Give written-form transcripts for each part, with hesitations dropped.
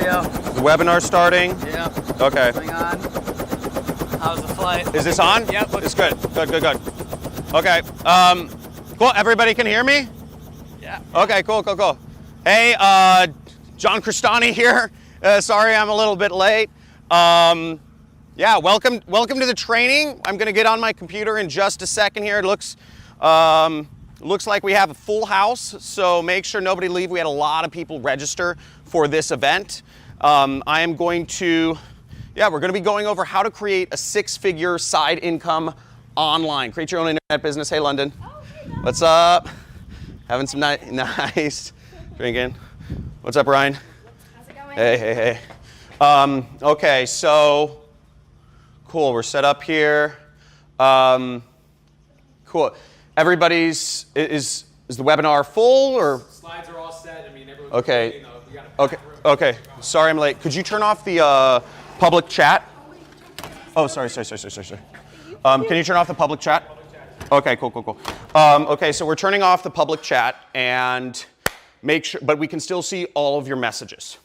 you? The webinar's starting? Yeah. Okay. Hang on. How's the flight? Is this on? Yep. It's good. Good. Okay. Cool. Everybody can hear me? Yeah. Okay, cool. Hey, John Crestani here. Sorry I'm a little bit late. Yeah, welcome to the training. I'm gonna get on my computer in just a second here. It looks like we have a full house, so make sure nobody leave. We had a lot of people register for this event. We're gonna be going over how to create a 6-figure side income online. Create your own internet business. Hey, London. Oh, hey, Doug. What's up? Having some nice drinking. What's up, Ryan? How's it going? Hey. Okay, so cool. We're set up here. Cool. Everybody's is the webinar full or? Slides are all set. I mean, everyone's Okay. ready, we got a packed room. Okay. Sorry I'm late. Could you turn off the public chat? Oh, sorry. Can you turn off the public chat? Okay, cool. Okay, so we're turning off the public chat and make sure, but we can still see all of your messages.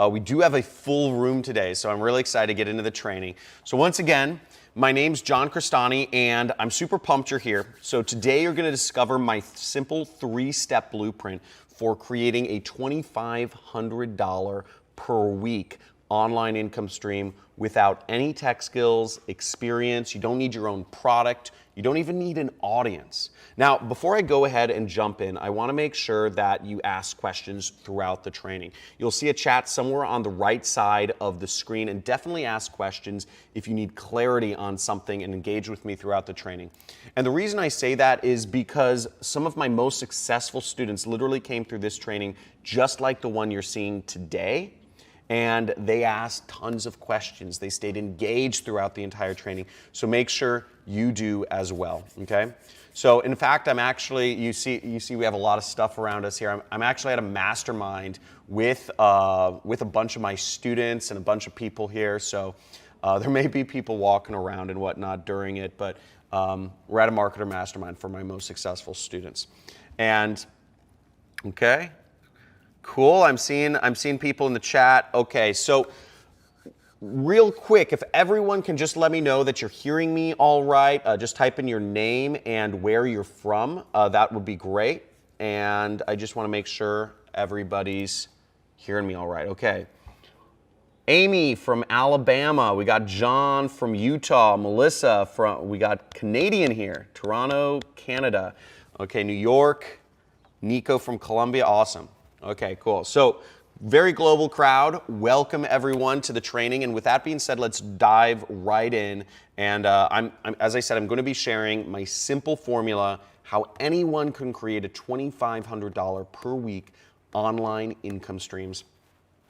We do have a full room today, so I'm really excited to get into the training. So once again, my name's John Crestani, and I'm super pumped you're here. So today you're going to discover my simple 3-step blueprint for creating a $2,500 per week online income stream without any tech skills, experience. You don't need your own product. You don't even need an audience. Now, before I go ahead and jump in, I want to make sure that you ask questions throughout the training. You'll see a chat somewhere on the right side of the screen, and definitely ask questions if you need clarity on something and engage with me throughout the training. And the reason I say that is because some of my most successful students literally came through this training just like the one you're seeing today. And they asked tons of questions. They stayed engaged throughout the entire training. So make sure you do as well, okay? So in fact, I'm actually, you see we have a lot of stuff around us here. I'm actually at a mastermind with a bunch of my students and a bunch of people here. So there may be people walking around and whatnot during it, but we're at a marketer mastermind for my most successful students. And, okay. Cool, I'm seeing people in the chat. Okay, so real quick, if everyone can just let me know that you're hearing me all right, just type in your name and where you're from. That would be great. And I just want to make sure everybody's hearing me all right. Okay. Amy from Alabama. We got John from Utah. Melissa we got Canadian here. Toronto, Canada. Okay, New York. Nico from Colombia. Awesome. Okay, cool. So very global crowd. Welcome everyone to the training. And with that being said, let's dive right in. And as I said, I'm going to be sharing my simple formula, how anyone can create a $2,500 per week online income streams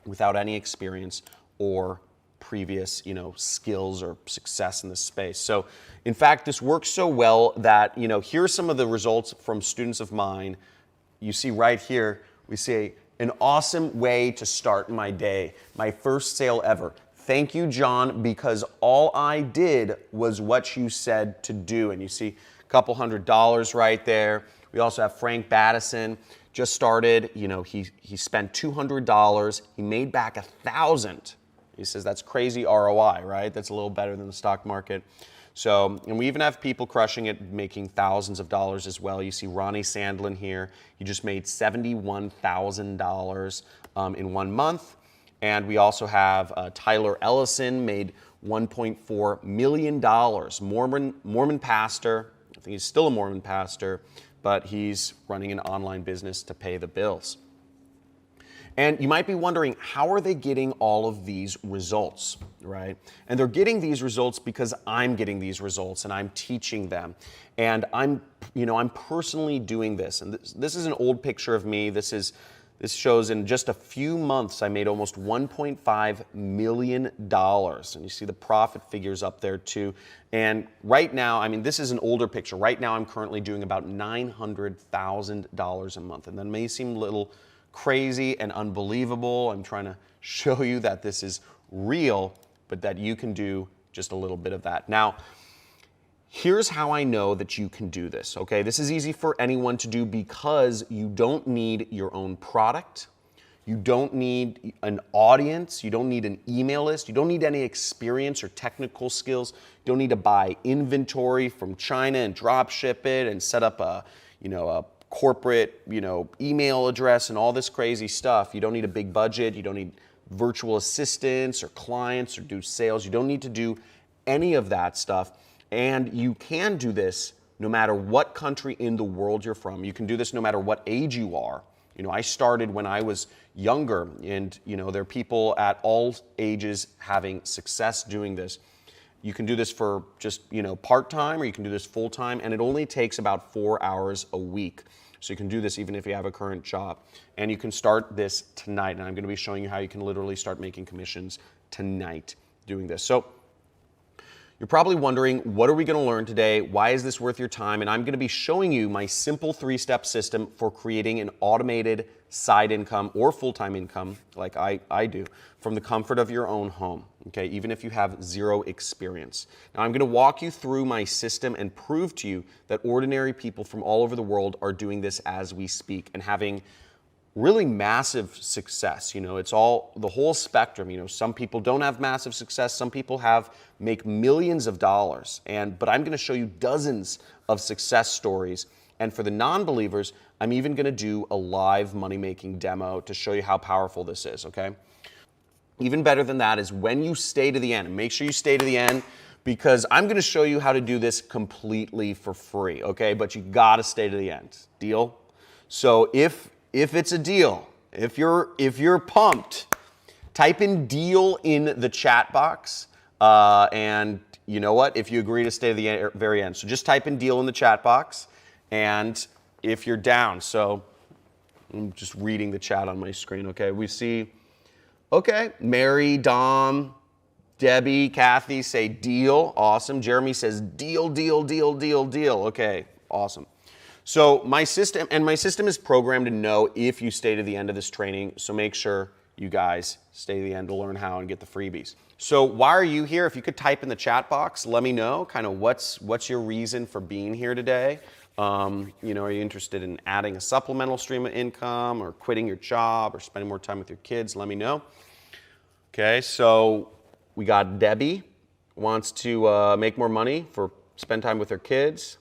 without any experience or previous, skills or success in this space. So in fact, this works so well that, here's some of the results from students of mine. You see right here, we see an awesome way to start my day. My first sale ever. Thank you, John, because all I did was what you said to do. And you see a couple $100 right there. We also have Frank Battison, just started. He spent $200. He made back $1,000. He says that's crazy ROI, right? That's a little better than the stock market. So, and we even have people crushing it, making thousands of dollars as well. You see Ronnie Sandlin here. He just made $71,000 in 1 month. And we also have Tyler Ellison made $1.4 million. Mormon pastor. I think he's still a Mormon pastor, but he's running an online business to pay the bills. And you might be wondering, how are they getting all of these results, right? And they're getting these results because I'm getting these results and I'm teaching them. And I'm personally doing this. And this is an old picture of me. This shows in just a few months, I made almost $1.5 million. And you see the profit figures up there too. And right now, this is an older picture. Right now, I'm currently doing about $900,000 a month. And that may seem a little crazy and unbelievable. I'm trying to show you that this is real, but that you can do just a little bit of that. Now, here's how I know that you can do this, okay? This is easy for anyone to do because you don't need your own product. You don't need an audience. You don't need an email list. You don't need any experience or technical skills. You don't need to buy inventory from China and drop ship it and set up a corporate, email address and all this crazy stuff. You don't need a big budget. You don't need virtual assistants or clients or do sales. You don't need to do any of that stuff. And you can do this no matter what country in the world you're from. You can do this no matter what age you are. I started when I was younger, and there are people at all ages having success doing this. You can do this for just part-time, or you can do this full-time, and it only takes about 4 hours a week. So you can do this even if you have a current job. And you can start this tonight, and I'm going to be showing you how you can literally start making commissions tonight doing this. So you're probably wondering, what are we going to learn today? Why is this worth your time? And I'm going to be showing you my simple 3-step system for creating an automated side income or full-time income, like I do, from the comfort of your own home, okay, even if you have zero experience. Now, I'm going to walk you through my system and prove to you that ordinary people from all over the world are doing this as we speak and having really massive success. It's all the whole spectrum. Some people don't have massive success. Some people make millions of dollars. But I'm going to show you dozens of success stories. And for the non-believers, I'm even going to do a live money-making demo to show you how powerful this is, okay? Even better than that is when you stay to the end, and make sure you stay to the end, because I'm going to show you how to do this completely for free, okay? But you got to stay to the end. Deal? So if it's a deal, if you're pumped, type in deal in the chat box, and you know what? If you agree to stay to the very end, so just type in deal in the chat box, and if you're down, so I'm just reading the chat on my screen. Okay, we see. Okay, Mary, Dom, Debbie, Kathy say deal. Awesome. Jeremy says deal, deal, deal, deal, deal. Okay, awesome. So my system is programmed to know if you stay to the end of this training, so make sure you guys stay to the end to learn how and get the freebies. So why are you here? If you could type in the chat box, let me know kind of what's your reason for being here today. Are you interested in adding a supplemental stream of income or quitting your job or spending more time with your kids? Let me know. Okay, so we got Debbie wants to make more money for spend time with her kids.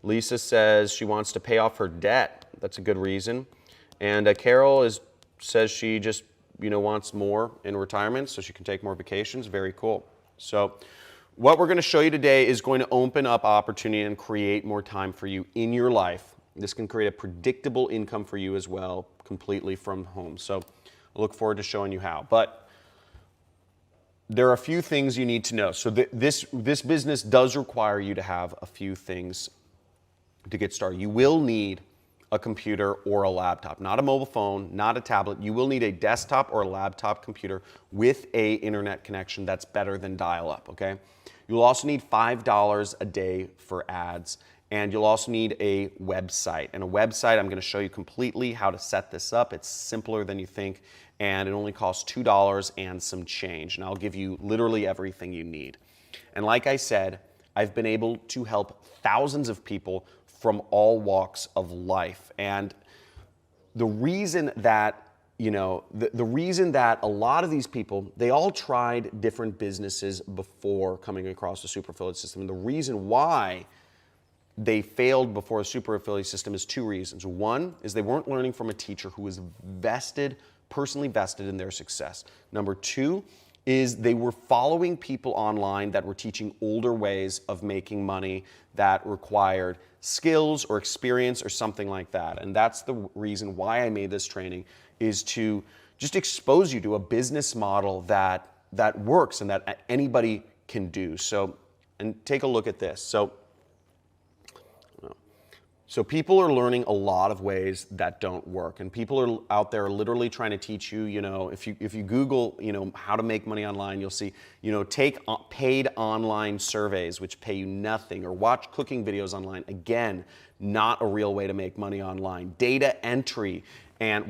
Lisa says she wants to pay off her debt. That's a good reason. And Carol says she just wants more in retirement so she can take more vacations. Very cool. So what we're going to show you today is going to open up opportunity and create more time for you in your life. This can create a predictable income for you as well, completely from home. So I look forward to showing you how. But there are a few things you need to know. So this business does require you to have a few things to get started. You will need a computer or a laptop, not a mobile phone, not a tablet. You will need a desktop or a laptop computer with an internet connection that's better than dial-up, okay? You'll also need $5 a day for ads, and you'll also need a website. And a website, I'm gonna show you completely how to set this up. It's simpler than you think, and it only costs $2 and some change. And I'll give you literally everything you need. And like I said, I've been able to help thousands of people from all walks of life. And the reason that, the reason that a lot of these people, they all tried different businesses before coming across the super affiliate system. And the reason why they failed before a super affiliate system is 2 reasons. One is they weren't learning from a teacher who was personally vested in their success. Number 2 is they were following people online that were teaching older ways of making money that required skills or experience or something like that. And that's the reason why I made this training, is to just expose you to a business model that works and that anybody can do. So, and take a look at this. So people are learning a lot of ways that don't work, and people are out there literally trying to teach you, if you Google, how to make money online, you'll see, take paid online surveys which pay you nothing, or watch cooking videos online. Again, not a real way to make money online. Data entry and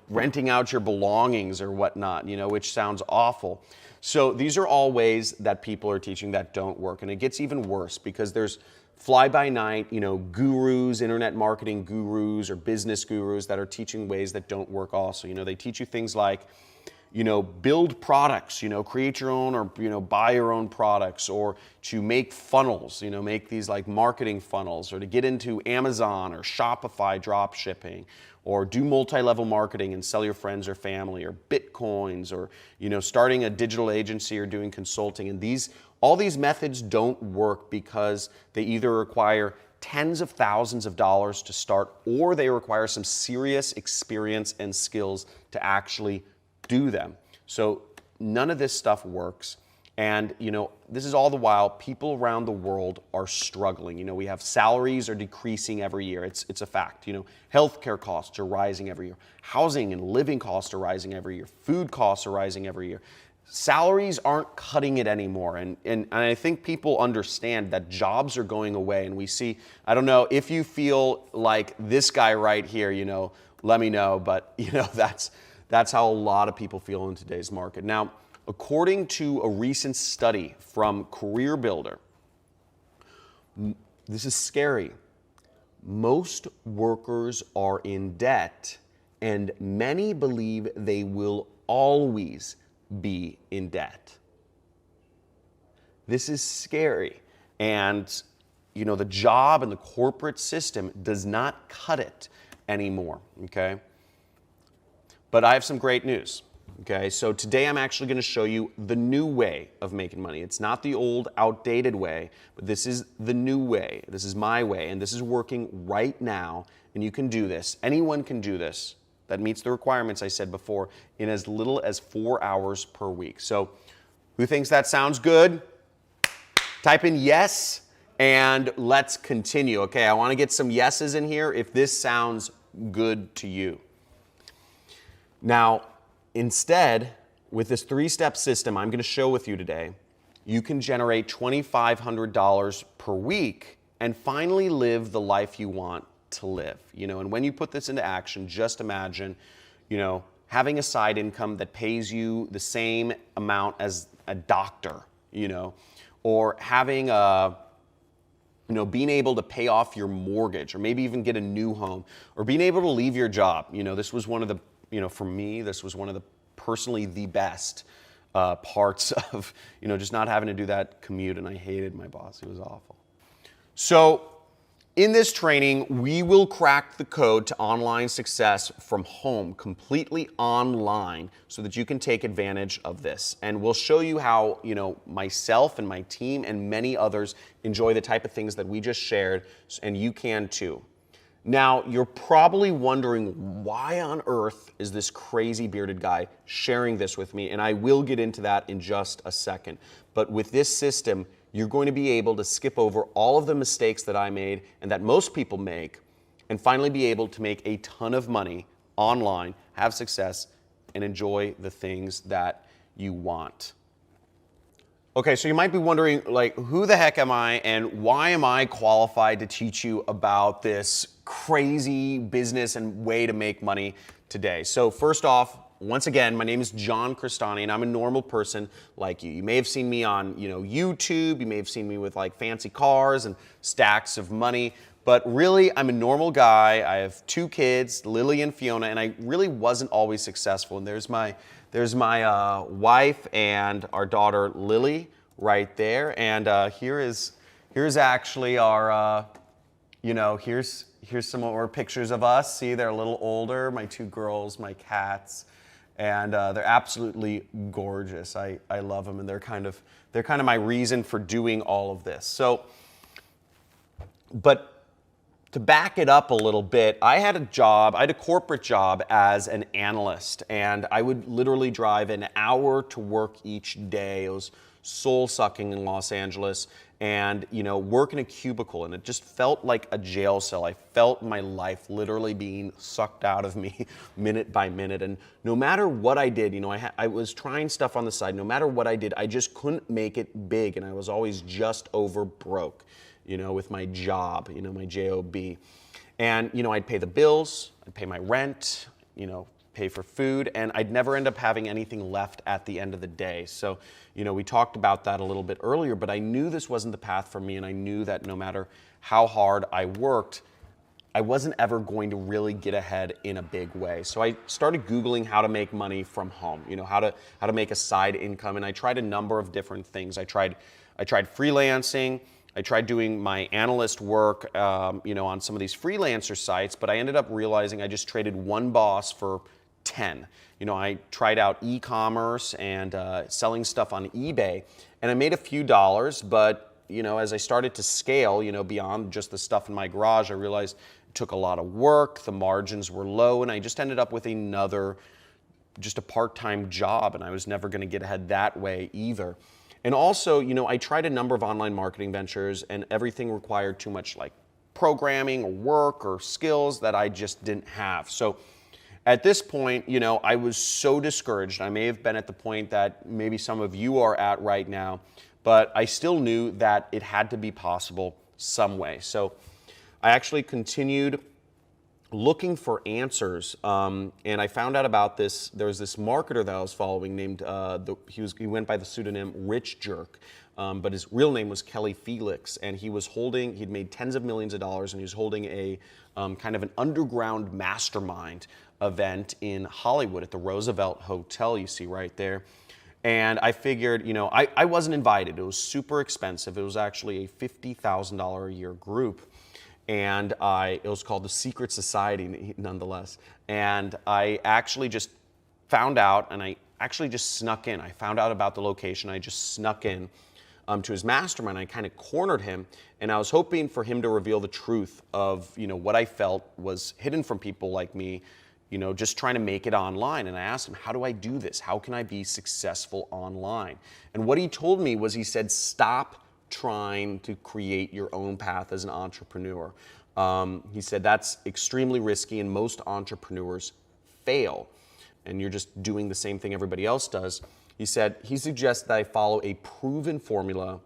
renting out your belongings or whatnot, which sounds awful. So these are all ways that people are teaching that don't work, and it gets even worse because there's fly-by-night, gurus, internet marketing gurus or business gurus that are teaching ways that don't work also. They teach you things like, build products, create your own or, buy your own products, or to make funnels, make these like marketing funnels, or to get into Amazon or Shopify drop shipping, or do multi-level marketing and sell your friends or family, or Bitcoins, or, starting a digital agency or doing consulting. And all these methods don't work because they either require tens of thousands of dollars to start, or they require some serious experience and skills to actually do them. So none of this stuff works. And, this is all the while people around the world are struggling. We have salaries are decreasing every year. It's a fact. Healthcare costs are rising every year. Housing and living costs are rising every year. Food costs are rising every year. Salaries aren't cutting it anymore. And I think people understand that jobs are going away. And we see, I don't know, if you feel like this guy right here, let me know. But, that's how a lot of people feel in today's market. Now, according to a recent study from Career Builder, this is scary. Most workers are in debt, and many believe they will always be in debt. This is scary. And, the job and the corporate system does not cut it anymore, okay? But I have some great news, okay? So today I'm actually going to show you the new way of making money. It's not the old, outdated way, but this is the new way. This is my way, and this is working right now, and you can do this. Anyone can do this that meets the requirements I said before in as little as 4 hours per week. So who thinks that sounds good? Type in yes, and let's continue, okay? I want to get some yeses in here if this sounds good to you. Now, instead, with this 3-step system I'm going to show with you today, you can generate $2,500 per week and finally live the life you want to live. And when you put this into action, just imagine, having a side income that pays you the same amount as a doctor, or having being able to pay off your mortgage, or maybe even get a new home, or being able to leave your job. This was one of the for me, this was one of the personally the best parts of, just not having to do that commute. And I hated my boss. He was awful. So in this training, we will crack the code to online success from home, completely online, so that you can take advantage of this. And we'll show you how, myself and my team and many others enjoy the type of things that we just shared, and you can too. Now, you're probably wondering, why on earth is this crazy bearded guy sharing this with me? And I will get into that in just a second. But with this system, you're going to be able to skip over all of the mistakes that I made and that most people make, and finally be able to make a ton of money online, have success, and enjoy the things that you want. Okay, so you might be wondering, who the heck am I and why am I qualified to teach you about this crazy business and way to make money today? So first off, once again, my name is Johncrestaniscam, and I'm a normal person like you. You may have seen me on, YouTube. You may have seen me with fancy cars and stacks of money. But really, I'm a normal guy. I have 2 kids, Lily and Fiona, and I really wasn't always successful. And there's my wife and our daughter Lily right there. And here's actually our, here's some more pictures of us. See, they're a little older. My 2 girls, my cats, and they're absolutely gorgeous. I love them, and they're kind of my reason for doing all of this. So, but to back it up a little bit, I had a corporate job as an analyst, and I would literally drive an hour to work each day. It was soul-sucking in Los Angeles, and work in a cubicle, and it just felt like a jail cell. I felt my life literally being sucked out of me minute by minute, and no matter what I did, I was trying stuff on the side. No matter what I did, I just couldn't make it big, and I was always just over broke. With my job, my job. And, I'd pay the bills, I'd pay my rent, pay for food, and I'd never end up having anything left at the end of the day. So, you know, we talked about that a little bit earlier, but I knew this wasn't the path for me, and I knew that no matter how hard I worked, I wasn't ever going to really get ahead in a big way. So I started Googling how to make money from home, you know, how to make a side income, and I tried a number of different things. I tried freelancing. I tried doing my analyst work, you know, on some of these freelancer sites, but I ended up realizing I just traded one boss for 10. You know, I tried out e-commerce and selling stuff on eBay, and I made a few dollars, but, you know, as I started to scale, you know, beyond just the stuff in my garage, I realized it took a lot of work, the margins were low, and I just ended up with just a part-time job, and I was never gonna get ahead that way either. And also, you know, I tried a number of online marketing ventures, and everything required too much like programming or work or skills that I just didn't have. So at this point, you know, I was so discouraged. I may have been at the point that maybe some of you are at right now, but I still knew that it had to be possible some way. So I actually continued looking for answers, and I found out about this. There was this marketer that I was following named, he went by the pseudonym Rich Jerk, but his real name was Kelly Felix, and he'd made tens of millions of dollars, and he was holding a kind of an underground mastermind event in Hollywood at the Roosevelt Hotel, you see right there. And I figured, you know, I wasn't invited. It was super expensive. It was actually a $50,000 a year group. And it was called the Secret Society, nonetheless. And I actually just found out, and I actually just snuck in. I found out about the location. I just snuck in to his mastermind. I kind of cornered him, and I was hoping for him to reveal the truth of, you know, what I felt was hidden from people like me, you know, just trying to make it online. And I asked him, how do I do this? How can I be successful online? And what he told me was, he said, stop trying to create your own path as an entrepreneur. He said that's extremely risky, and most entrepreneurs fail, and you're just doing the same thing everybody else does. He said he suggests that I follow a proven formula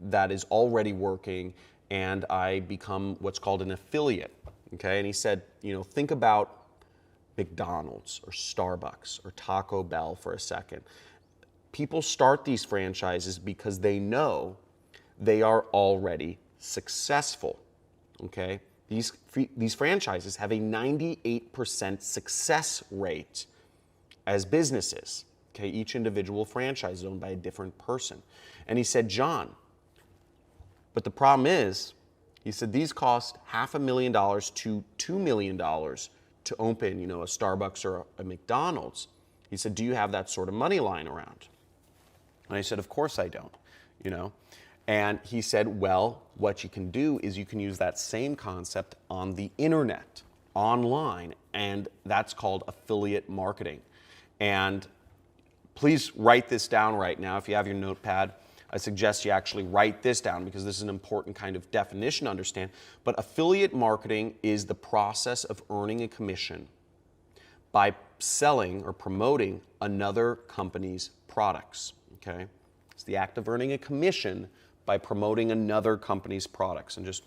that is already working, and I become what's called an affiliate. Okay, and he said, you know, think about McDonald's or Starbucks or Taco Bell for a second. People start these franchises because they know they are already successful, okay? These franchises have a 98% success rate as businesses, okay? Each individual franchise is owned by a different person. And he said, John, but the problem is, he said, these cost $500,000 to $2 million to open, you know, a Starbucks or a McDonald's. He said, do you have that sort of money lying around? And I said, of course I don't, you know? And he said, well, what you can do is you can use that same concept on the internet, online, and that's called affiliate marketing. And please write this down right now. If you have your notepad, I suggest you actually write this down, because this is an important kind of definition to understand. But affiliate marketing is the process of earning a commission by selling or promoting another company's products, okay? It's the act of earning a commission by promoting another company's products. And just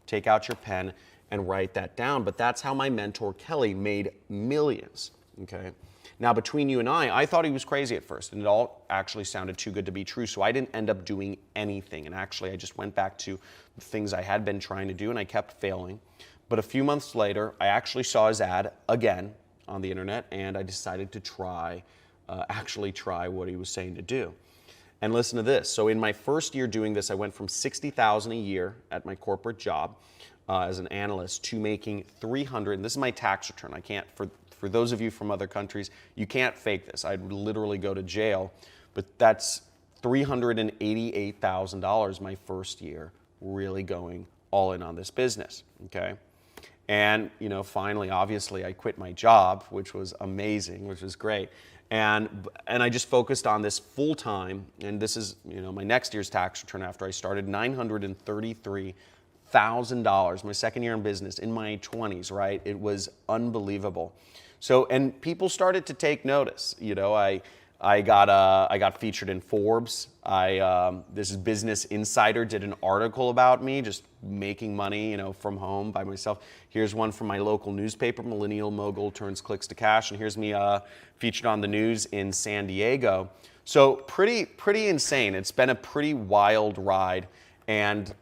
take out your pen and write that down. But that's how my mentor Kelly made millions, okay? Now, between you and I thought he was crazy at first, and it all actually sounded too good to be true, so I didn't end up doing anything. And actually, I just went back to the things I had been trying to do, and I kept failing. But a few months later, I actually saw his ad again on the internet, and I decided to actually try what he was saying to do. And listen to this. So in my first year doing this, I went from $60,000 a year at my corporate job as an analyst to making $300,000. And this is my tax return. I can't, for those of you from other countries, you can't fake this. I'd literally go to jail. But that's $388,000 my first year, really going all in on this business, okay? And, you know, finally, obviously, I quit my job, which was amazing, which was great. And I just focused on this full time, and this is, you know, my next year's tax return after I started, $933,000, my second year in business, in my 20s, right? It was unbelievable. So, and people started to take notice. You know, I I got featured in Forbes. This is Business Insider did an article about me, just making money, from home by myself. Here's one from my local newspaper, Millennial Mogul Turns Clicks to Cash, and here's me featured on the news in San Diego. So pretty insane. It's been a pretty wild ride, and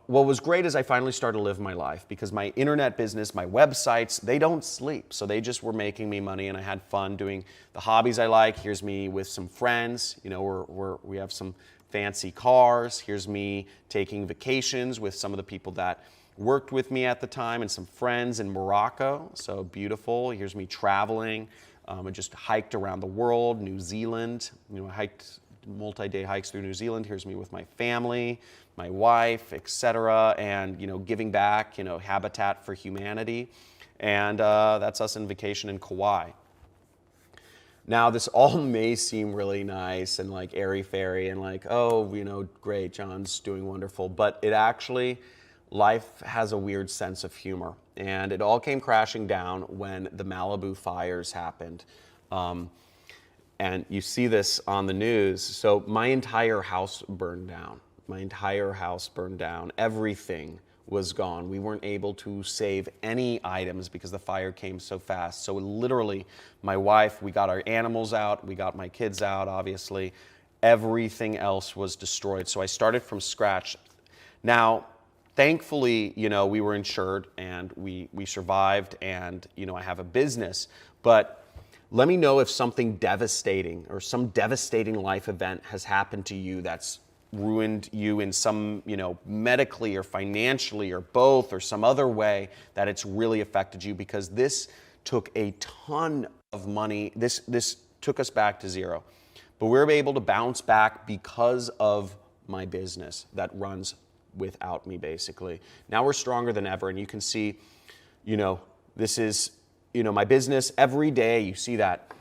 what was great is I finally started to live my life because my internet business, my websites, they don't sleep. So they just were making me money, and I had fun doing the hobbies I like. Here's me with some friends. We have some fancy cars. Here's me taking vacations with some of the people that worked with me at the time and some friends in Morocco. So beautiful. Here's me traveling. I just hiked around the world, New Zealand. I hiked multi-day hikes through New Zealand. Here's me with my family, my wife, etc., and giving back, Habitat for Humanity, and that's us in vacation in Kauai. Now, this all may seem really nice and like airy-fairy and like, oh, great, John's doing wonderful, but it actually, life has a weird sense of humor, and it all came crashing down when the Malibu fires happened. And you see this on the news. So my entire house burned down. My entire house burned down. Everything was gone. We weren't able to save any items because the fire came so fast. So literally, my wife, we got our animals out, we got my kids out, obviously. Everything else was destroyed. So I started from scratch. Now, thankfully, we were insured and we survived, and I have a business. But let me know if something devastating or some devastating life event has happened to you that's ruined you in some, medically or financially or both or some other way that it's really affected you, because this took a ton of money. This took us back to zero. But we were able to bounce back because of my business that runs without me, basically. Now we're stronger than ever, and you can see, this is my business. Every day you see that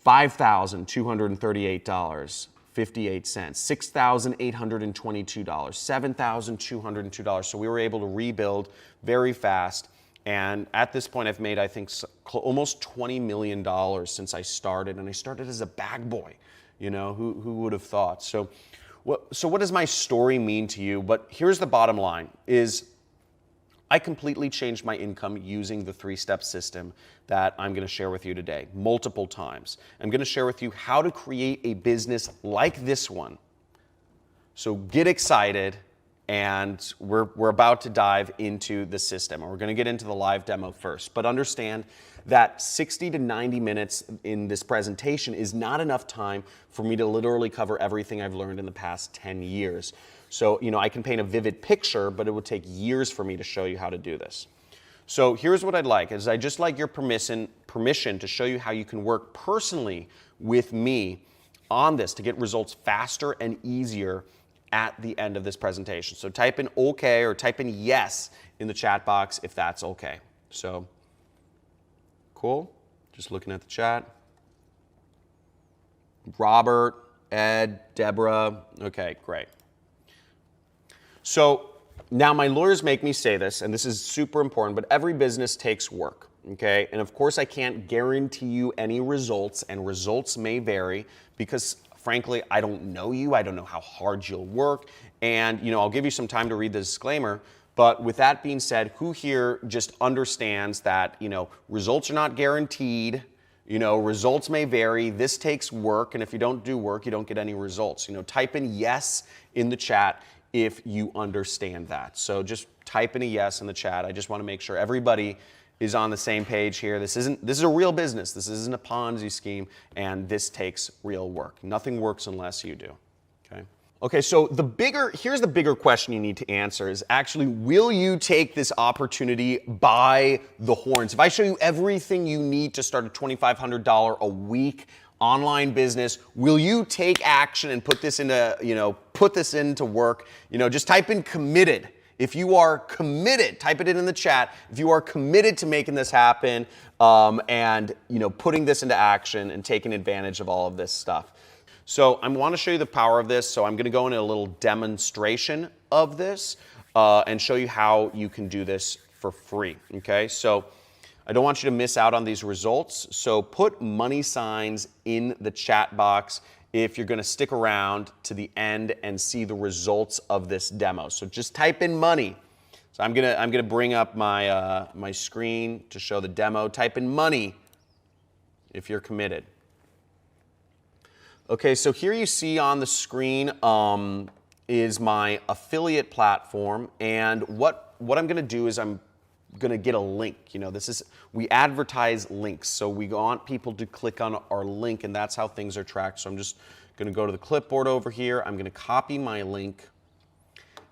$5,238.58, $6,822, $7,202. So we were able to rebuild very fast. And at this point, I've made, I think, almost $20 million since I started. And I started as a bag boy. Who would have thought? So what does my story mean to you? But here's the bottom line is, I completely changed my income using the 3-step system that I'm going to share with you today, multiple times. I'm going to share with you how to create a business like this one. So get excited, and we're about to dive into the system. And we're going to get into the live demo first. But understand that 60 to 90 minutes in this presentation is not enough time for me to literally cover everything I've learned in the past 10 years. So, I can paint a vivid picture, but it would take years for me to show you how to do this. So here's what I'd like, is I'd just like your permission to show you how you can work personally with me on this to get results faster and easier at the end of this presentation. So type in OK or type in yes in the chat box if that's OK. So, cool. Just looking at the chat. Robert, Ed, Deborah. Okay, great. So now my lawyers make me say this, and this is super important, but every business takes work, okay? And of course I can't guarantee you any results, and results may vary because frankly, I don't know you, I don't know how hard you'll work, and I'll give you some time to read the disclaimer, but with that being said, who here just understands that, results are not guaranteed, results may vary, this takes work, and if you don't do work, you don't get any results. Type in yes in the chat if you understand that. So just type in a yes in the chat. I just want to make sure everybody is on the same page here. This is a real business. This isn't a Ponzi scheme, and this takes real work. Nothing works unless you do. Okay, so here's the bigger question you need to answer is actually, will you take this opportunity by the horns? If I show you everything you need to start a $2,500 a week online business, will you take action and put this into work? Just type in committed. If you are committed, type it in the chat. If you are committed to making this happen, and putting this into action and taking advantage of all of this stuff. So I want to show you the power of this. So I'm going to go into a little demonstration of this and show you how you can do this for free. Okay, so I don't want you to miss out on these results. So put money signs in the chat box if you're going to stick around to the end and see the results of this demo. So just type in money. So I'm gonna bring up my my screen to show the demo. Type in money if you're committed. Okay, so here you see on the screen is my affiliate platform, and what I'm going to do is I'm going to get a link. You know, we advertise links, so we want people to click on our link, and that's how things are tracked. So I'm just going to go to the clipboard over here. I'm going to copy my link,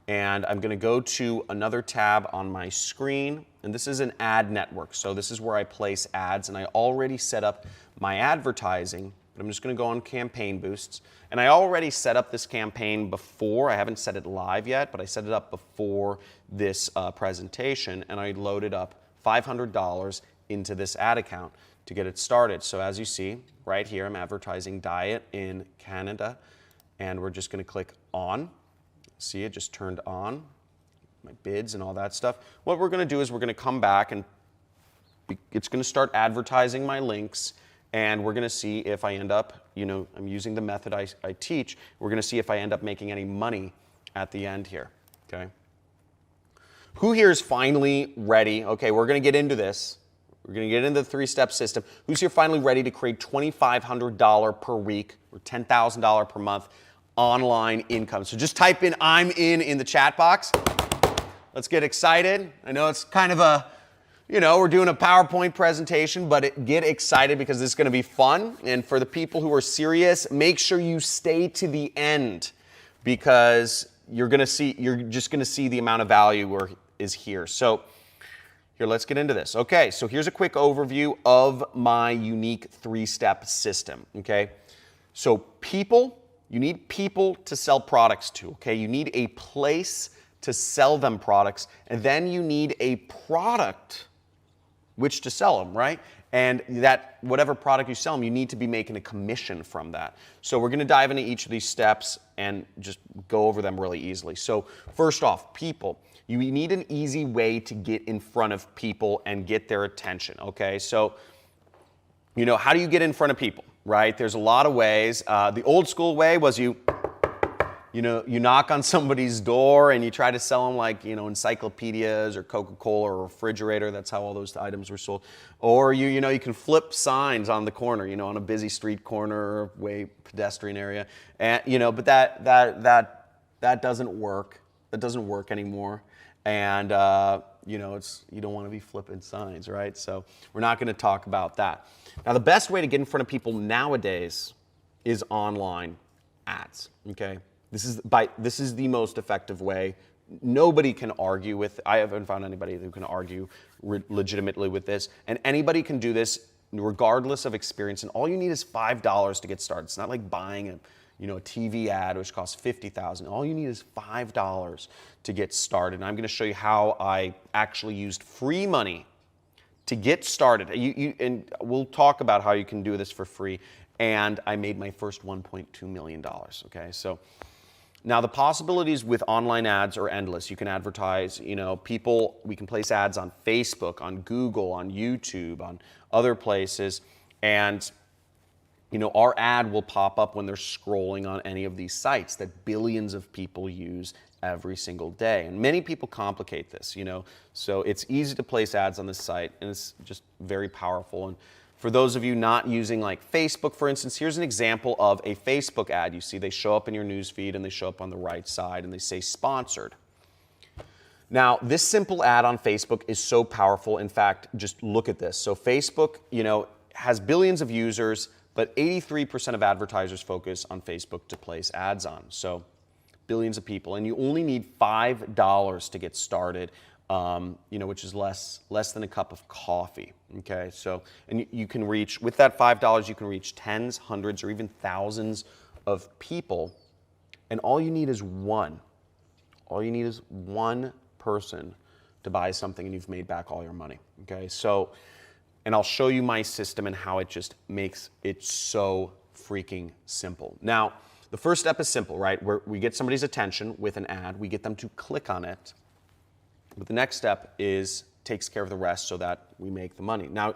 and I'm going to go to another tab on my screen, and this is an ad network. So this is where I place ads, and I already set up my advertising. But I'm just going to go on campaign boosts. And I already set up this campaign before. I haven't set it live yet, but I set it up before this presentation. And I loaded up $500 into this ad account to get it started. So as you see, right here, I'm advertising diet in Canada. And we're just going to click on. See, it just turned on. My bids and all that stuff. What we're going to do is we're going to come back, and it's going to start advertising my links. And we're going to see if I end up, you know, I'm using the method I teach. We're going to see if I end up making any money at the end here, okay? Who here is finally ready? Okay, we're going to get into this. We're going to get into the three-step system. Who's here finally ready to create $2,500 per week or $10,000 per month online income? So just type in "I'm in" the chat box. Let's get excited. I know it's kind of a, you know, we're doing a PowerPoint presentation, but get excited because this is going to be fun. And for the people who are serious, make sure you stay to the end because you're just going to see the amount of value is here. So here, let's get into this. Okay, so here's a quick overview of my unique three-step system, okay? So you need people to sell products to, okay? You need a place to sell them products, and then you need a product which to sell them, right? And that whatever product you sell them, you need to be making a commission from that. So we're going to dive into each of these steps and just go over them really easily. So first off, people. You need an easy way to get in front of people and get their attention, okay? So, you know, how do you get in front of people, right? There's a lot of ways. The old school way was you knock on somebody's door and you try to sell them, like, you know, encyclopedias or Coca-Cola or a refrigerator. That's how all those items were sold. Or you can flip signs on the corner, you know, on a busy street corner or way pedestrian area. And but that doesn't work. That doesn't work anymore. And you don't want to be flipping signs, right? So we're not going to talk about that. Now, the best way to get in front of people nowadays is online ads. Okay. This is the most effective way. Nobody can argue with. I haven't found anybody who can argue legitimately with this. And anybody can do this regardless of experience. And all you need is $5 to get started. It's not like buying a TV ad which costs $50,000. All you need is $5 to get started. And I'm going to show you how I actually used free money to get started. And we'll talk about how you can do this for free. And I made my first $1.2 million. Okay, so. Now, the possibilities with online ads are endless. You can advertise, we can place ads on Facebook, on Google, on YouTube, on other places. And, our ad will pop up when they're scrolling on any of these sites that billions of people use every single day. And many people complicate this, So it's easy to place ads on this site, and it's just very powerful. And for those of you not using like Facebook, for instance, here's an example of a Facebook ad. You see they show up in your news feed and they show up on the right side and they say sponsored. Now, this simple ad on Facebook is so powerful. In fact, just look at this. So Facebook, has billions of users, but 83% of advertisers focus on Facebook to place ads on. So billions of people, and you only need $5 to get started. Which is less than a cup of coffee, okay? So, and you can reach, with that $5, you can reach tens, hundreds, or even thousands of people, and all you need is one. All you need is one person to buy something, and you've made back all your money, okay? So, and I'll show you my system and how it just makes it so freaking simple. Now, the first step is simple, right? We get somebody's attention with an ad, we get them to click on it. But the next step is takes care of the rest so that we make the money. Now,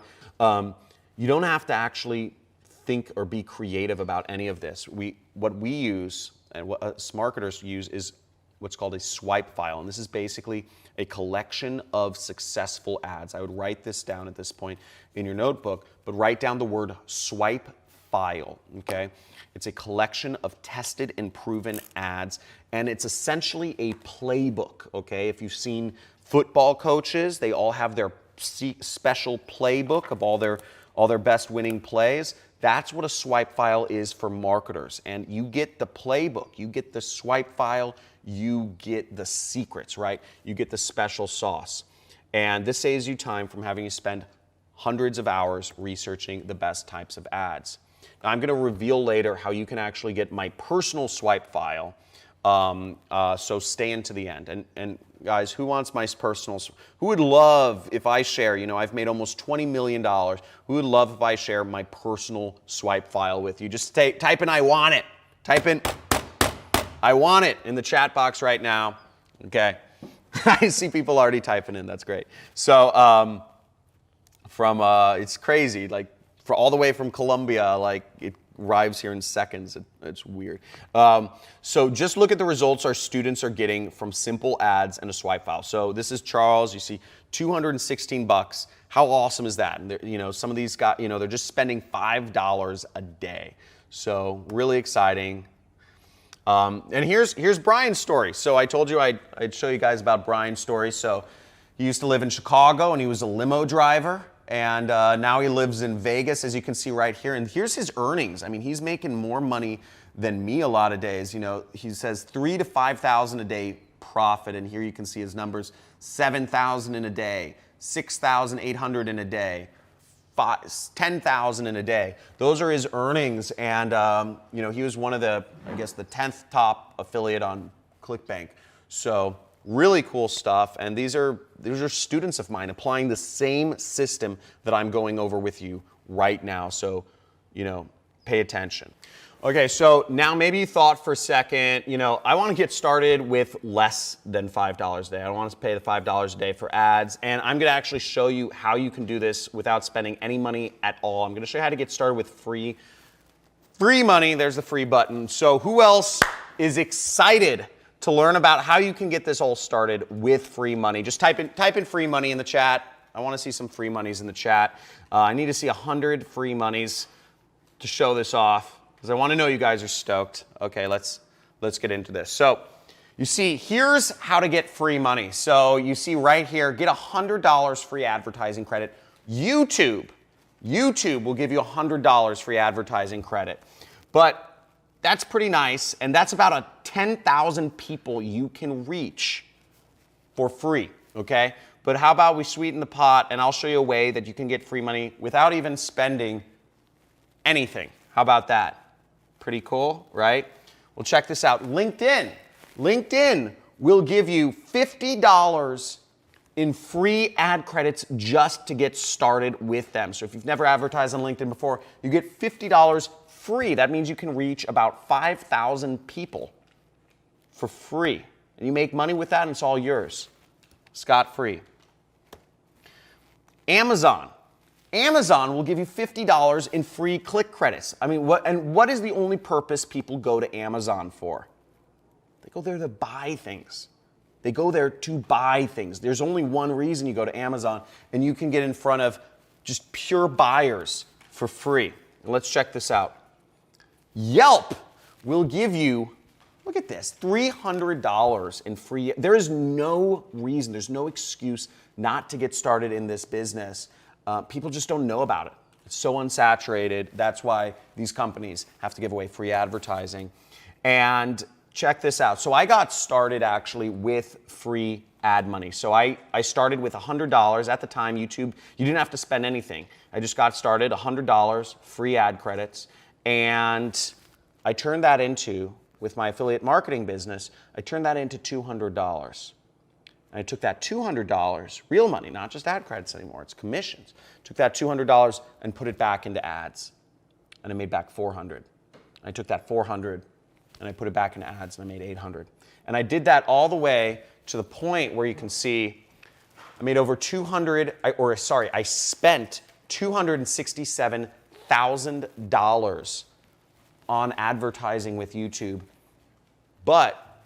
you don't have to actually think or be creative about any of this. What we use and what us marketers use is what's called a swipe file. And this is basically a collection of successful ads. I would write this down at this point in your notebook, but write down the word swipe file, okay? It's a collection of tested and proven ads, and it's essentially a playbook, okay? If you've seen football coaches, they all have their special playbook of all their best winning plays. That's what a swipe file is for marketers. And you get the playbook, you get the swipe file, you get the secrets, right? You get the special sauce. And this saves you time from having to spend hundreds of hours researching the best types of ads. Now, I'm going to reveal later how you can actually get my personal swipe file. So stay into the end. And guys, who wants my personal? Who would love if I share? You know, I've made almost $20 million. Who would love if I share my personal swipe file with you? Just type in "I want it." Type in "I want it" in the chat box right now. Okay, I see people already typing in. That's great. So it's crazy. Like for all the way from Colombia, like it arrives here in seconds. It's weird. So just look at the results our students are getting from simple ads and a swipe file. So this is Charles. You see $216. How awesome is that? And you know, some of these got, you know, they're just spending $5 a day. So really exciting. And here's Brian's story. So I told you I'd show you guys about Brian's story. So he used to live in Chicago and he was a limo driver. And now he lives in Vegas, as you can see right here. And here's his earnings. I mean, he's making more money than me a lot of days. You know, he says $3,000 to $5,000 a day profit. And here you can see his numbers: $7,000 in a day, $6,800 in a day, $10,000 in a day. Those are his earnings. And you know, he was one of the, I guess, the 10th top affiliate on Clickbank. So really cool stuff, and these are students of mine applying the same system that I'm going over with you right now. So, you know, pay attention. Okay, so now maybe you thought for a second, you know, I want to get started with less than $5 a day. I don't want to pay the $5 a day for ads, and I'm going to actually show you how you can do this without spending any money at all. I'm going to show you how to get started with free money. There's the free button. So who else is excited to learn about how you can get this all started with free money? Just type in free money in the chat. I want to see some free monies in the chat. I need to see 100 free monies to show this off because I want to know you guys are stoked. Okay, let's get into this. So you see, here's how to get free money. So you see right here, get $100 free advertising credit. YouTube will give you $100 free advertising credit. But that's pretty nice, and that's about 10,000 people you can reach for free, okay? But how about we sweeten the pot, and I'll show you a way that you can get free money without even spending anything. How about that? Pretty cool, right? Well, check this out. LinkedIn will give you $50 in free ad credits just to get started with them. So if you've never advertised on LinkedIn before, you get $50 free. That means you can reach about 5,000 people for free. And you make money with that, and it's all yours, scot-free. Amazon will give you $50 in free click credits. I mean, what is the only purpose people go to Amazon for? They go there to buy things. They go there to buy things. There's only one reason you go to Amazon, and you can get in front of just pure buyers for free. Let's check this out. Yelp will give you, look at this, $300 in free. There is no reason, there's no excuse not to get started in this business. People just don't know about it. It's so unsaturated. That's why these companies have to give away free advertising. And check this out. So I got started actually with free ad money. So I started with $100 at the time. YouTube, you didn't have to spend anything. I just got started, $100 free ad credits. And I turned that into, with my affiliate marketing business, I turned that into $200. And I took that $200, real money, not just ad credits anymore, it's commissions. Took that $200 and put it back into ads. And I made back $400. I took that $400 and I put it back into ads and I made $800. And I did that all the way to the point where you can see I made over I spent $267,000 on advertising with YouTube. But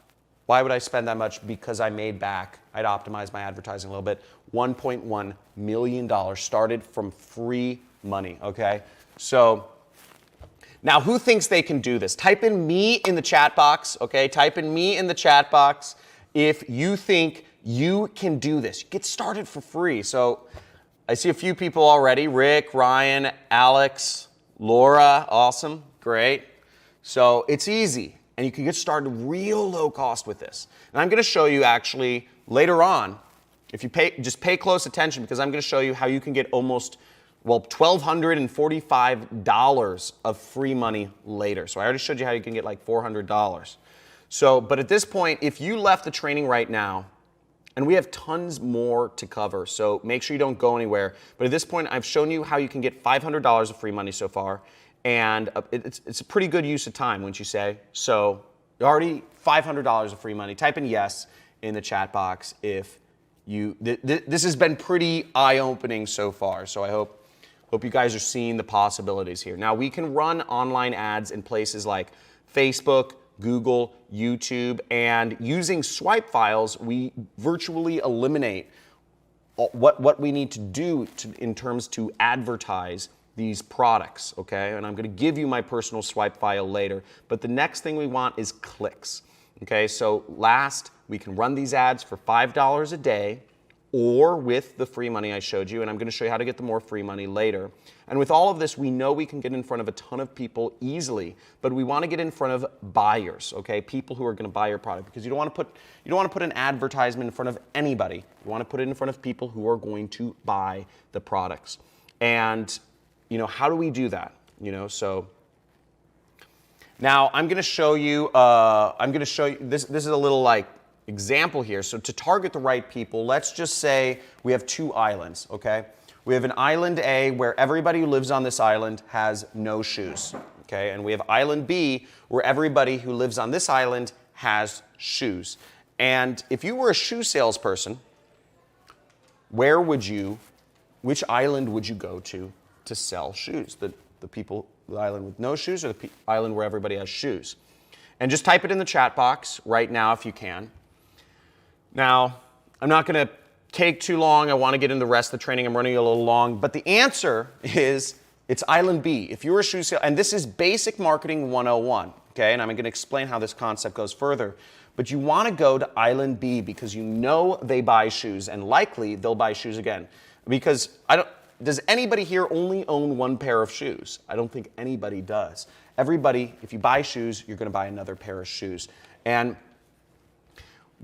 why would I spend that much? Because I made back, I'd optimized my advertising a little bit, $1.1 million started from free money, okay? So now who thinks they can do this? Type in me in the chat box, okay? Type in me in the chat box if you think you can do this. Get started for free. So I see a few people already. Rick, Ryan, Alex, Laura, awesome, great. So it's easy, and you can get started real low cost with this. And I'm gonna show you actually later on, if you just pay close attention, because I'm gonna show you how you can get almost, well, $1,245 of free money later. So I already showed you how you can get like $400. So, but at this point, if you left the training right now, and we have tons more to cover, so make sure you don't go anywhere. But at this point, I've shown you how you can get $500 of free money so far, and it's a pretty good use of time, wouldn't you say? So already $500 of free money. Type in yes in the chat box if you, this has been pretty eye-opening so far, so I hope you guys are seeing the possibilities here. Now, we can run online ads in places like Facebook, Google, YouTube, and using swipe files, we virtually eliminate what we need to do in terms to advertise these products, okay? And I'm gonna give you my personal swipe file later, but the next thing we want is clicks, okay? So last, we can run these ads for $5 a day, or with the free money I showed you, and I'm gonna show you how to get the more free money later. And with all of this, we know we can get in front of a ton of people easily, but we wanna get in front of buyers, okay? People who are gonna buy your product, because you don't wanna put an advertisement in front of anybody. You wanna put it in front of people who are going to buy the products. And, you know, how do we do that? You know, so now I'm gonna show you, this is a little like, example here. So to target the right people, let's just say we have two islands, okay? We have an island A where everybody who lives on this island has no shoes, okay? And we have island B where everybody who lives on this island has shoes. And if you were a shoe salesperson, which island would you go to sell shoes? The island with no shoes, or the island where everybody has shoes? And just type it in the chat box right now if you can. Now, I'm not going to take too long. I want to get into the rest of the training. I'm running a little long. But the answer is, it's Island B. If you're a shoe sale, and this is Basic Marketing 101, okay? And I'm going to explain how this concept goes further. But you want to go to Island B because you know they buy shoes, and likely they'll buy shoes again. Because does anybody here only own one pair of shoes? I don't think anybody does. Everybody, if you buy shoes, you're going to buy another pair of shoes. And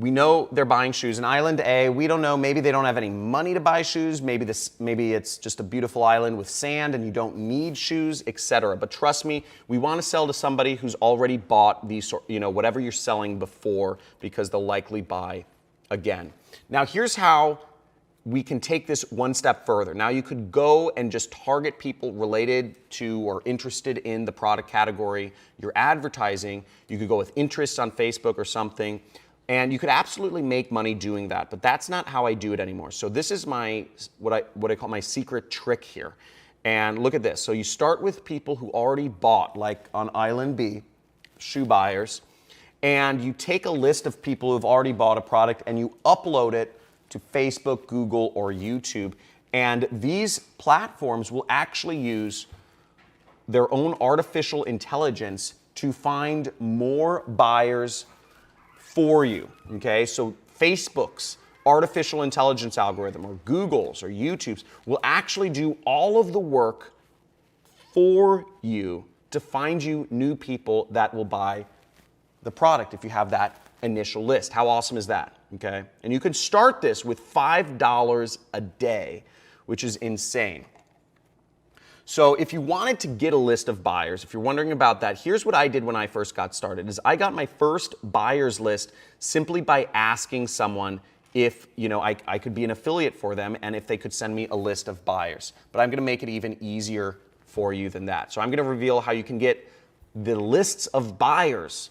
we know they're buying shoes. In Island A, we don't know, maybe they don't have any money to buy shoes, maybe it's just a beautiful island with sand and you don't need shoes, etc. But trust me, we want to sell to somebody who's already bought these, you know, whatever you're selling before, because they'll likely buy again. Now here's how we can take this one step further. Now you could go and just target people related to or interested in the product category you're advertising. You could go with interests on Facebook or something. And you could absolutely make money doing that, but that's not how I do it anymore. So this is what I call my secret trick here. And look at this. So you start with people who already bought, like on Island B, shoe buyers, and you take a list of people who've already bought a product and you upload it to Facebook, Google, or YouTube. And these platforms will actually use their own artificial intelligence to find more buyers for you, okay? So Facebook's artificial intelligence algorithm, or Google's or YouTube's, will actually do all of the work for you to find you new people that will buy the product if you have that initial list. How awesome is that, okay? And you can start this with $5 a day, which is insane. So if you wanted to get a list of buyers, if you're wondering about that, here's what I did when I first got started, is I got my first buyers list simply by asking someone if, you know, I could be an affiliate for them and if they could send me a list of buyers. But I'm gonna make it even easier for you than that. So I'm gonna reveal how you can get the lists of buyers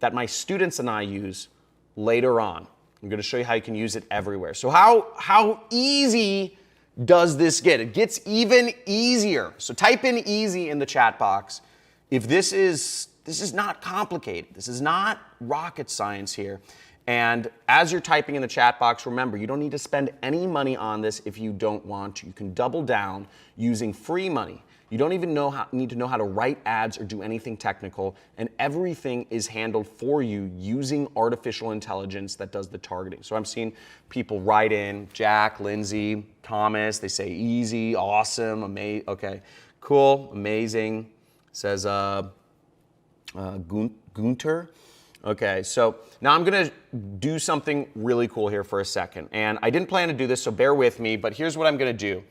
that my students and I use later on. I'm going to show you how you can use it everywhere. So how easy does this get? It gets even easier. So type in easy in the chat box. If this is not complicated. This is not rocket science here. And as you're typing in the chat box, remember, you don't need to spend any money on this if you don't want to. You can double down using free money. You don't even need to know how to write ads or do anything technical, and everything is handled for you using artificial intelligence that does the targeting. So I'm seeing people write in, Jack, Lindsay, Thomas, they say easy, awesome, amazing, okay, cool, amazing, says Gunter. Okay, so now I'm gonna do something really cool here for a second. And I didn't plan to do this, so bear with me, but here's what I'm gonna do.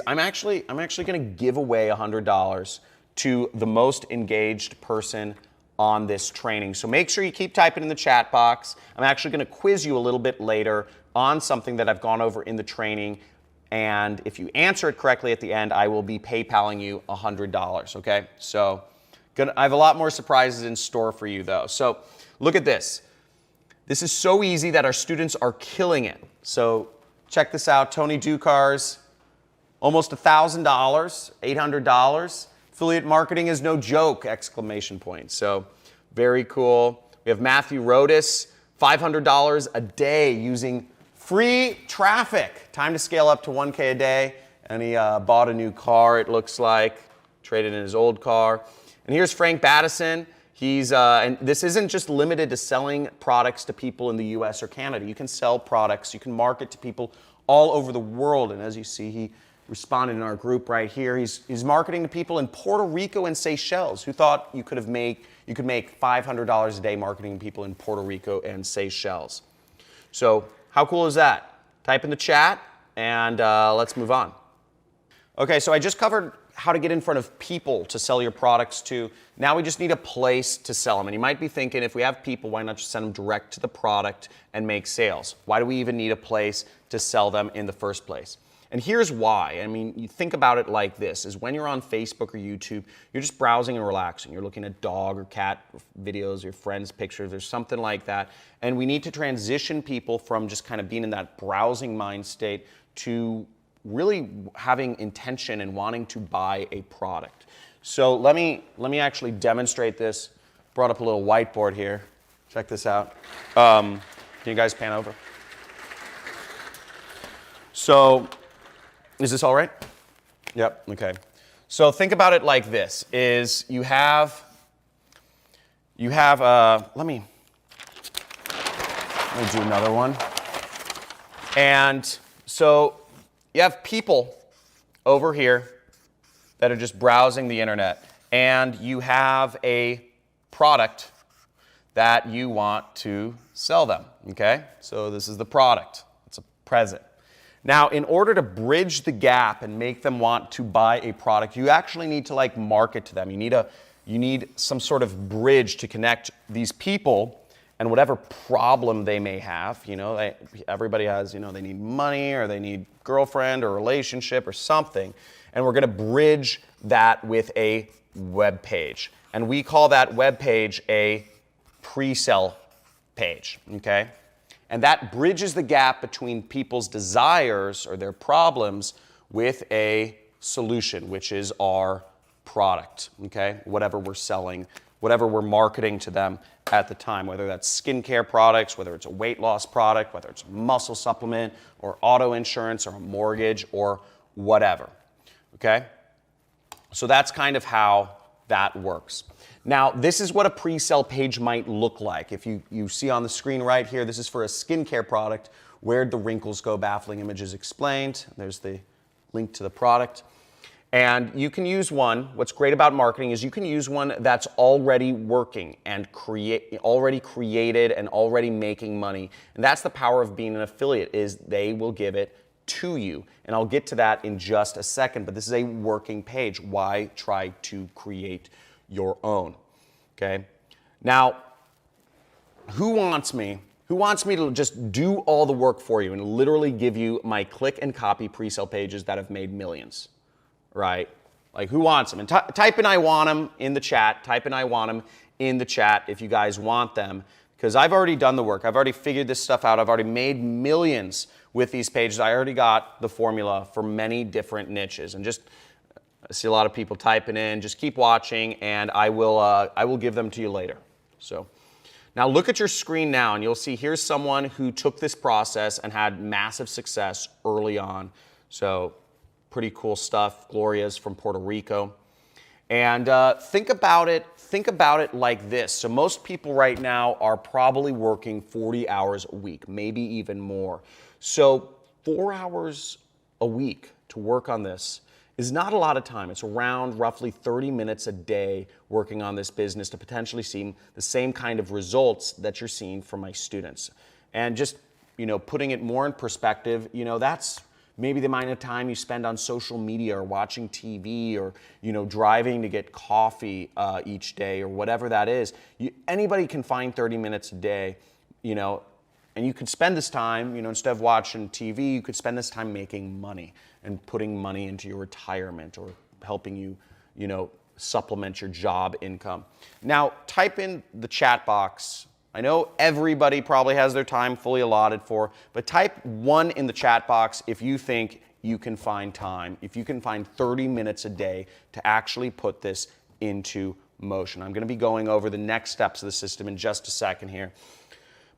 I'm actually gonna give away $100 to the most engaged person on this training. So make sure you keep typing in the chat box. I'm actually gonna quiz you a little bit later on something that I've gone over in the training. And if you answer it correctly at the end, I will be PayPaling you $100, okay? So I have a lot more surprises in store for you though. So look at this. This is so easy that our students are killing it. So check this out, Tony Ducars, almost $1,000, $800. Affiliate marketing is no joke, exclamation point. So very cool. We have Matthew Rodas, $500 a day using free traffic. Time to scale up to 1K a day. And he bought a new car, it looks like, traded in his old car. And here's Frank Battison. He's, and this isn't just limited to selling products to people in the US or Canada. You can sell products, you can market to people all over the world. And as you see, he responded in our group right here. He's marketing to people in Puerto Rico and Seychelles. Who thought you could make $500 a day marketing to people in Puerto Rico and Seychelles? So how cool is that? Type in the chat and let's move on. Okay, so I just covered how to get in front of people to sell your products to. Now we just need a place to sell them. And you might be thinking, if we have people, why not just send them direct to the product and make sales? Why do we even need a place to sell them in the first place? And here's why. I mean, you think about it like this, is when you're on Facebook or YouTube, you're just browsing and relaxing. You're looking at dog or cat videos, your friends' pictures, or something like that. And we need to transition people from just kind of being in that browsing mind state to really having intention and wanting to buy a product. So let me actually demonstrate this. Brought up a little whiteboard here. Check this out. Can you guys pan over? So, is this all right? Yep, okay. So think about it like this, is you have let me do another one. And so you have people over here that are just browsing the internet, and you have a product that you want to sell them, okay? So this is the product, it's a present. Now, in order to bridge the gap and make them want to buy a product, you actually need to like market to them. You need some sort of bridge to connect these people and whatever problem they may have. You know, everybody has, you know, they need money or they need girlfriend or relationship or something. And we're gonna bridge that with a web page. And we call that web page a pre-sell page, okay? And that bridges the gap between people's desires or their problems with a solution, which is our product, okay? Whatever we're selling, whatever we're marketing to them at the time, whether that's skincare products, whether it's a weight loss product, whether it's a muscle supplement or auto insurance or a mortgage or whatever, okay? So that's kind of how that works. Now, this is what a pre-sell page might look like. If you see on the screen right here, this is for a skincare product. Where'd the wrinkles go? Baffling images explained. There's the link to the product. And you can use one. What's great about marketing is you can use one that's already working and already created and already making money. And that's the power of being an affiliate, is they will give it to you. And I'll get to that in just a second, but this is a working page. Why try to create your own, okay? Now, who wants me to just do all the work for you and literally give you my click and copy pre-sale pages that have made millions, right? Like, who wants them? And type in I want them in the chat. Type in I want them in the chat if you guys want them, because I've already done the work. I've already figured this stuff out. I've already made millions with these pages. I already got the formula for many different niches. And just, I see a lot of people typing in. Just keep watching, and I will give them to you later. So now look at your screen now, and you'll see here's someone who took this process and had massive success early on. So pretty cool stuff. Gloria's from Puerto Rico. And think about it like this. So most people right now are probably working 40 hours a week, maybe even more. So 4 hours a week to work on this is not a lot of time. It's around roughly 30 minutes a day working on this business to potentially see the same kind of results that you're seeing from my students. And just, putting it more in perspective, that's maybe the amount of time you spend on social media or watching TV or, driving to get coffee each day or whatever that is. Anybody can find 30 minutes a day, and you could spend this time, instead of watching TV, you could spend this time making money and putting money into your retirement or helping you, supplement your job income. Now, type in the chat box. I know everybody probably has their time fully allotted for, but type 1 in the chat box if you think you can find time, if you can find 30 minutes a day to actually put this into motion. I'm going to be going over the next steps of the system in just a second here.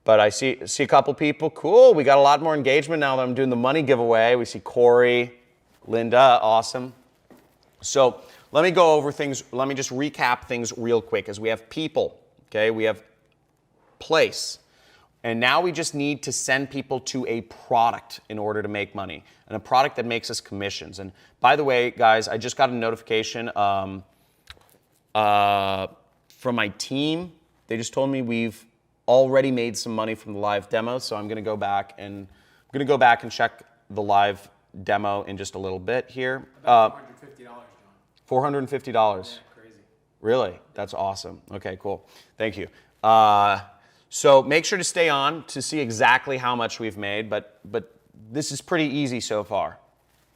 But I see a couple people. Cool, we got a lot more engagement now that I'm doing the money giveaway. We see Corey, Linda, awesome. So let me go over things. Let me just recap things real quick as we have people, okay? We have place. And now we just need to send people to a product in order to make money, and a product that makes us commissions. And by the way, guys, I just got a notification from my team. They just told me we've already made some money from the live demo, so I'm going to go back and check the live demo in just a little bit here. About $450, John. $450. Yeah, crazy. Really? That's awesome. Okay, cool. Thank you. So make sure to stay on to see exactly how much we've made, but this is pretty easy so far.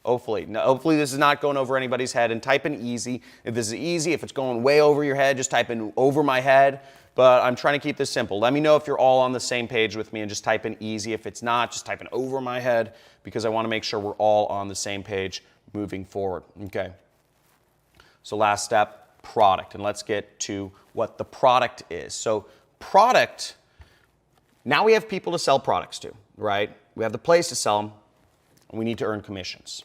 Hopefully. Now, hopefully this is not going over anybody's head, and type in easy. If this is easy, if it's going way over your head, just type in over my head. But I'm trying to keep this simple. Let me know if you're all on the same page with me, and just type in easy. If it's not, just type in over my head, because I want to make sure we're all on the same page moving forward. Okay. So last step, product. And let's get to what the product is. So product, now we have people to sell products to, right? We have the place to sell them, and we need to earn commissions.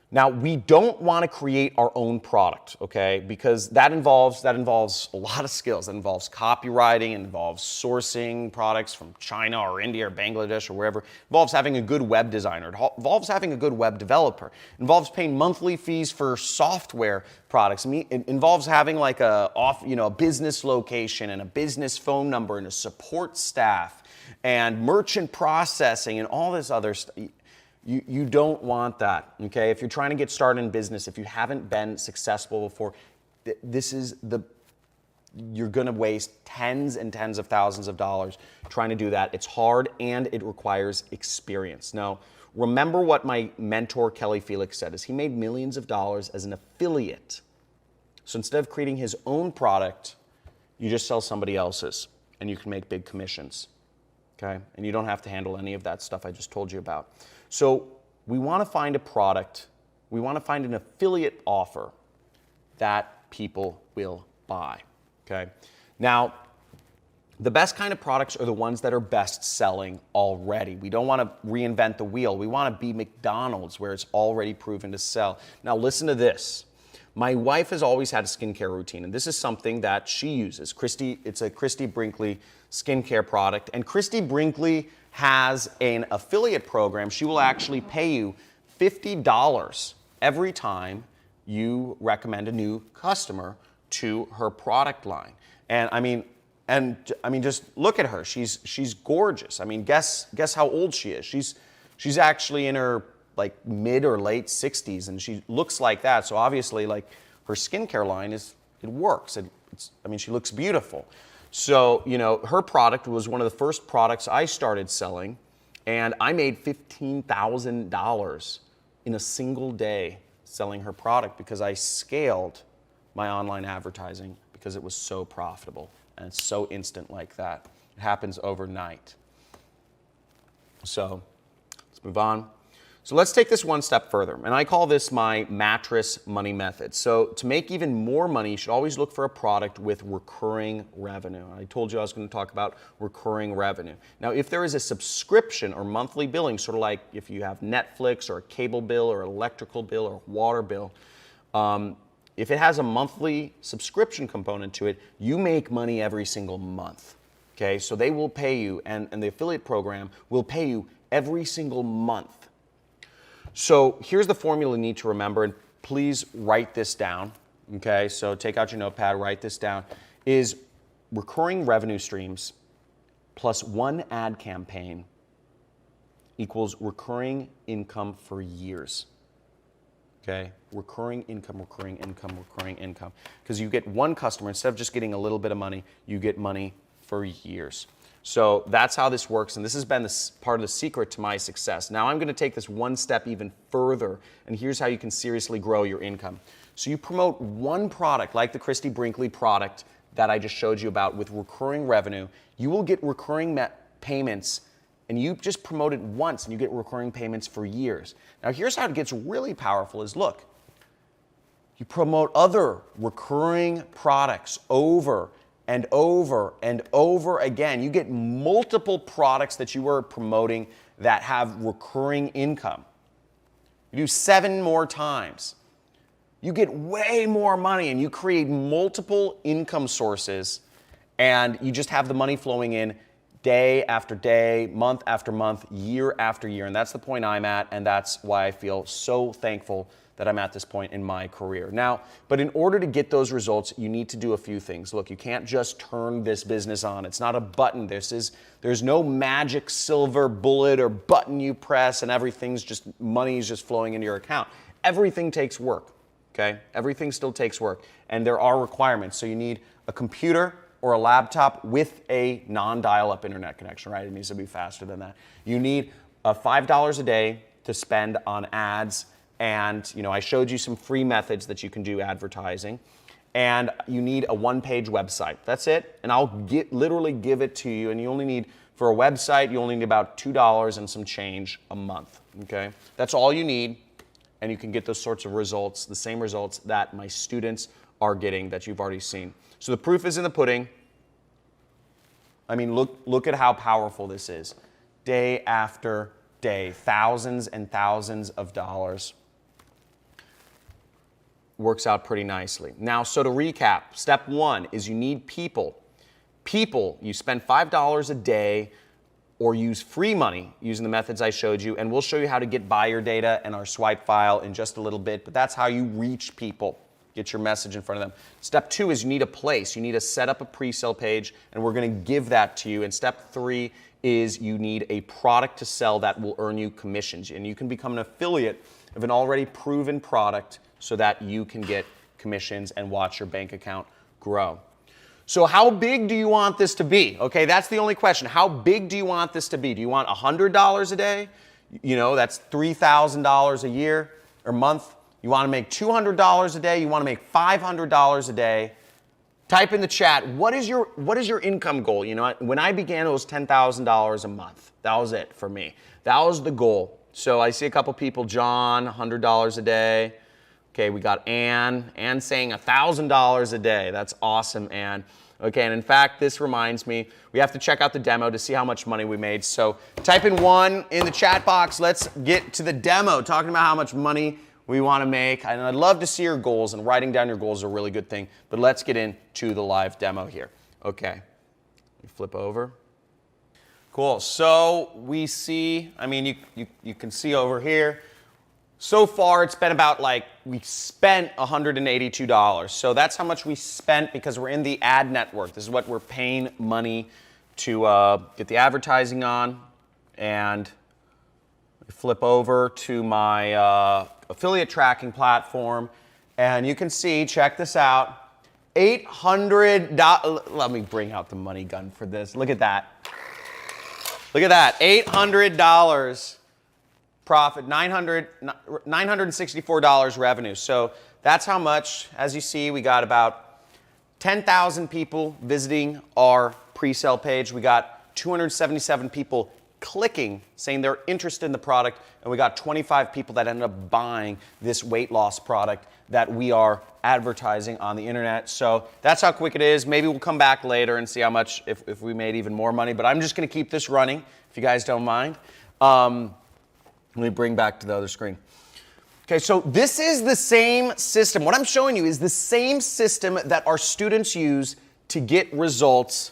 Now, we don't want to create our own product, okay? Because that involves a lot of skills. That involves copywriting, it involves sourcing products from China or India or Bangladesh or wherever. It involves having a good web designer. It involves having a good web developer. It involves paying monthly fees for software products. It involves having like a business location and a business phone number and a support staff and merchant processing and all this other stuff. You don't want that, okay? If you're trying to get started in business, if you haven't been successful before, you're gonna waste tens and tens of thousands of dollars trying to do that. It's hard and it requires experience. Now, remember what my mentor, Kelly Felix, said, is he made millions of dollars as an affiliate. So instead of creating his own product, you just sell somebody else's and you can make big commissions, okay? And you don't have to handle any of that stuff I just told you about. So we want to find a product, we want to find an affiliate offer that people will buy, okay? Now, the best kind of products are the ones that are best selling already. We don't want to reinvent the wheel. We want to be McDonald's where it's already proven to sell. Now listen to this. My wife has always had a skincare routine, and this is something that she uses. It's a Christy Brinkley skincare product, and Christy Brinkley has an affiliate program. She will actually pay you $50 every time you recommend a new customer to her product line. And I mean, just look at her. She's gorgeous. I mean, guess how old she is. She's actually in her like mid or late 60s, and she looks like that. So obviously, like her skincare line it works. She looks beautiful. So, her product was one of the first products I started selling, and I made $15,000 in a single day selling her product because I scaled my online advertising because it was so profitable. And it's so instant like that. It happens overnight. So let's move on. So let's take this one step further, and I call this my mattress money method. So to make even more money, you should always look for a product with recurring revenue. I told you I was going to talk about recurring revenue. Now, if there is a subscription or monthly billing, sort of like if you have Netflix or a cable bill or electrical bill or water bill, if it has a monthly subscription component to it, you make money every single month. Okay, so they will pay you, and the affiliate program will pay you every single month. So here's the formula you need to remember, and please write this down. Okay, so take out your notepad, write this down, is recurring revenue streams plus one ad campaign equals recurring income for years. Okay, recurring income, recurring income, recurring income. Because you get one customer, instead of just getting a little bit of money, you get money for years. So that's how this works, and this has been part of the secret to my success. Now I'm going to take this one step even further, and here's how you can seriously grow your income. So you promote one product, like the Christy Brinkley product that I just showed you about with recurring revenue. You will get recurring payments, and you just promote it once, and you get recurring payments for years. Now here's how it gets really powerful is, look, you promote other recurring products over and over and over again. You get multiple products that you are promoting that have recurring income. You do 7 more times. You get way more money, and you create multiple income sources, and you just have the money flowing in day after day, month after month, year after year. And that's the point I'm at, and that's why I feel so thankful that I'm at this point in my career. Now, but in order to get those results, you need to do a few things. Look, you can't just turn this business on. It's not a button. There's no magic silver bullet or button you press and money is just flowing into your account. Everything takes work, okay? Everything still takes work, and there are requirements. So you need a computer or a laptop with a non-dial-up internet connection, right? It needs to be faster than that. You need $5 a day to spend on ads. And I showed you some free methods that you can do advertising, and you need a one-page website. That's it, and I'll literally give it to you. And you only need, for a website, you only need about $2 and some change a month. Okay, that's all you need, and you can get those sorts of results, the same results that my students are getting that you've already seen. So the proof is in the pudding. I mean, look at how powerful this is, day after day, thousands and thousands of dollars. Works out pretty nicely. Now, so to recap, step 1 is you need people. People, you spend $5 a day or use free money using the methods I showed you, and we'll show you how to get buyer data and our swipe file in just a little bit, but that's how you reach people, get your message in front of them. Step 2 is you need a place. You need to set up a pre-sale page, and we're going to give that to you. And step 3 is you need a product to sell that will earn you commissions, and you can become an affiliate of an already proven product so that you can get commissions and watch your bank account grow. So how big do you want this to be? Okay, that's the only question. How big do you want this to be? Do you want $100 a day? That's $3,000 a year or month. You want to make $200 a day? You want to make $500 a day? Type in the chat, what is your income goal? When I began, it was $10,000 a month. That was it for me. That was the goal. So I see a couple people, John, $100 a day. Okay, we got Ann. Ann saying $1,000 a day. That's awesome, Ann. Okay, and in fact, this reminds me, we have to check out the demo to see how much money we made. So type in 1 in the chat box. Let's get to the demo, talking about how much money we want to make. And I'd love to see your goals, and writing down your goals is a really good thing. But let's get into the live demo here. Okay, you flip over. Cool, so we see, you can see over here, so far it's been about we spent $182. So that's how much we spent because we're in the ad network. This is what we're paying money to get the advertising on. And flip over to my affiliate tracking platform, and you can see, check this out, $800, let me bring out the money gun for this. Look at that. Look at that, $800 profit, $964 revenue. So that's how much, as you see, we got about 10,000 people visiting our pre-sale page. We got 277 people clicking, saying they're interested in the product, and we got 25 people that ended up buying this weight loss product that we are advertising on the internet. So that's how quick it is. Maybe we'll come back later and see how much, if we made even more money, but I'm just gonna keep this running, if you guys don't mind. Let me bring back to the other screen. Okay, so this is the same system. What I'm showing you is the same system that our students use to get results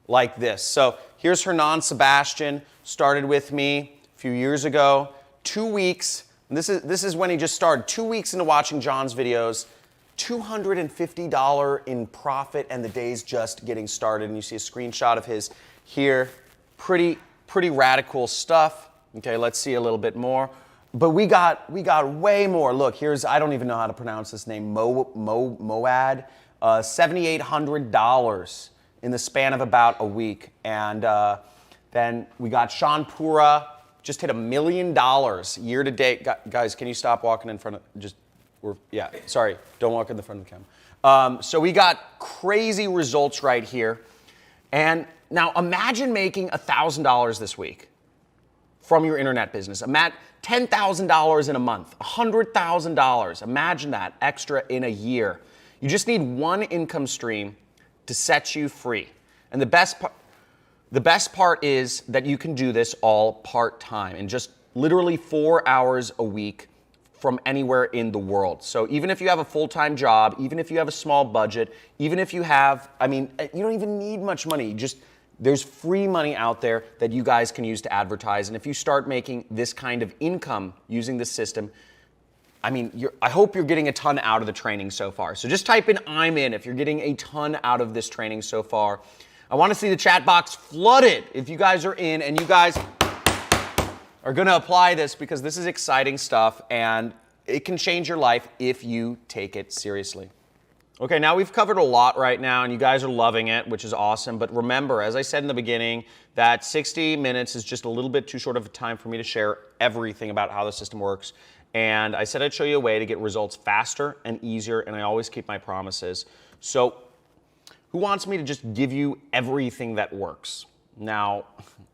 like this. So here's Hernan Sebastian, started with me a few years ago, 2 weeks. And this is when he just started, 2 weeks into watching John's videos, $250 in profit, and the day's just getting started. And you see a screenshot of his here. Pretty radical stuff. Okay, let's see a little bit more. But we got way more. Look, here's, I don't even know how to pronounce this name, Moad, $7,800 in the span of about a week. And then we got Sean Pura, just hit $1 million year to date. Guys, can you stop walking in front of, yeah, sorry, don't walk in the front of the camera. So we got crazy results right here. And now imagine making $1,000 this week from your internet business. Imagine $10,000 in a month, $100,000. Imagine that extra in a year. You just need one income stream to set you free. And the best part is that you can do this all part-time in just literally 4 hours a week from anywhere in the world. So even if you have a full-time job, even if you have a small budget, even if you have, I mean, you don't even need much money. There's free money out there that you guys can use to advertise. And if you start making this kind of income using this system, I mean, I hope you're getting a ton out of the training so far. So just type in "I'm in" if you're getting a ton out of this training so far. I want to see the chat box flooded if you guys are in and you guys are going to apply this, because this is exciting stuff and it can change your life if you take it seriously. Okay, now we've covered a lot right now and you guys are loving it, which is awesome. But remember, as I said in the beginning, that 60 minutes is just a little bit too short of a time for me to share everything about how the system works. And I said I'd show you a way to get results faster and easier, and I always keep my promises. So who wants me to just give you everything that works? Now,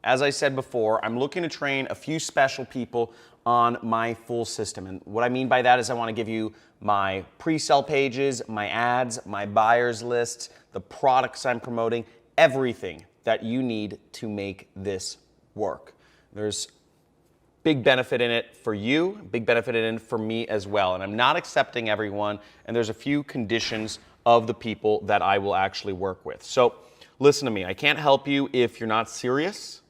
as I said before, I'm looking to train a few special people on my full system. And what I mean by that is I want to give you my pre-sale pages, my ads, my buyers lists, the products I'm promoting, everything that you need to make this work. There's big benefit in it for you, big benefit in it for me as well. And I'm not accepting everyone, and there's a few conditions of the people that I will actually work with. So listen to me, I can't help you if you're not serious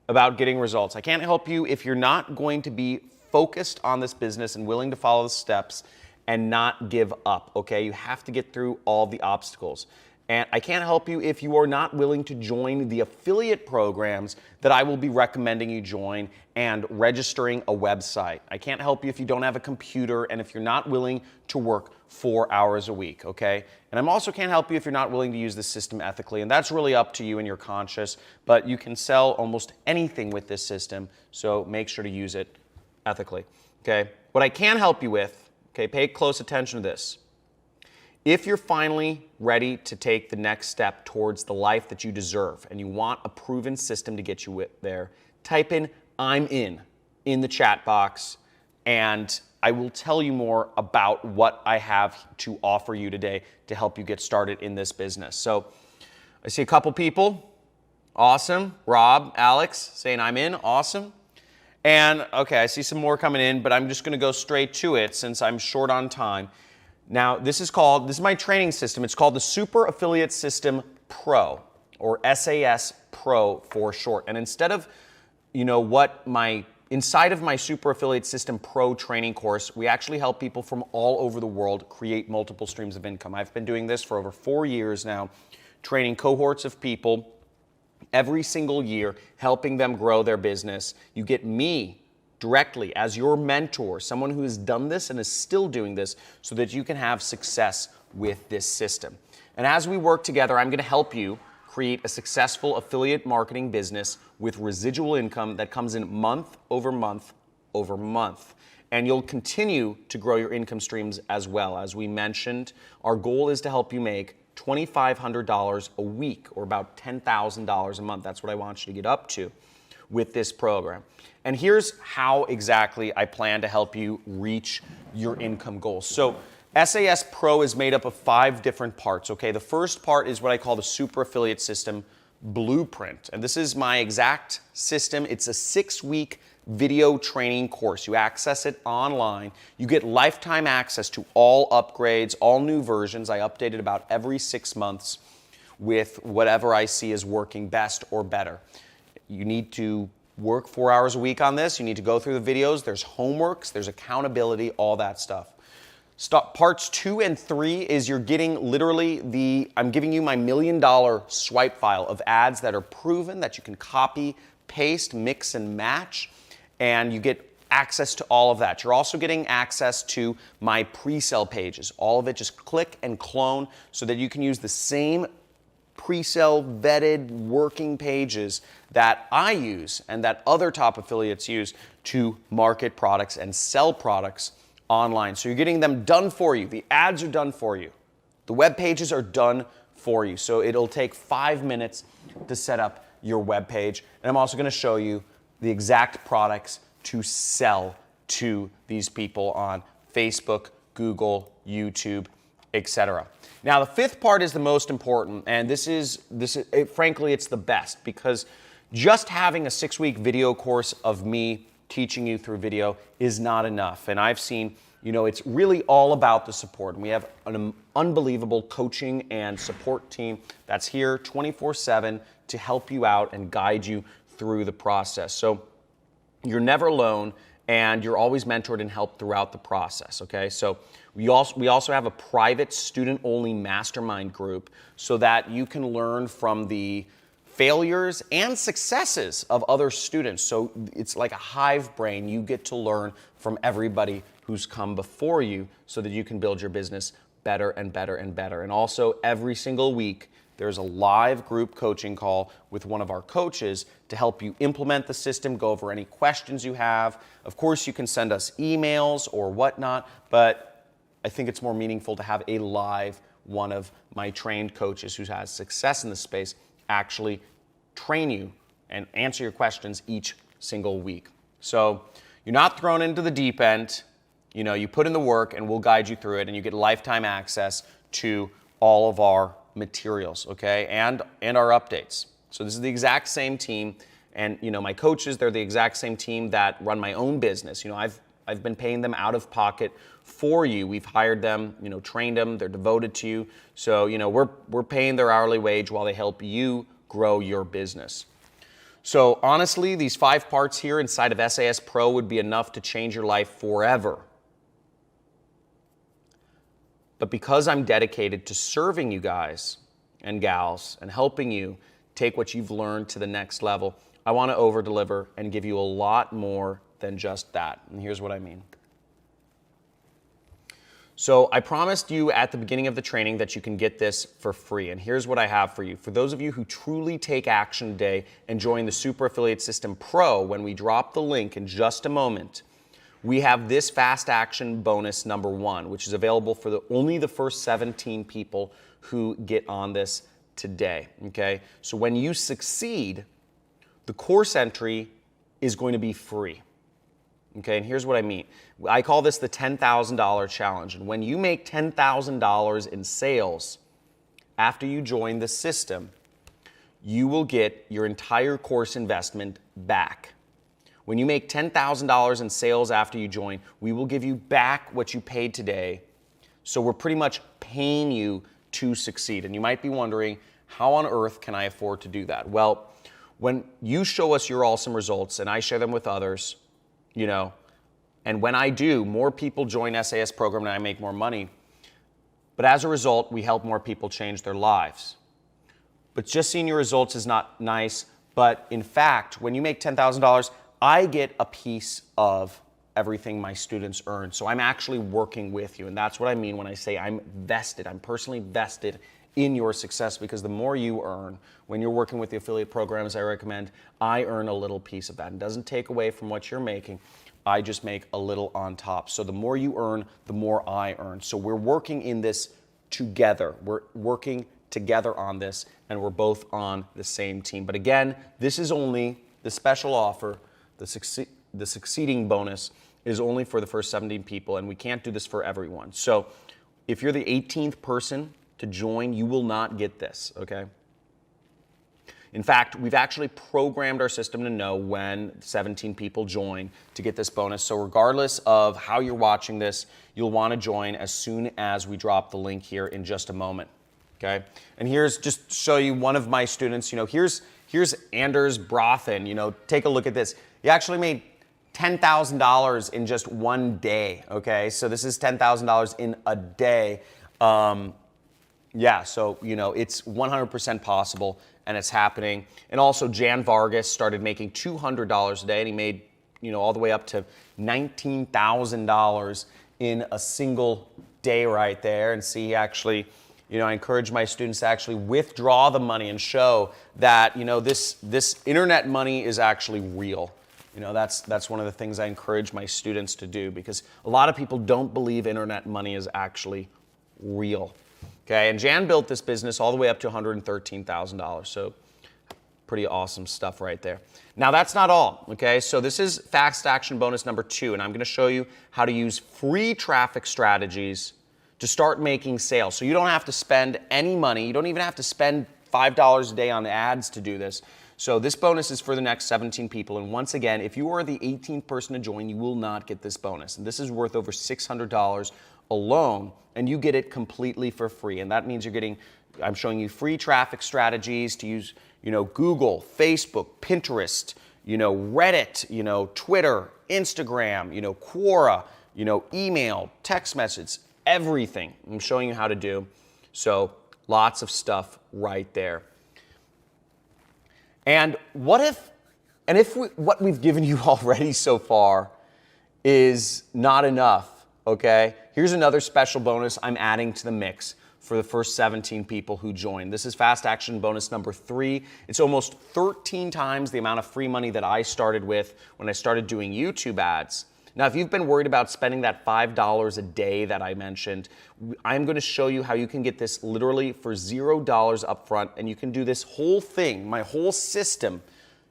about getting results. I can't help you if you're not going to be focused on this business and willing to follow the steps and not give up, okay? You have to get through all the obstacles. And I can't help you if you are not willing to join the affiliate programs that I will be recommending you join and registering a website. I can't help you if you don't have a computer and if you're not willing to work 4 hours a week, okay? And I also can't help you if you're not willing to use the system ethically, and that's really up to you and your conscience, but you can sell almost anything with this system, so make sure to use it ethically, okay? What I can help you with, okay, pay close attention to this. If you're finally ready to take the next step towards the life that you deserve and you want a proven system to get you there, type in "I'm in the chat box, and I will tell you more about what I have to offer you today to help you get started in this business. So I see a couple people. Awesome. Rob, Alex saying "I'm in." Awesome. And okay, I see some more coming in, but I'm just going to go straight to it since I'm short on time. Now, this is my training system. It's called the Super Affiliate System Pro, or SAS Pro for short. And instead of, inside of my Super Affiliate System Pro training course, we actually help people from all over the world create multiple streams of income. I've been doing this for over 4 years now, training cohorts of people every single year, helping them grow their business. You get me directly as your mentor, someone who has done this and is still doing this so that you can have success with this system. And as we work together, I'm going to help you create a successful affiliate marketing business with residual income that comes in month over month over month. and you'll continue to grow your income streams as well. As we mentioned, our goal is to help you make $2,500 a week, or about $10,000 a month. That's what I want you to get up to with this program. And here's how exactly I plan to help you reach your income goals. So SAS Pro is made up of 5 different parts, okay? The first part is what I call the Super Affiliate System Blueprint. And this is my exact system. It's a 6-week video training course. You access it online. You get lifetime access to all upgrades, all new versions. I update it about every 6 months with whatever I see is working best or better. You need to work 4 hours a week on this. You need to go through the videos. There's homeworks, there's accountability, all that stuff. Parts 2 and 3 is you're getting literally I'm giving you my $1 million swipe file of ads that are proven, that you can copy, paste, mix, and match, and you get access to all of that. You're also getting access to my pre-sale pages. All of it, just click and clone so that you can use the same pre-sale vetted working pages that I use and that other top affiliates use to market products and sell products online. So you're getting them done for you. The ads are done for you. The web pages are done for you. So it'll take 5 minutes to set up your web page. And I'm also going to show you the exact products to sell to these people on Facebook, Google, YouTube, etc. Now, the 5th part is the most important, and frankly, it's the best, because just having a 6-week video course of me teaching you through video is not enough. And I've seen, it's really all about the support. And we have an unbelievable coaching and support team that's here 24/7 to help you out and guide you through the process. So you're never alone, and you're always mentored and helped throughout the process, okay? So we also have a private student-only mastermind group so that you can learn from the failures and successes of other students. So it's like a hive brain. You get to learn from everybody who's come before you so that you can build your business better and better and better. And also every single week, there's a live group coaching call with one of our coaches to help you implement the system, go over any questions you have. Of course, you can send us emails or whatnot, but I think it's more meaningful to have a live one of my trained coaches who has success in the space actually train you and answer your questions each single week. So you're not thrown into the deep end. You put in the work and we'll guide you through it, and you get lifetime access to all of our materials, okay, and our updates. So this is the exact same team, and my coaches, they're the exact same team that run my own business. I've been paying them out of pocket for you. We've hired them, trained them, they're devoted to you. So, we're paying their hourly wage while they help you grow your business. So honestly, these 5 parts here inside of SAS Pro would be enough to change your life forever. But because I'm dedicated to serving you guys and gals and helping you take what you've learned to the next level, I want to over-deliver and give you a lot more than just that. And here's what I mean. So I promised you at the beginning of the training that you can get this for free. And here's what I have for you. For those of you who truly take action today and join the Super Affiliate System Pro, when we drop the link in just a moment, we have this fast action bonus number 1, which is available for only the first 17 people who get on this today, okay? So when you succeed, the course entry is going to be free, okay? And here's what I mean. I call this the $10,000 challenge. And when you make $10,000 in sales after you join the system, you will get your entire course investment back. When you make $10,000 in sales after you join, we will give you back what you paid today. So we're pretty much paying you to succeed. And you might be wondering, how on earth can I afford to do that? Well, when you show us your awesome results and I share them with others, and when I do, more people join SAS program and I make more money. But as a result, we help more people change their lives. But just seeing your results is not nice. But in fact, when you make $10,000, I get a piece of everything my students earn. So I'm actually working with you. And that's what I mean when I say I'm vested. I'm personally vested in your success, because the more you earn when you're working with the affiliate programs I recommend, I earn a little piece of that. It doesn't take away from what you're making, I just make a little on top. So the more you earn, the more I earn. So we're working in this together. We're working together on this, and we're both on the same team. But again, this is only the special offer. The succeeding bonus is only for the first 17 people, and we can't do this for everyone. So if you're the 18th person to join, you will not get this, okay? In fact, we've actually programmed our system to know when 17 people join to get this bonus. So regardless of how you're watching this, you'll want to join as soon as we drop the link here in just a moment, okay? And here's just to show you one of my students. Here's Anders Brothen. Take a look at this. He actually made $10,000 in just one day, okay? So this is $10,000 in a day. Yeah, so, it's 100% possible, and it's happening. And also, Jan Vargas started making $200 a day, and he made, all the way up to $19,000 in a single day right there. And see, actually, I encourage my students to actually withdraw the money and show that, this internet money is actually real. That's one of the things I encourage my students to do, because a lot of people don't believe internet money is actually real. Okay, and Jan built this business all the way up to $113,000. So pretty awesome stuff right there. Now that's not all, okay? So this is fast action bonus number 2, and I'm gonna show you how to use free traffic strategies to start making sales. So you don't have to spend any money. You don't even have to spend $5 a day on ads to do this. So this bonus is for the next 17 people. And once again, if you are the 18th person to join, you will not get this bonus. And this is worth over $600 alone, and you get it completely for free. And that means I'm showing you free traffic strategies to use, Google, Facebook, Pinterest, Reddit, Twitter, Instagram, Quora, email, text message, everything I'm showing you how to do. So lots of stuff right there. And what we've given you already so far is not enough, okay? Here's another special bonus I'm adding to the mix for the first 17 people who join. This is fast action bonus number 3. It's almost 13 times the amount of free money that I started with when I started doing YouTube ads. Now, if you've been worried about spending that $5 a day that I mentioned, I'm going to show you how you can get this literally for $0 upfront, and you can do this whole thing, my whole system,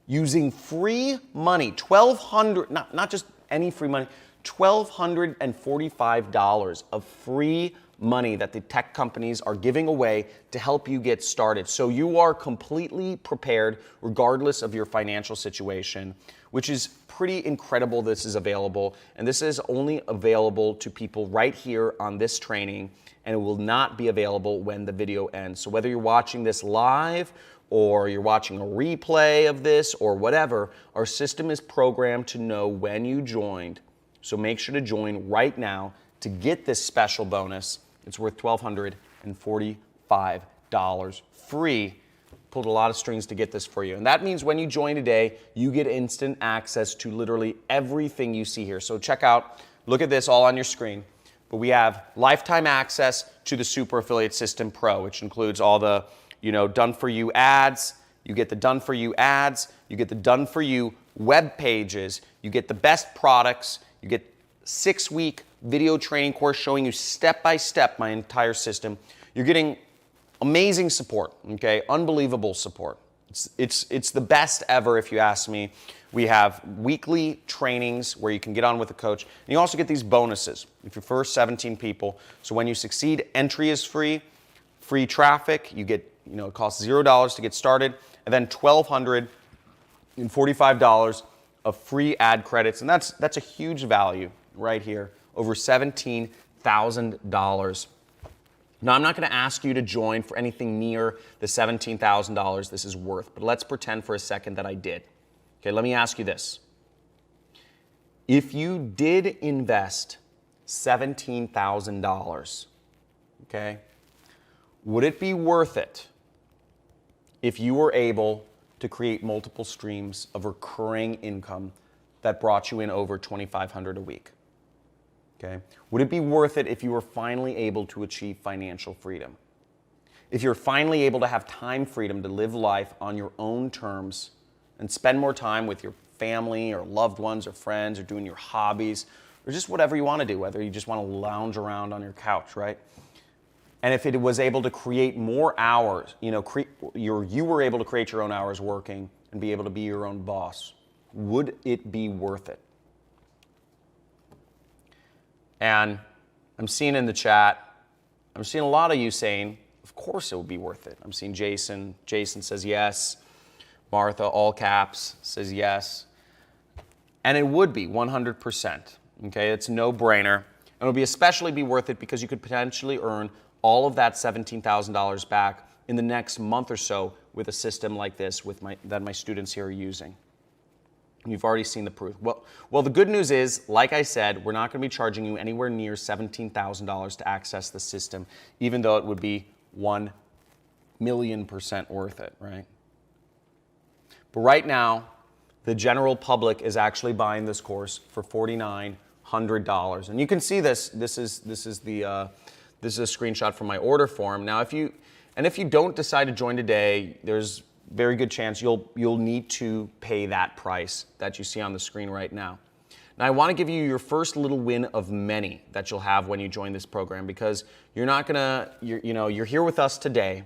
using free money, not just any free money, $1,245 of free money that the tech companies are giving away to help you get started. So you are completely prepared regardless of your financial situation, which is pretty incredible. This is available, and this is only available to people right here on this training, and it will not be available when the video ends. So whether you're watching this live or you're watching a replay of this or whatever, our system is programmed to know when you joined. So make sure to join right now to get this special bonus. It's worth $1,245 free. Pulled a lot of strings to get this for you. And that means when you join today, you get instant access to literally everything you see here. So check out, look at this all on your screen. But we have lifetime access to the Super Affiliate System Pro, which includes all the, done for you ads. You get the done for you ads. You get the done for you web pages. You get the best products. You get 6-week video training course showing you step-by-step my entire system. You're getting amazing support, okay? Unbelievable support. It's the best ever if you ask me. We have weekly trainings where you can get on with a coach. And you also get these bonuses if you're first 17 people. So when you succeed, entry is free, free traffic. You get, it costs $0 to get started, and then $1,245 of free ad credits. And that's a huge value right here, over $17,000. Now, I'm not going to ask you to join for anything near the $17,000 this is worth, but let's pretend for a second that I did. Okay, let me ask you this. If you did invest $17,000, okay, would it be worth it if you were able to create multiple streams of recurring income that brought you in over $2,500 a week? Okay. Would it be worth it if you were finally able to achieve financial freedom? If you're finally able to have time freedom to live life on your own terms and spend more time with your family or loved ones or friends or doing your hobbies or just whatever you want to do, whether you just want to lounge around on your couch, right? And if it was able to create more hours, you were able to create your own hours working and be able to be your own boss, would it be worth it? And I'm seeing in the chat, I'm seeing a lot of you saying, of course it would be worth it. I'm seeing Jason. Jason says yes. Martha, all caps, says yes. And it would be 100%. Okay, it's a no-brainer. And it'll be especially be worth it because you could potentially earn all of that $17,000 back in the next month or so with a system like this that my students here are using. You've already seen the proof. Well, the good news is, like I said, we're not going to be charging you anywhere near $17,000 to access the system, even though it would be 1,000,000% worth it, right? But right now, the general public is actually buying this course for $4,900, and you can see this. This is a screenshot from my order form. Now, if you don't decide to join today, there's very good chance you'll need to pay that price that you see on the screen right now. Now, I want to give you your first little win of many that you'll have when you join this program, because you're here with us today.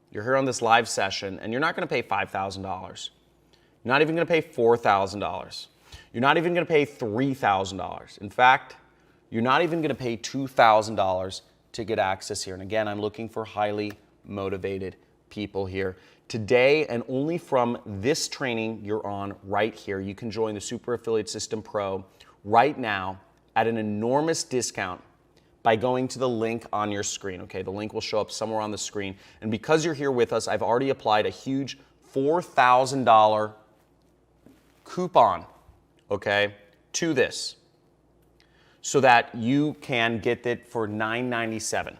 You're here on this live session, and you're not going to pay $5,000. You're not even going to pay $4,000. You're not even going to pay $3,000. In fact, you're not even going to pay $2,000 to get access here. And again, I'm looking for highly motivated people here. Today, and only from this training you're on right here, you can join the Super Affiliate System Pro right now at an enormous discount by going to the link on your screen. Okay, the link will show up somewhere on the screen. And because you're here with us, I've already applied a huge $4,000 coupon, okay, to this, so that you can get it for $997.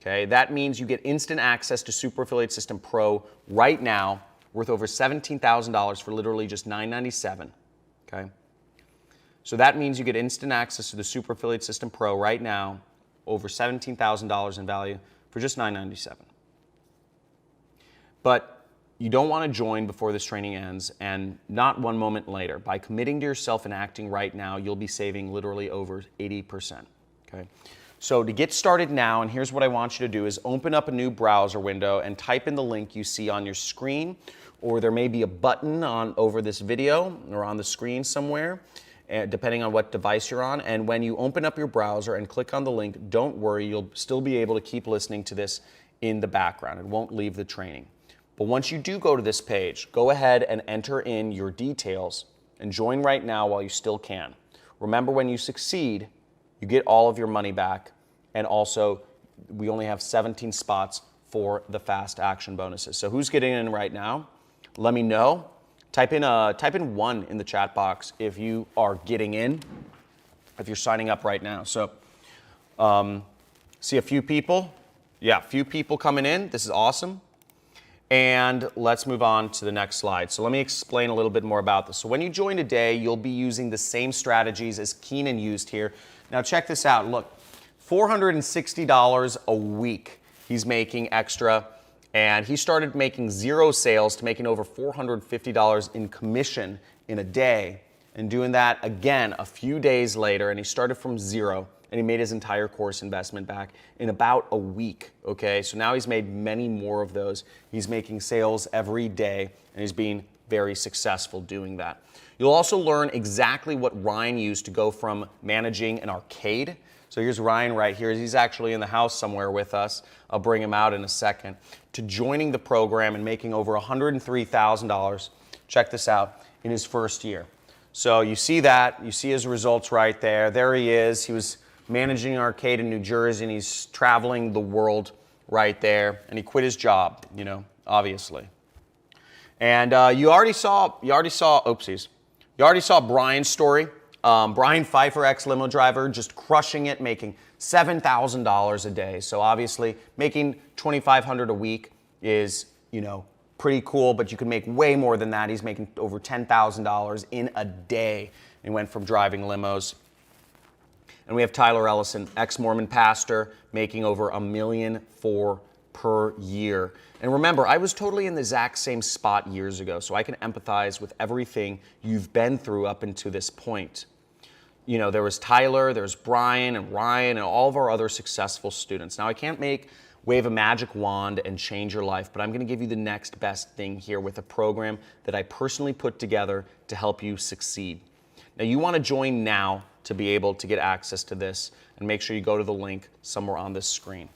Okay, that means you get instant access to Super Affiliate System Pro right now, worth over $17,000 for literally just $997. Okay, so that means you get instant access to the Super Affiliate System Pro right now, over $17,000 in value for just $997. But you don't want to join before this training ends, and not one moment later. By committing to yourself and acting right now, you'll be saving literally over 80%. Okay. So to get started now, and here's what I want you to do, is open up a new browser window and type in the link you see on your screen, or there may be a button over this video or on the screen somewhere, depending on what device you're on. And when you open up your browser and click on the link, don't worry, you'll still be able to keep listening to this in the background. It won't leave the training. But once you do go to this page, go ahead and enter in your details and join right now while you still can. Remember, when you succeed, you get all of your money back, and also we only have 17 spots for the fast action bonuses. So who's getting in right now? Let me know. Type in 1 in the chat box if you are getting in, if you're signing up right now. So see a few people. Yeah, a few people coming in. This is awesome. And let's move on to the next slide. So let me explain a little bit more about this. So when you join today, you'll be using the same strategies as Keenan used here. Now check this out. Look, $460 a week he's making extra, and he started making 0 sales to making over $450 in commission in a day, and doing that again a few days later, and he started from 0, and he made his entire course investment back in about a week, okay? So now he's made many more of those. He's making sales every day, and he's being very successful doing that. You'll also learn exactly what Ryan used to go from managing an arcade. So here's Ryan right here. He's actually in the house somewhere with us. I'll bring him out in a second. To joining the program and making over $103,000, check this out, in his first year. So you see that, you see his results right there. There he is. He was managing an arcade in New Jersey, and he's traveling the world right there. And he quit his job, you know, obviously. And you already saw Brian's story. Brian Pfeiffer, ex-limo driver, just crushing it, making $7,000 a day. So obviously, making $2,500 a week is, you know, pretty cool, but you can make way more than that. He's making over $10,000 in a day. He went from driving limos. And we have Tyler Ellison, ex-Mormon pastor, making over $1 million per year. And remember, I was totally in the exact same spot years ago, so I can empathize with everything you've been through up until this point. You know, there was Tyler, there's Brian and Ryan and all of our other successful students. Now, I can't wave a magic wand and change your life, but I'm gonna give you the next best thing here with a program that I personally put together to help you succeed. Now, you wanna join now to be able to get access to this, and make sure you go to the link somewhere on this screen.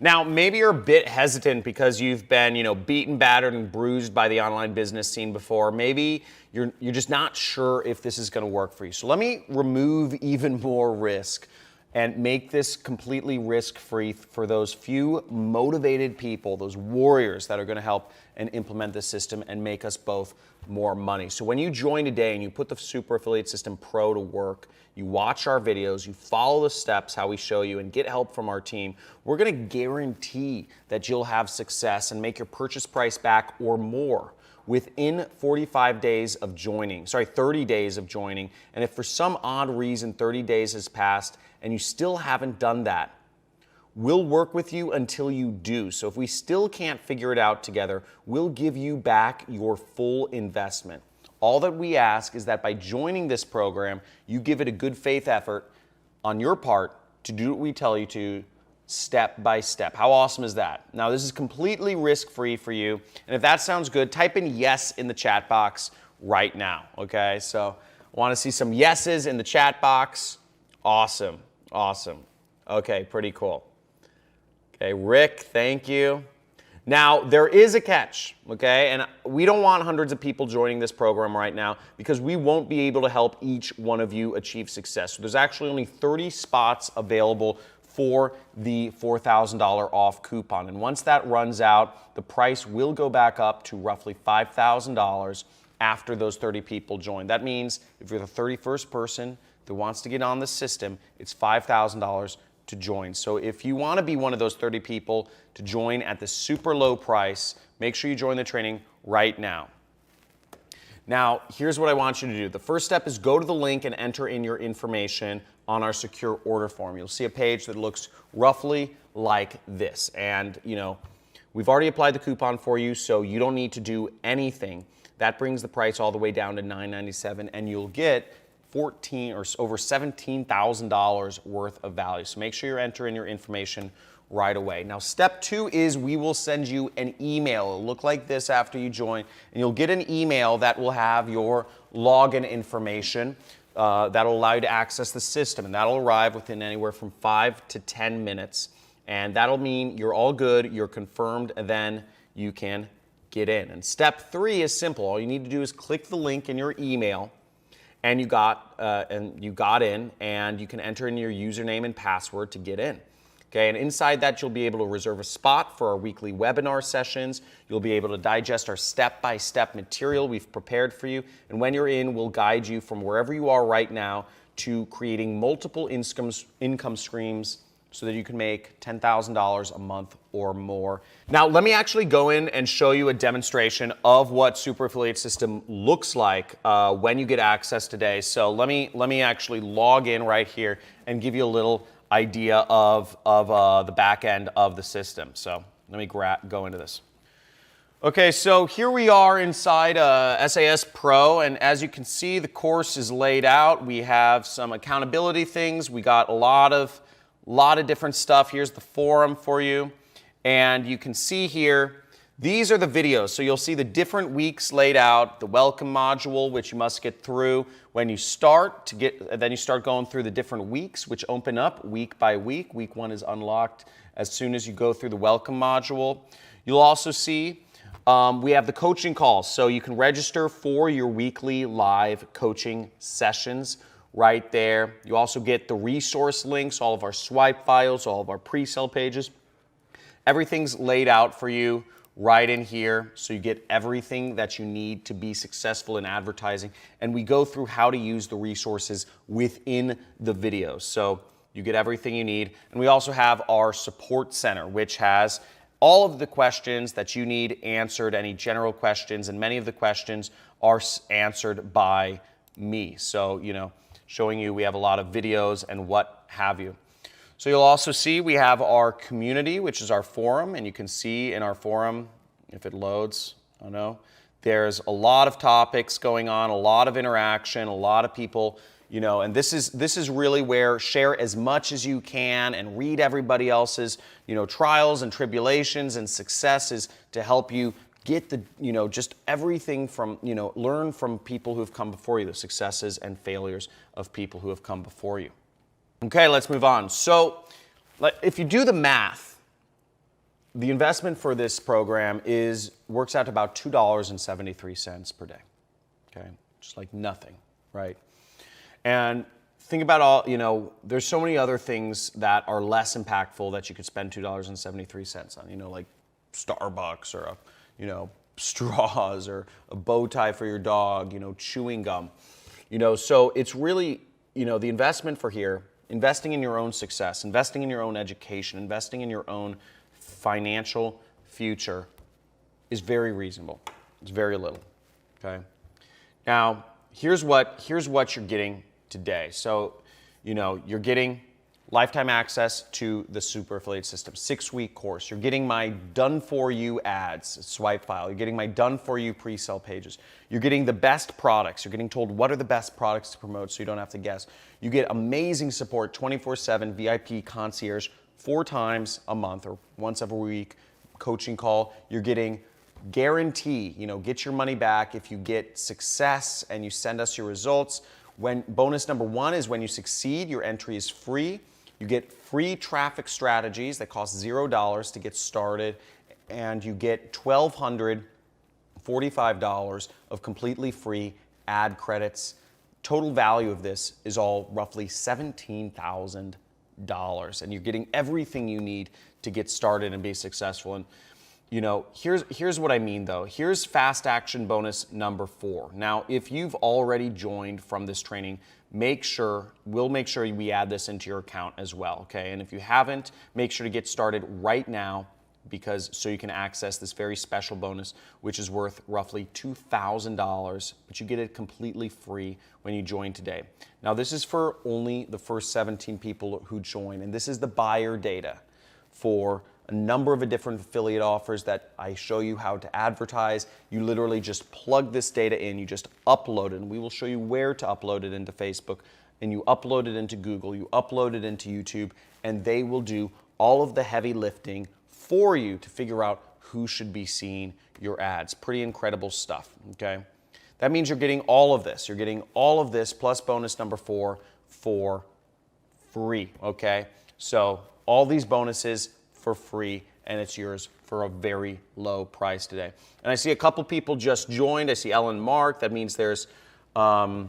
Now, maybe you're a bit hesitant because you've been, beaten, battered, and bruised by the online business scene before. Maybe you're just not sure if this is gonna work for you. So let me remove even more risk and make this completely risk-free for those few motivated people, those warriors that are gonna help and implement this system and make us both more money. So when you join today and you put the Super Affiliate System Pro to work, you watch our videos, you follow the steps, how we show you, and get help from our team, we're gonna guarantee that you'll have success and make your purchase price back or more within 30 days of joining. And if for some odd reason 30 days has passed and you still haven't done that, we'll work with you until you do. So if we still can't figure it out together, we'll give you back your full investment. All that we ask is that by joining this program, you give it a good faith effort on your part to do what we tell you to, step by step. How awesome is that? Now, this is completely risk-free for you. And if that sounds good, type in yes in the chat box right now, okay? So I want to see some yeses in the chat box. Awesome, awesome. Okay, pretty cool. Okay, Rick, thank you. Now, there is a catch, okay? And we don't want hundreds of people joining this program right now because we won't be able to help each one of you achieve success. So there's actually only 30 spots available for the $4,000 off coupon. And once that runs out, the price will go back up to roughly $5,000 after those 30 people join. That means if you're the 31st person that wants to get on the system, it's $5,000 to join. So if you want to be one of those 30 people to join at the super low price, make sure you join the training right now. Now, here's what I want you to do. The first step is go to the link and enter in your information on our secure order form. You'll see a page that looks roughly like this. And, we've already applied the coupon for you, so you don't need to do anything. That brings the price all the way down to $9.97, and you'll get over $17,000 worth of value. So make sure you're entering your information right away. Now, step 2 is we will send you an email. It'll look like this after you join, and you'll get an email that will have your login information that'll allow you to access the system, and that'll arrive within anywhere from 5 to 10 minutes, and that'll mean you're all good, you're confirmed, and then you can get in. And step 3 is simple. All you need to do is click the link in your email, and you got in, and you can enter in your username and password to get in. Okay, and inside that, you'll be able to reserve a spot for our weekly webinar sessions. You'll be able to digest our step-by-step material we've prepared for you. And when you're in, we'll guide you from wherever you are right now to creating multiple income streams so that you can make $10,000 a month or more. Now, let me actually go in and show you a demonstration of what Super Affiliate System looks like when you get access today. So let me actually log in right here and give you a little idea of the back end of the system. So let me go into this. Okay, so here we are inside SAS Pro, and as you can see, the course is laid out. We have some accountability things. We got a lot of different stuff. Here's the forum for you, and you can see here, these are the videos. So you'll see the different weeks laid out, the welcome module, which you must get through when you start then you start going through the different weeks, which open up week by week. Week 1 is unlocked as soon as you go through the welcome module. You'll also see we have the coaching calls. So you can register for your weekly live coaching sessions right there. You also get the resource links, all of our swipe files, all of our pre-sale pages. Everything's laid out for you right in here, so you get everything that you need to be successful in advertising. And we go through how to use the resources within the videos. So you get everything you need. And we also have our support center, which has all of the questions that you need answered, any general questions, and many of the questions are answered by me. So, showing you we have a lot of videos and what have you. So you'll also see we have our community, which is our forum, and you can see in our forum, if it loads, I don't know, there's a lot of topics going on, a lot of interaction, a lot of people, you know, and this is really where share as much as you can and read everybody else's, you know, trials and tribulations and successes to help you get the, you know, just everything from, you know, learn from people who have come before you, the successes and failures of people who have come before you. Okay, let's move on. So if you do the math, the investment for this program works out to about $2.73 per day. Okay, just like nothing, right? And think about all, you know, there's so many other things that are less impactful that you could spend $2.73 on, you know, like Starbucks or, you know, straws or a bow tie for your dog, you know, chewing gum. You know, so it's really, you know, the investment for here, investing in your own success, investing in your own education, investing in your own financial future is very reasonable. It's very little, okay? Now, here's what you're getting today. So, you know, you're getting lifetime access to the Super Affiliate System, 6-week course. You're getting my done-for-you ads, swipe file. You're getting my done-for-you pre-sale pages. You're getting the best products. You're getting told what are the best products to promote so you don't have to guess. You get amazing support, 24/7 VIP concierge 4 times a month or once every week, coaching call. You're getting guarantee, you know, get your money back if you get success and you send us your results. When bonus number 1 is when you succeed, your entry is free. You get free traffic strategies that cost $0 to get started, and you get $1,245 of completely free ad credits. Total value of this is all roughly $17,000, and you're getting everything you need to get started and be successful. And you know, here's what I mean though. Here's fast action bonus number 4. Now, if you've already joined from this training, we'll make sure we add this into your account as well, okay? And if you haven't, make sure to get started right now so you can access this very special bonus, which is worth roughly $2,000, but you get it completely free when you join today. Now, this is for only the first 17 people who join, and this is the buyer data for a number of different affiliate offers that I show you how to advertise. You literally just plug this data in, you just upload it, and we will show you where to upload it into Facebook, and you upload it into Google, you upload it into YouTube, and they will do all of the heavy lifting for you to figure out who should be seeing your ads. Pretty incredible stuff, okay? That means you're getting all of this. You're getting all of this plus bonus number 4 for free, okay? So all these bonuses for free, and it's yours for a very low price today. And I see a couple people just joined. I see Ellen Mark. That means there's what,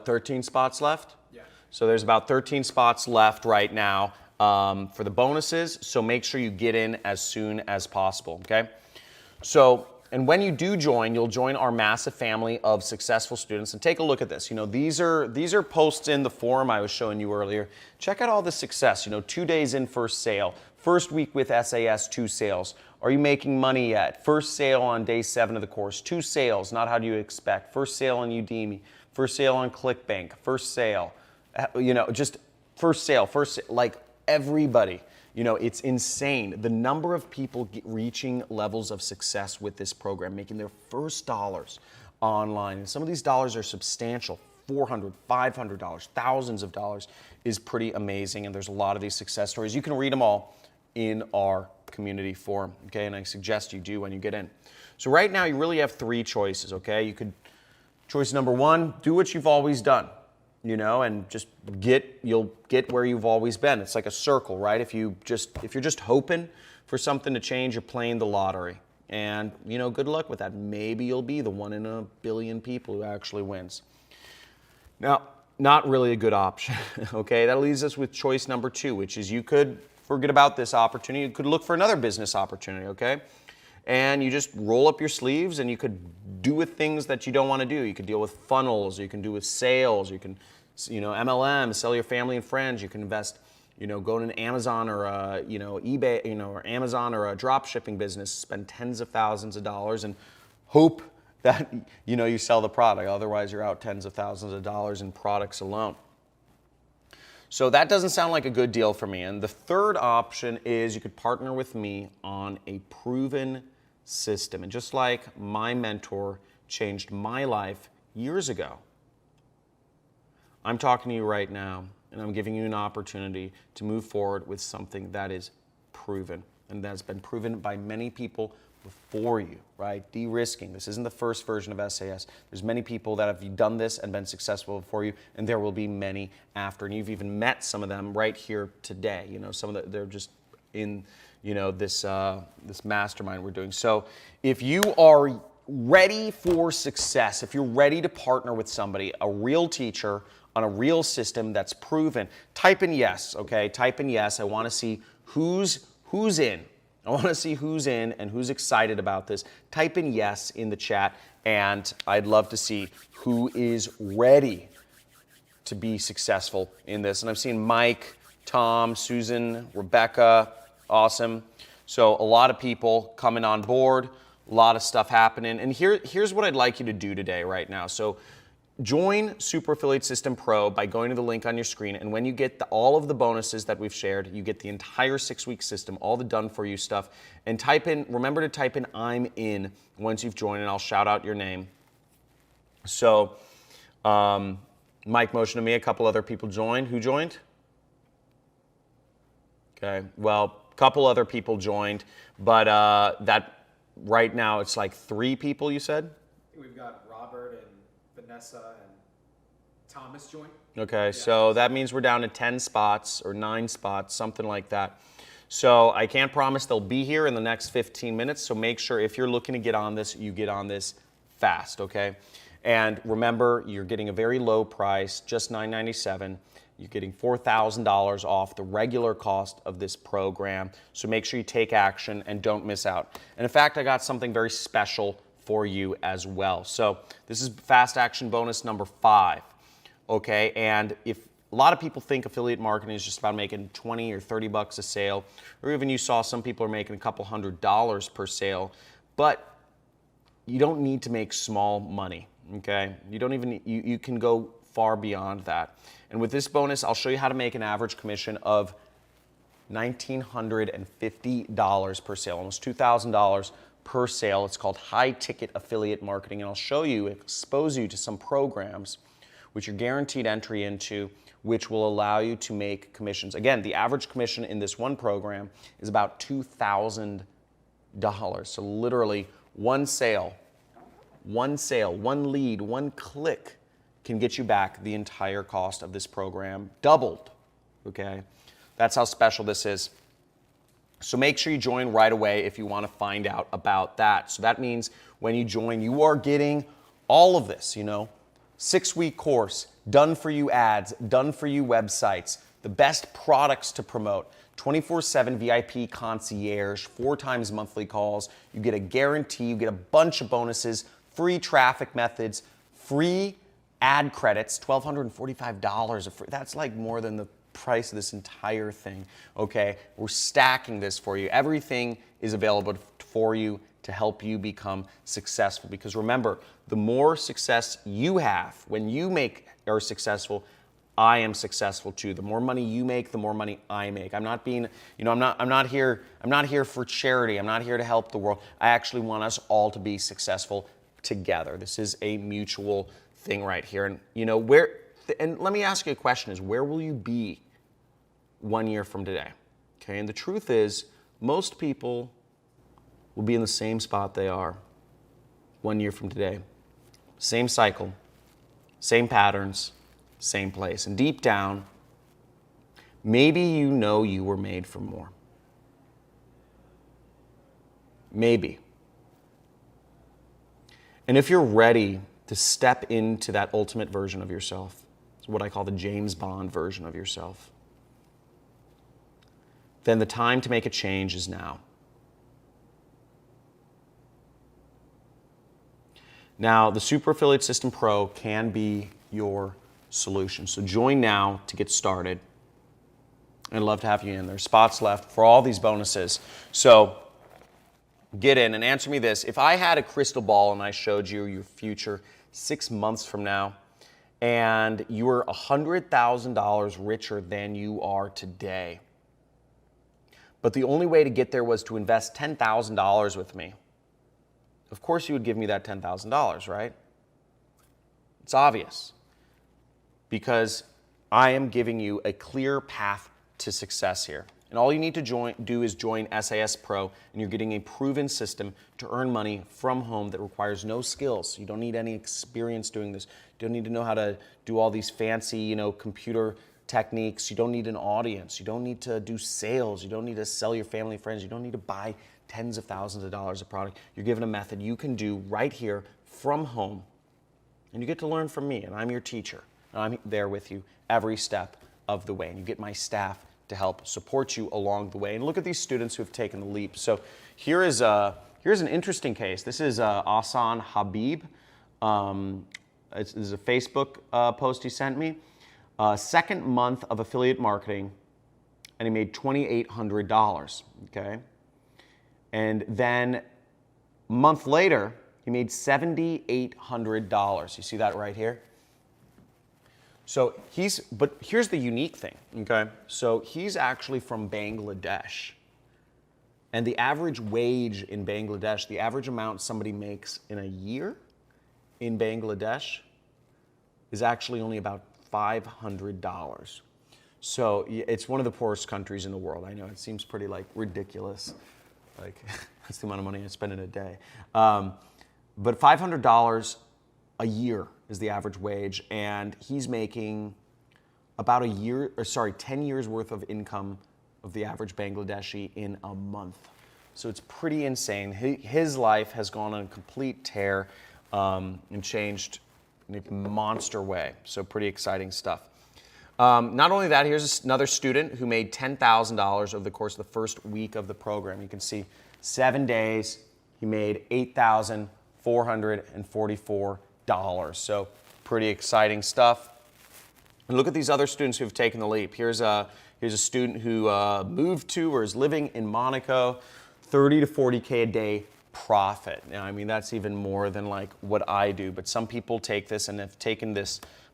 13 spots left? Yeah. So there's about 13 spots left right now for the bonuses. So make sure you get in as soon as possible, okay? So, and when you do join, you'll join our massive family of successful students. And take a look at this. You know, these are posts in the forum I was showing you earlier. Check out all the success. You know, 2 days in, first sale. First week with SAS, 2 sales. Are you making money yet? First sale on day 7 of the course. 2 sales, not how do you expect. First sale on Udemy. First sale on Clickbank. First sale. You know, just first sale. Like everybody. You know, it's insane. The number of people reaching levels of success with this program, making their first dollars online. And some of these dollars are substantial. $400, $500, thousands of dollars is pretty amazing. And there's a lot of these success stories. You can read them all in our community forum, okay? And I suggest you do when you get in. So right now, you really have 3 choices, okay? Choice number 1, do what you've always done. You know, and just you'll get where you've always been. It's like a circle, right? If you're just hoping for something to change, you're playing the lottery. And, you know, good luck with that. Maybe you'll be the 1 in a billion people who actually wins. Now, not really a good option, okay? That leaves us with choice number 2, which is you could forget about this opportunity. You could look for another business opportunity, okay? And you just roll up your sleeves and you could do with things that you don't want to do. You could deal with funnels, you can do with sales, you can, you know, MLM, sell your family and friends, you can invest, you know, go to an Amazon or a, you know, eBay, you know, or Amazon or a drop shipping business, spend tens of thousands of dollars and hope that, you know, you sell the product. Otherwise, you're out tens of thousands of dollars in products alone. So that doesn't sound like a good deal for me. And the third option is you could partner with me on a proven system. And just like my mentor changed my life years ago, I'm talking to you right now, and I'm giving you an opportunity to move forward with something that is proven, and that's been proven by many people before you, right? De-risking. This isn't the first version of SAS. There's many people that have done this and been successful before you, and there will be many after. And you've even met some of them right here today. You know, some of they're just in, you know, this mastermind we're doing. So if you are ready for success, if you're ready to partner with somebody, a real teacher on a real system that's proven, type in yes, okay? Type in yes. I want to see who's in. I want to see who's in and who's excited about this. Type in yes in the chat, and I'd love to see who is ready to be successful in this. And I've seen Mike, Tom, Susan, Rebecca, awesome. So a lot of people coming on board, a lot of stuff happening. And here's what I'd like you to do today right now. So join Super Affiliate System Pro by going to the link on your screen, and when you get all of the bonuses that we've shared, you get the entire 6-week system, all the done-for-you stuff, and remember to type in I'm in once you've joined, and I'll shout out your name. So, Mike motioned to me, a couple other people joined. Who joined? Okay, well, a couple other people joined, but that right now it's like 3 people, you said? We've got Robert and Vanessa and Thomas joined. Okay, so that means we're down to 10 spots or 9 spots, something like that. So I can't promise they'll be here in the next 15 minutes, so make sure if you're looking to get on this, you get on this fast, okay? And remember, you're getting a very low price, just $997. You're getting $4,000 off the regular cost of this program, so make sure you take action and don't miss out. And in fact, I got something very special for you as well. So this is fast action bonus number 5, okay? And if a lot of people think affiliate marketing is just about making 20 or 30 bucks a sale, or even you saw some people are making a couple $100 per sale, but you don't need to make small money, okay? You don't even, you can go far beyond that. And with this bonus, I'll show you how to make an average commission of $1,950 per sale, almost $2,000 per sale. It's called high ticket affiliate marketing, and I'll show you, expose you to some programs which you're guaranteed entry into, which will allow you to make commissions. Again, the average commission in this one program is about $2,000. So literally one sale, one lead, one click can get you back the entire cost of this program, doubled, okay? That's how special this is. So make sure you join right away if you want to find out about that. So that means when you join, you are getting all of this, you know, 6-week course, done-for-you ads, done-for-you websites, the best products to promote, 24/7 VIP concierge, 4 times monthly calls. You get a guarantee, you get a bunch of bonuses, free traffic methods, free ad credits, $1,245. That's like more than the price of this entire thing, okay? We're stacking this for you. Everything is available for you to help you become successful, because remember, the more success you have, when you are successful, I am successful too. The more money you make, the more money I make. I'm not being, you know, I'm not here for charity. I'm not here to help the world. I actually want us all to be successful together. This is a mutual thing right here. And you know, and let me ask you a question, is where will you be 1 year from today? Okay, and the truth is, most people will be in the same spot they are 1 year from today. Same cycle, same patterns, same place. And deep down, maybe you know you were made for more. Maybe. And if you're ready to step into that ultimate version of yourself, it's what I call the James Bond version of yourself, then the time to make a change is now. Now, the Super Affiliate System Pro can be your solution. So join now to get started. I'd love to have you in. There's spots left for all these bonuses. So get in and answer me this. If I had a crystal ball and I showed you your future 6 months from now, and you were $100,000 richer than you are today. But the only way to get there was to invest $10,000 with me. Of course you would give me that $10,000, right? It's obvious. Because I am giving you a clear path to success here. And all you need to do is join SAS Pro, and you're getting a proven system to earn money from home that requires no skills. You don't need any experience doing this. You don't need to know how to do all these fancy, computer techniques. You don't need an audience. You don't need to do sales. You don't need to sell your family and friends. You don't need to buy tens of thousands of dollars of product. You're given a method you can do right here from home. And you get to learn from me, and I'm your teacher. And I'm there with you every step of the way. And you get my staff to help support you along the way. And look at these students who have taken the leap. So here's an interesting case. This is Ahsan Habib. This is a Facebook post he sent me. Second month of affiliate marketing, and he made $2,800, okay? And then a month later, he made $7,800. You see that right here? So but here's the unique thing, okay? So he's actually from Bangladesh. And the average wage in Bangladesh, the average amount somebody makes in a year in Bangladesh is actually only about $500. So it's one of the poorest countries in the world. I know it seems pretty ridiculous. That's the amount of money I spend in a day. But $500 a year is the average wage, and he's making about 10 years worth of income of the average Bangladeshi in a month. So it's pretty insane. His life has gone on a complete tear and changed in a monster way. So pretty exciting stuff. Not only that, here's another student who made $10,000 over the course of the first week of the program. You can see 7 days, he made $8,444. So pretty exciting stuff. And look at these other students who have taken the leap. Here's a student who moved to or is living in Monaco, 30 to 40K a day profit. Now, I mean, that's even more than what I do, but some people take this and have taken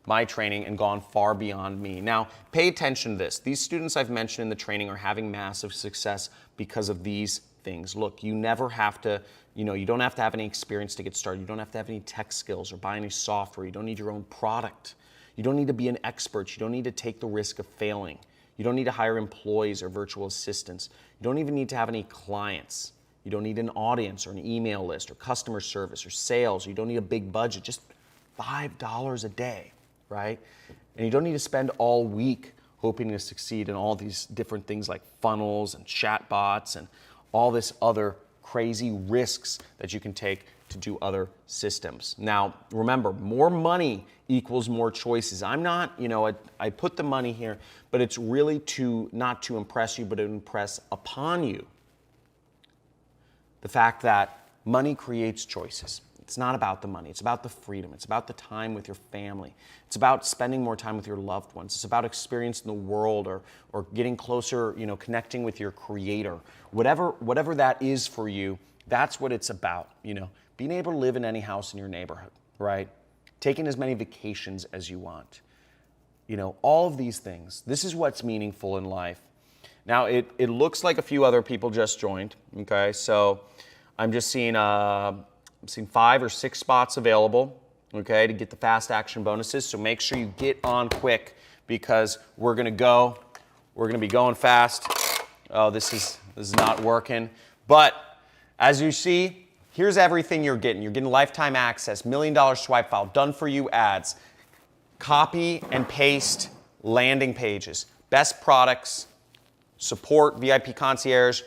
my training and gone far beyond me. Now, pay attention to this. These students I've mentioned in the training are having massive success because of these things. Look, you never have to, you don't have to have any experience to get started. You don't have to have any tech skills or buy any software. You don't need your own product. You don't need to be an expert. You don't need to take the risk of failing. You don't need to hire employees or virtual assistants. You don't even need to have any clients. You don't need an audience or an email list or customer service or sales. You don't need a big budget, just $5 a day, right? And you don't need to spend all week hoping to succeed in all these different things like funnels and chatbots and all this other crazy risks that you can take to do other systems. Now, remember, more money equals more choices. I'm not, I put the money here, but it's really not to impress you, but to impress upon you the fact that money creates choices. It's not about the money. It's about the freedom. It's about the time with your family. It's about spending more time with your loved ones. It's about experiencing the world or getting closer, connecting with your creator. Whatever that is for you, that's what it's about, Being able to live in any house in your neighborhood, right? Taking as many vacations as you want. All of these things. This is what's meaningful in life. Now, it looks like a few other people just joined, okay? So I'm just seeing 5 or 6 spots available, okay, to get the fast action bonuses. So make sure you get on quick because we're gonna be going fast. Oh, this is not working. But as you see, here's everything you're getting. You're getting lifetime access, $1 million swipe file, done for you ads, copy and paste landing pages, best products, support, VIP concierge,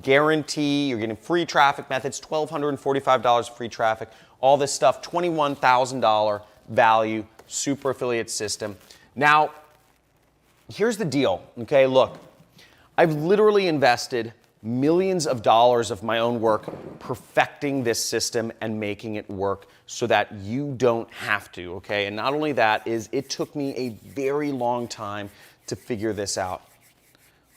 guarantee, you're getting free traffic methods, $1,245 free traffic, all this stuff, $21,000 value, super affiliate system. Now, here's the deal, okay? Look, I've literally invested millions of dollars of my own work perfecting this system and making it work so that you don't have to, okay? And not only that, it took me a very long time to figure this out.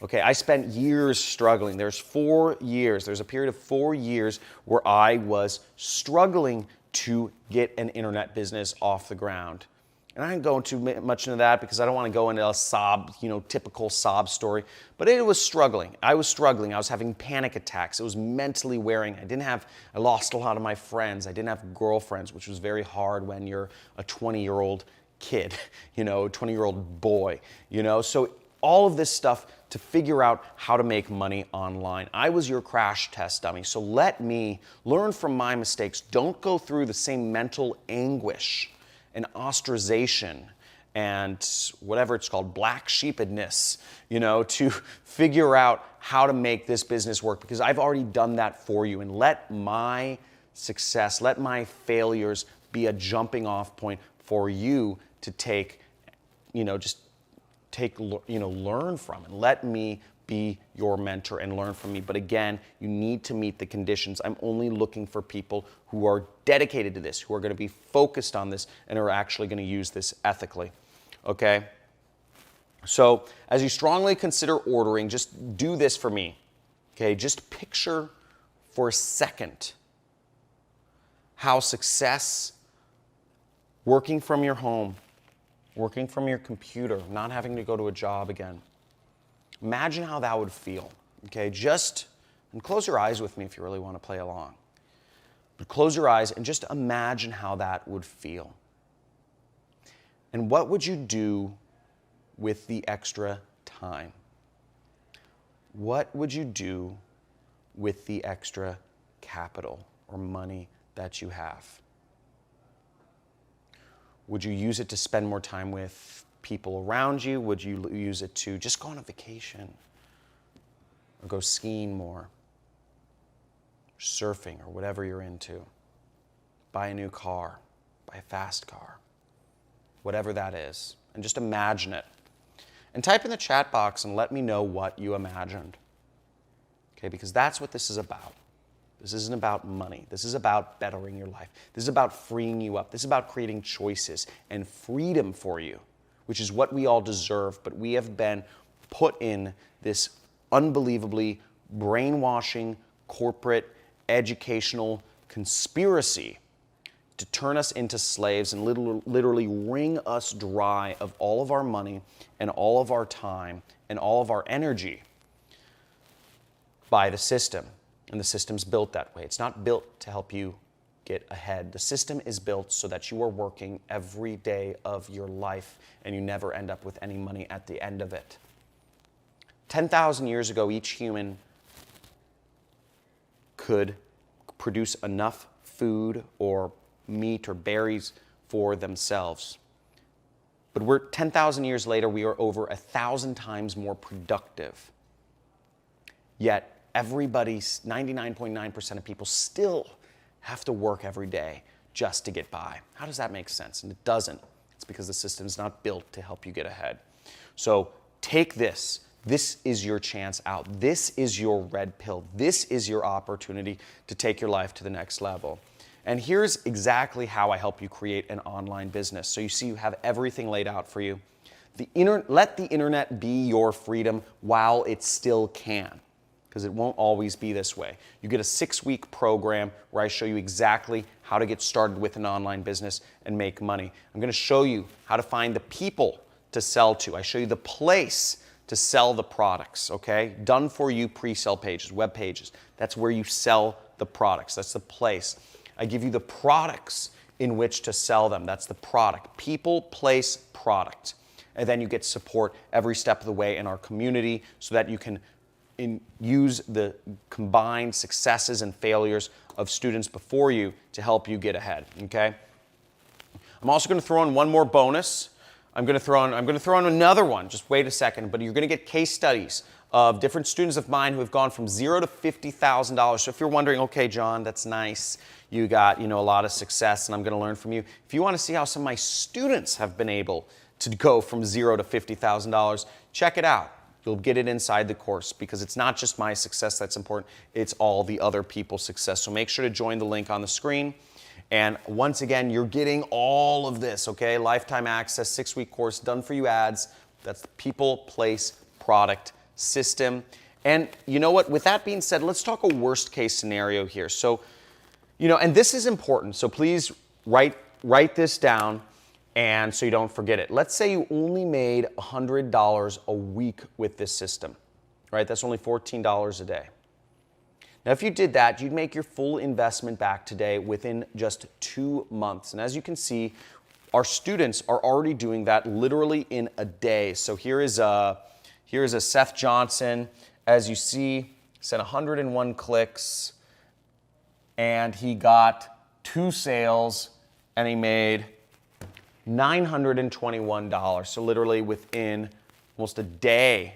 Okay, I spent years struggling. There's 4 years. There's a period of 4 years where I was struggling to get an internet business off the ground. And I didn't go too much into that because I don't want to go into a sob, typical sob story. But it was struggling. I was struggling. I was having panic attacks. It was mentally wearing. I lost a lot of my friends. I didn't have girlfriends, which was very hard when you're a 20-year-old kid, a 20-year-old boy, So all of this stuff to figure out how to make money online. I was your crash test dummy, so let me learn from my mistakes. Don't go through the same mental anguish and ostracization and whatever it's called, black sheepedness, to figure out how to make this business work, because I've already done that for you. And let my success, let my failures be a jumping off point for you to learn from, and let me be your mentor and learn from me. But again, you need to meet the conditions. I'm only looking for people who are dedicated to this, who are going to be focused on this, and are actually going to use this ethically. Okay? So as you strongly consider ordering, just do this for me. Okay? Just picture for a second how success, working from your home, working from your computer, not having to go to a job again. Imagine how that would feel, okay? And close your eyes with me if you really want to play along. But close your eyes and just imagine how that would feel. And what would you do with the extra time? What would you do with the extra capital or money that you have? Would you use it to spend more time with people around you? Would you use it to just go on a vacation or go skiing more, surfing, or whatever you're into? Buy a new car, buy a fast car, whatever that is. And just imagine it. And type in the chat box and let me know what you imagined. Okay, because that's what this is about. This isn't about money. This is about bettering your life. This is about freeing you up. This is about creating choices and freedom for you, which is what we all deserve. But we have been put in this unbelievably brainwashing, corporate, educational conspiracy to turn us into slaves and literally wring us dry of all of our money and all of our time and all of our energy by the system. And the system's built that way. It's not built to help you get ahead. The system is built so that you are working every day of your life and you never end up with any money at the end of it. 10,000 years ago, each human could produce enough food or meat or berries for themselves. But we're 10,000 years later, we are over 1,000 times more productive. Yet, everybody, 99.9% of people still have to work every day just to get by. How does that make sense? And it doesn't. It's because the system is not built to help you get ahead. So take this. This is your chance out. This is your red pill. This is your opportunity to take your life to the next level. And here's exactly how I help you create an online business. So you see, you have everything laid out for you. Let the internet be your freedom while it still can, because it won't always be this way. You get a 6-week program where I show you exactly how to get started with an online business and make money. I'm going to show you how to find the people to sell to. I show you the place to sell the products, okay? Done for you pre-sale pages, web pages. That's where you sell the products. That's the place. I give you the products in which to sell them. That's the product. People, place, product. And then you get support every step of the way in our community so that you can use the combined successes and failures of students before you to help you get ahead, okay? I'm also going to throw in one more bonus. I'm going to throw in another one. Just wait a second, but you're going to get case studies of different students of mine who have gone from $0 to $50,000. So if you're wondering, okay, John, that's nice. You got, a lot of success and I'm going to learn from you. If you want to see how some of my students have been able to go from $0 to $50,000, check it out. You'll get it inside the course, because it's not just my success that's important, it's all the other people's success. So make sure to join the link on the screen. And once again, you're getting all of this, okay? Lifetime access, 6-week course, done for you ads. That's the people, place, product, system. And you know what? With that being said, let's talk a worst case scenario here. So, and this is important. So please write this down and so you don't forget it. Let's say you only made $100 a week with this system, right? That's only $14 a day. Now, if you did that, you'd make your full investment back today within just 2 months. And as you can see, our students are already doing that literally in a day. So here is a Seth Johnson. As you see, sent 101 clicks, and he got 2 sales, and he made $921. So literally within almost a day,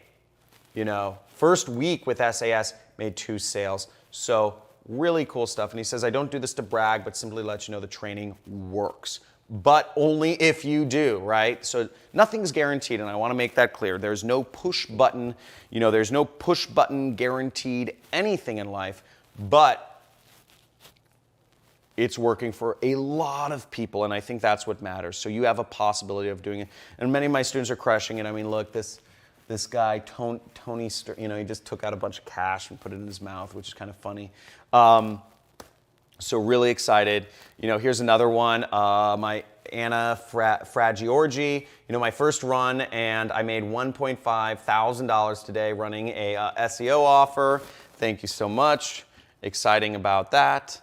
first week with SAS, made 2 sales. So really cool stuff. And he says, I don't do this to brag, but simply let you know the training works. But only if you do, right? So nothing's guaranteed, and I want to make that clear. There's no push button, there's no push button guaranteed anything in life, but it's working for a lot of people, and I think that's what matters. So you have a possibility of doing it. And many of my students are crushing it. I mean, look, this guy, Tony, he just took out a bunch of cash and put it in his mouth, which is kind of funny. So really excited. Here's another one, my Anna Fragiorgi, my first run, and I made $1.5 thousand today running a SEO offer. Thank you so much. Exciting about that.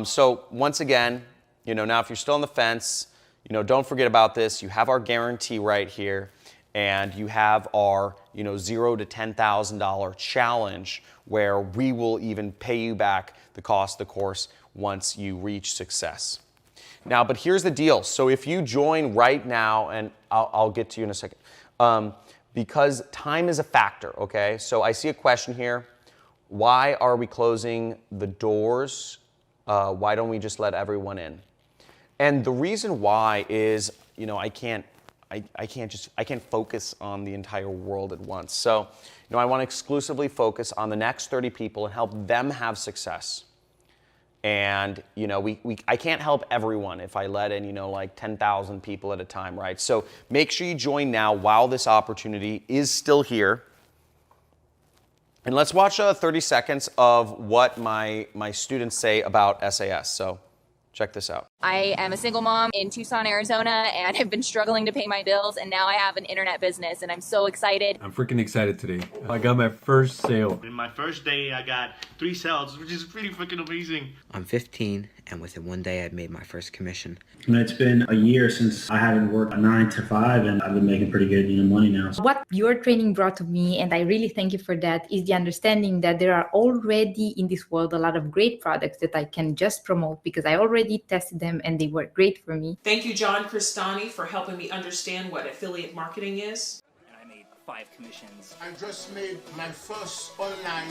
So once again, now if you're still on the fence, don't forget about this. You have our guarantee right here, and you have our, $0 to $10,000 challenge where we will even pay you back the cost of the course once you reach success. Now, but here's the deal. So if you join right now, and I'll get to you in a second, because time is a factor, okay? So I see a question here. Why are we closing the doors? Why don't we just let everyone in? And the reason why is, I can't focus on the entire world at once. So, I want to exclusively focus on the next 30 people and help them have success. And, I can't help everyone if I let in, like 10,000 people at a time, right? So make sure you join now while this opportunity is still here. And let's watch 30 seconds of what my students say about SAS. So check this out. I am a single mom in Tucson, Arizona, and have been struggling to pay my bills, and now I have an internet business, and I'm so excited. I'm freaking excited today. I got my first sale. In my first day, I got 3 sales, which is pretty freaking amazing. I'm 15, and within 1 day, I'd made my first commission. It's been a year since I haven't worked a 9 to 5, and I've been making pretty good, money now. What your training brought to me, and I really thank you for that, is the understanding that there are already in this world a lot of great products that I can just promote because I already tested them and they work great for me. Thank you, Johncrestani, for helping me understand what affiliate marketing is. And I made 5 commissions. I just made my first online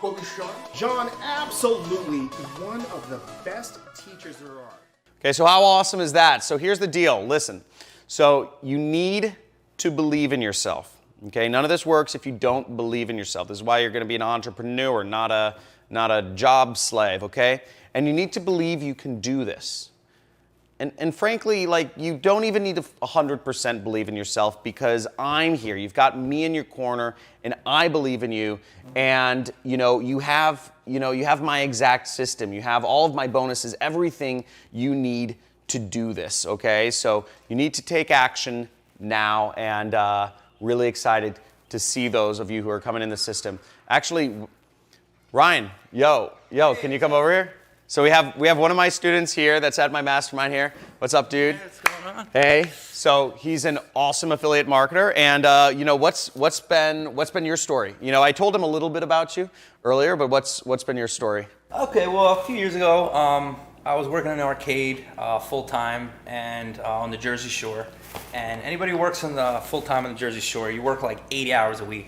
commission. John, absolutely one of the best teachers there are. Okay, so how awesome is that? So here's the deal. Listen, so you need to believe in yourself. Okay, none of this works if you don't believe in yourself. This is why you're going to be an entrepreneur, not a job slave. Okay, and you need to believe you can do this. And frankly, you don't even need to 100% believe in yourself because I'm here. You've got me in your corner, and I believe in you. And you have my exact system. You have all of my bonuses, everything you need to do this. Okay, so you need to take action now, and really excited to see those of you who are coming in the system. Actually, Ryan, yo, can you come over here? So we have one of my students here that's at my mastermind here. What's up, dude? Hey, what's going on? Hey. So he's an awesome affiliate marketer, and what's been your story? I told him a little bit about you earlier, but what's been your story? Okay, well, a few years ago, I was working in an arcade full time and on the Jersey Shore. And anybody who works on the full time on the Jersey Shore, you work like 80 hours a week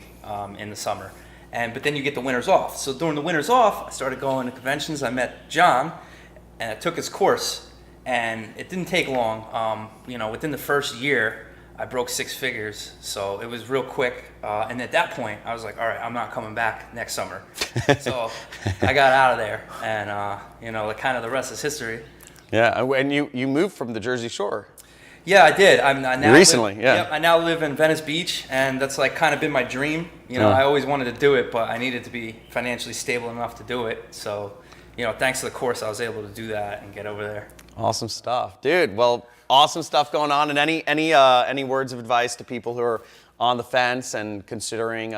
in the summer. But then you get the winters off. So during the winters off, I started going to conventions. I met John, and I took his course, and it didn't take long. Within the first year, I broke 6 figures. So it was real quick. And at that point, I was like, all right, I'm not coming back next summer. So I got out of there, and the rest is history. Yeah, and you moved from the Jersey Shore. Yeah, I did. I now recently, live, yeah. Yep, I now live in Venice Beach, and that's kind of been my dream. I always wanted to do it, but I needed to be financially stable enough to do it. So, thanks to the course, I was able to do that and get over there. Awesome stuff, dude. Well, awesome stuff going on. And any words of advice to people who are on the fence and considering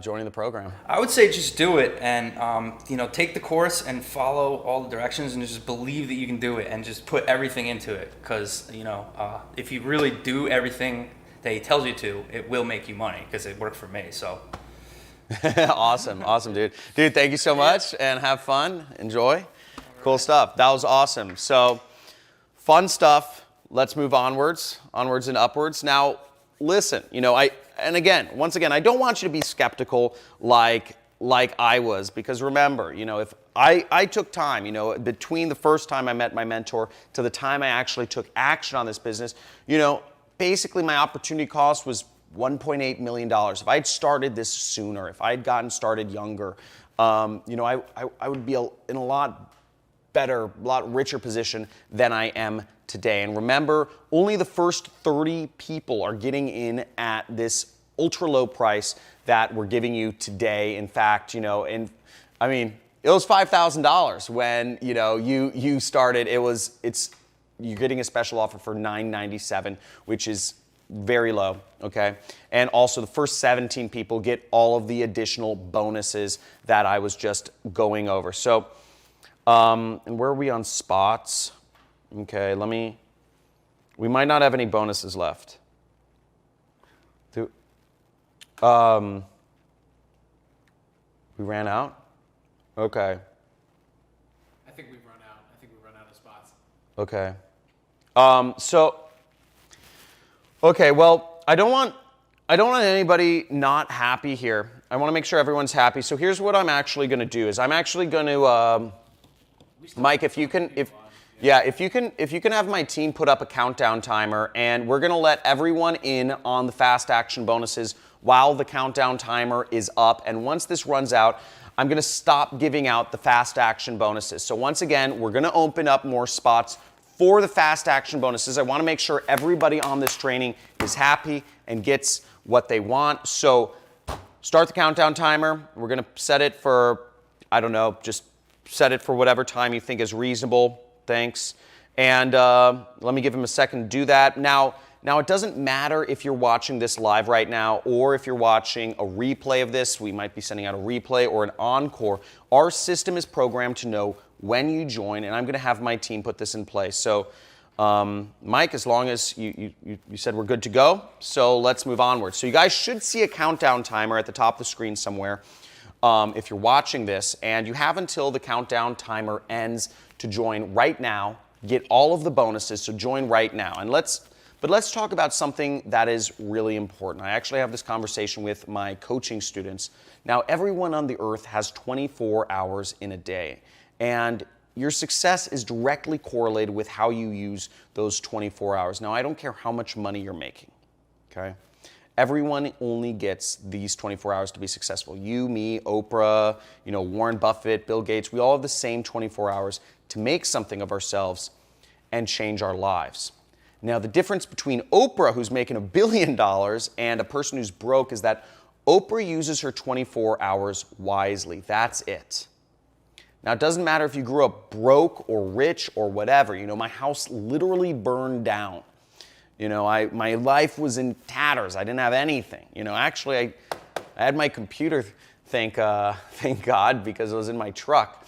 joining the program? I would say just do it and take the course and follow all the directions and just believe that you can do it and just put everything into it. Because if you really do everything that he tells you to, it will make you money because it worked for me. So. Awesome, dude. Dude, thank you so much and have fun. Enjoy. Cool stuff. That was awesome. So, fun stuff. Let's move onwards and upwards. Now, listen, once again, I don't want you to be skeptical like I was, because remember, if I took time, between the first time I met my mentor to the time I actually took action on this business, basically my opportunity cost was $1.8 million. If I had started this sooner, if I had gotten started younger, I would be in a lot better, a lot richer position than I am today. And remember, only the first 30 people are getting in at this ultra low price that we're giving you today. In fact, it was $5,000 when you started. You're getting a special offer for $997, which is very low, okay? And also the first 17 people get all of the additional bonuses that I was just going over. So, and where are we on spots? Okay, we might not have any bonuses left. We ran out? Okay. I think we've run out. I think we've run out of spots. Okay. Okay, well, I don't want anybody not happy here. I want to make sure everyone's happy. So here's what I'm actually going to do is I'm actually going to, Mike, if you can have my team put up a countdown timer, and we're going to let everyone in on the fast action bonuses while the countdown timer is up. And once this runs out, I'm going to stop giving out the fast action bonuses. So once again, we're going to open up more spots for the fast action bonuses. I want to make sure everybody on this training is happy and gets what they want. So start the countdown timer. We're going to set it for, I don't know, just set it for whatever time you think is reasonable. Thanks. And let me give him a second to do that. Now, it doesn't matter if you're watching this live right now or if you're watching a replay of this. We might be sending out a replay or an encore. Our system is programmed to know when you join, and I'm going to have my team put this in place. So, Mike, as long as you said we're good to go, so let's move onward. So you guys should see a countdown timer at the top of the screen somewhere if you're watching this, and you have until the countdown timer ends to join right now, get all of the bonuses, so join right now. But let's talk about something that is really important. I actually have this conversation with my coaching students. Now, everyone on the earth has 24 hours in a day. And your success is directly correlated with how you use those 24 hours. Now, I don't care how much money you're making, okay? Everyone only gets these 24 hours to be successful. You, me, Oprah, Warren Buffett, Bill Gates, we all have the same 24 hours to make something of ourselves and change our lives. Now, the difference between Oprah, who's making $1 billion, and a person who's broke is that Oprah uses her 24 hours wisely. That's it. Now, it doesn't matter if you grew up broke or rich or whatever. My house literally burned down. My life was in tatters. I didn't have anything. Actually, I had my computer, thank God, because it was in my truck.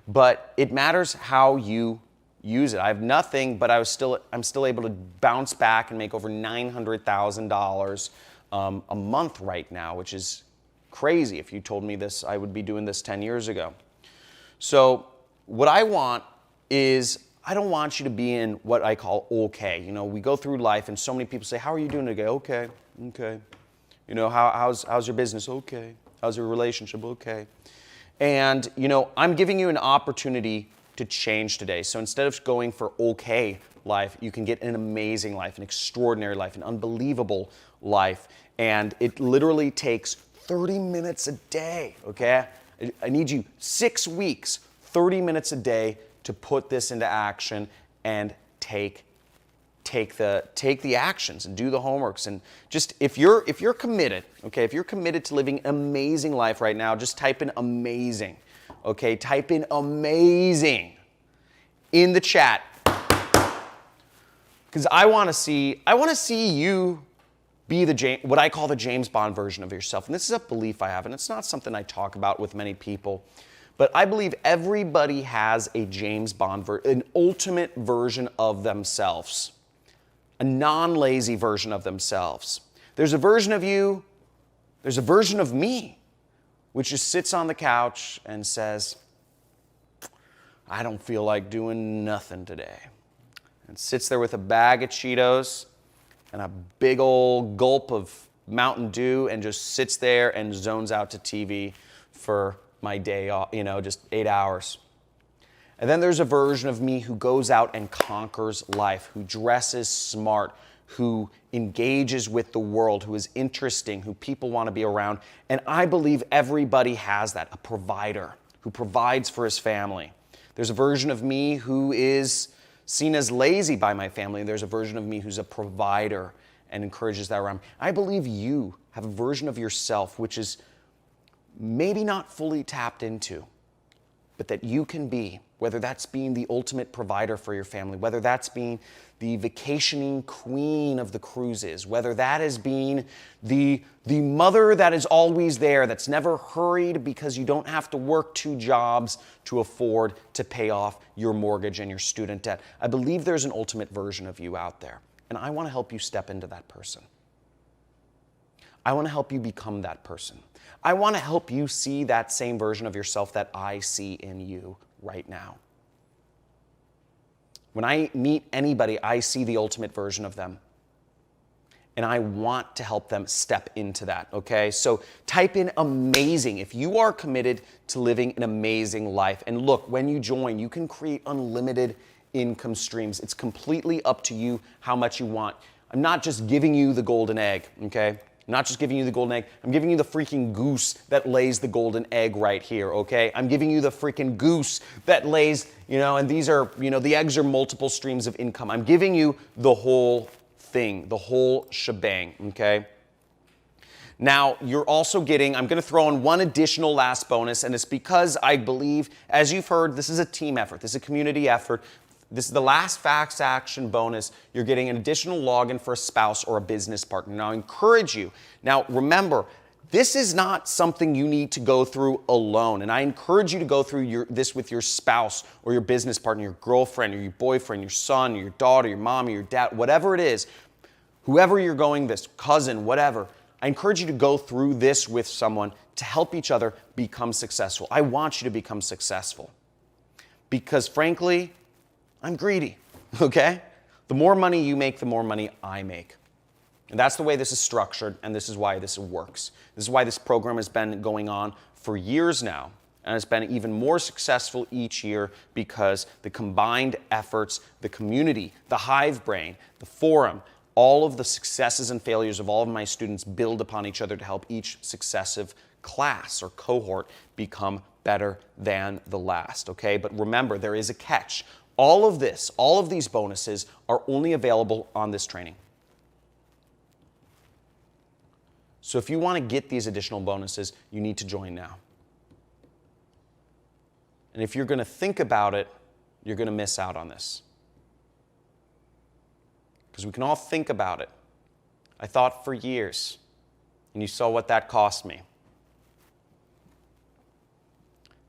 But it matters how you use it. I have nothing, but I'm still able to bounce back and make over $900,000 a month right now, which is crazy. If you told me this, I would be doing this 10 years ago. So what I want is, I don't want you to be in what I call okay. We go through life and so many people say, how are you doing today? Okay. How's your business? Okay. How's your relationship? Okay. And, I'm giving you an opportunity to change today. So instead of going for okay life, you can get an amazing life, an extraordinary life, an unbelievable life. And it literally takes 30 minutes a day, okay? I need you 6 weeks, 30 minutes a day to put this into action and take the actions and do the homeworks. And just if you're committed, okay, if you're committed to living an amazing life right now, just type in amazing, okay? Type in amazing in the chat. Because I want to see you be what I call the James Bond version of yourself. And this is a belief I have, and it's not something I talk about with many people. But I believe everybody has a James Bond, an ultimate version of themselves, a non-lazy version of themselves. There's a version of you, there's a version of me, which just sits on the couch and says, I don't feel like doing nothing today. And sits there with a bag of Cheetos and a big old gulp of Mountain Dew and just sits there and zones out to TV for my day off, just 8 hours. And then there's a version of me who goes out and conquers life, who dresses smart, who engages with the world, who is interesting, who people want to be around. And I believe everybody has that, a provider who provides for his family. There's a version of me who is seen as lazy by my family. There's a version of me who's a provider and encourages that around. I believe you have a version of yourself which is maybe not fully tapped into, but that you can be, whether that's being the ultimate provider for your family, whether that's being the vacationing queen of the cruises, whether that is being the mother that is always there, that's never hurried because you don't have to work 2 jobs to afford to pay off your mortgage and your student debt. I believe there's an ultimate version of you out there, and I want to help you step into that person. I want to help you become that person. I want to help you see that same version of yourself that I see in you right now. When I meet anybody, I see the ultimate version of them. And I want to help them step into that, okay? So type in amazing if you are committed to living an amazing life. And look, when you join, you can create unlimited income streams. It's completely up to you how much you want. I'm not just giving you the golden egg, okay? I'm not just giving you the golden egg. I'm giving you the freaking goose that lays the golden egg right here, okay? I'm giving you the freaking goose that lays, and these are, the eggs are multiple streams of income. I'm giving you the whole thing, the whole shebang, okay? Now, you're also getting, I'm going to throw in one additional last bonus, and it's because I believe, as you've heard, this is a team effort. This is a community effort. This is the last fast action bonus. You're getting an additional login for a spouse or a business partner. Now, I encourage you. Now, remember, this is not something you need to go through alone. And I encourage you to go through this with your spouse or your business partner, your girlfriend or your boyfriend, your son, or your daughter, your mom, or your dad, whatever it is, whoever you're going this, cousin, whatever. I encourage you to go through this with someone to help each other become successful. I want you to become successful because, frankly, I'm greedy, okay? The more money you make, the more money I make. And that's the way this is structured, and this is why this works. This is why this program has been going on for years now, and it's been even more successful each year because the combined efforts, the community, the hive brain, the forum, all of the successes and failures of all of my students build upon each other to help each successive class or cohort become better than the last, okay? But remember, there is a catch. All of these bonuses are only available on this training. So if you want to get these additional bonuses, you need to join now. And if you're going to think about it, you're going to miss out on this. Because we can all think about it. I thought for years, and you saw what that cost me.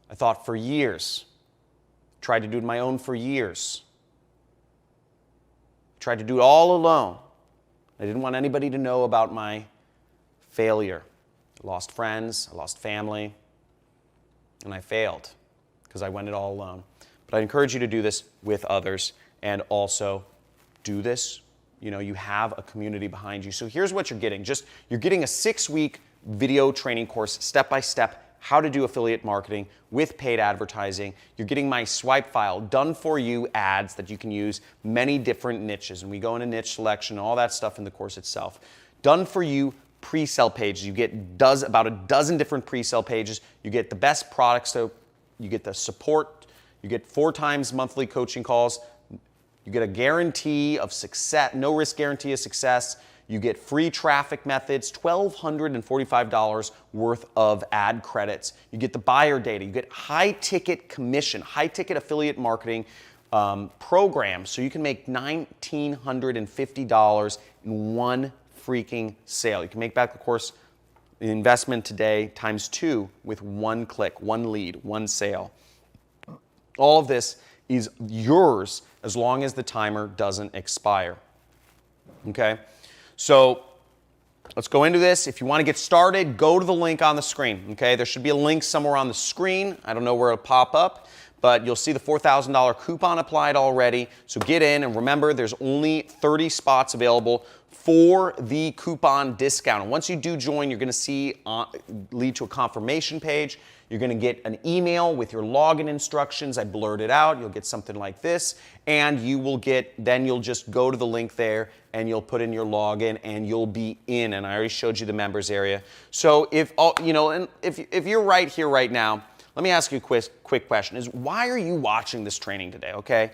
I thought for years, tried to do it my own for years. Tried to do it all alone. I didn't want anybody to know about my failure. I lost friends, I lost family, and I failed because I went it all alone. But I encourage you to do this with others and also do this. You have a community behind you. So here's what you're getting. You're getting a 6-week video training course, step-by-step, how to do affiliate marketing with paid advertising. You're getting my swipe file, done for you ads that you can use many different niches. And we go into niche selection, all that stuff in the course itself. Done for you pre-sale pages. You get about a dozen different pre-sale pages. You get the best products, so you get the support. You get 4 times monthly coaching calls. You get a guarantee of success, no risk guarantee of success. You get free traffic methods, $1,245 worth of ad credits. You get the buyer data. You get high-ticket commission, high-ticket affiliate marketing program so you can make $1,950 in one freaking sale. You can make back the course investment today times 2 with one click, one lead, one sale. All of this is yours as long as the timer doesn't expire. Okay? So let's go into this. If you want to get started, go to the link on the screen. Okay? There should be a link somewhere on the screen. I don't know where it'll pop up, but you'll see the $4,000 coupon applied already. So get in, and remember, there's only 30 spots available for the coupon discount. And once you do join, you're going to see lead to a confirmation page. You're going to get an email with your login instructions. I blurred it out. You'll get something like this, and you will get, then you'll just go to the link there and you'll put in your login and you'll be in. And I already showed you the members area. So if you're right here right now, let me ask you a quick question: is why are you watching this training today? Okay.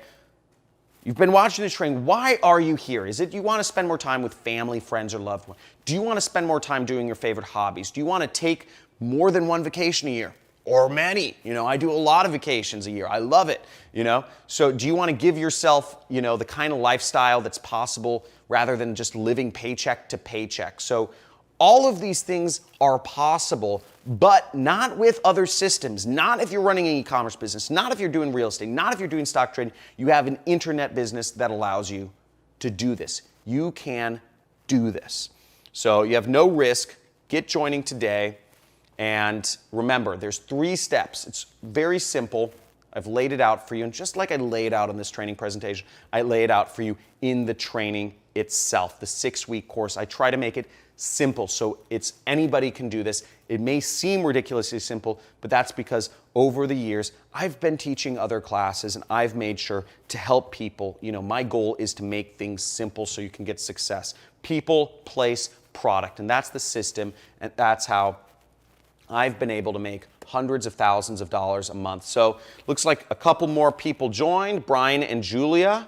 You've been watching this training. Why are you here? Is it you want to spend more time with family, friends, or loved ones? Do you want to spend more time doing your favorite hobbies? Do you want to take more than one vacation a year? Or many? I do a lot of vacations a year. I love it, So do you want to give yourself, the kind of lifestyle that's possible rather than just living paycheck to paycheck? So all of these things are possible, but not with other systems. Not if you're running an e-commerce business, not if you're doing real estate, not if you're doing stock trading. You have an internet business that allows you to do this. You can do this. So you have no risk. Get joining today. And remember, there's 3 steps. It's very simple. I've laid it out for you. And just like I lay it out in this training presentation, I lay it out for you in the training itself, the 6-week course. I try to make it simple so anybody can do this. It may seem ridiculously simple, but that's because over the years, I've been teaching other classes and I've made sure to help people. My goal is to make things simple so you can get success. People, place, product. And that's the system, and that's how I've been able to make hundreds of thousands of dollars a month. So looks like a couple more people joined, Brian and Julia.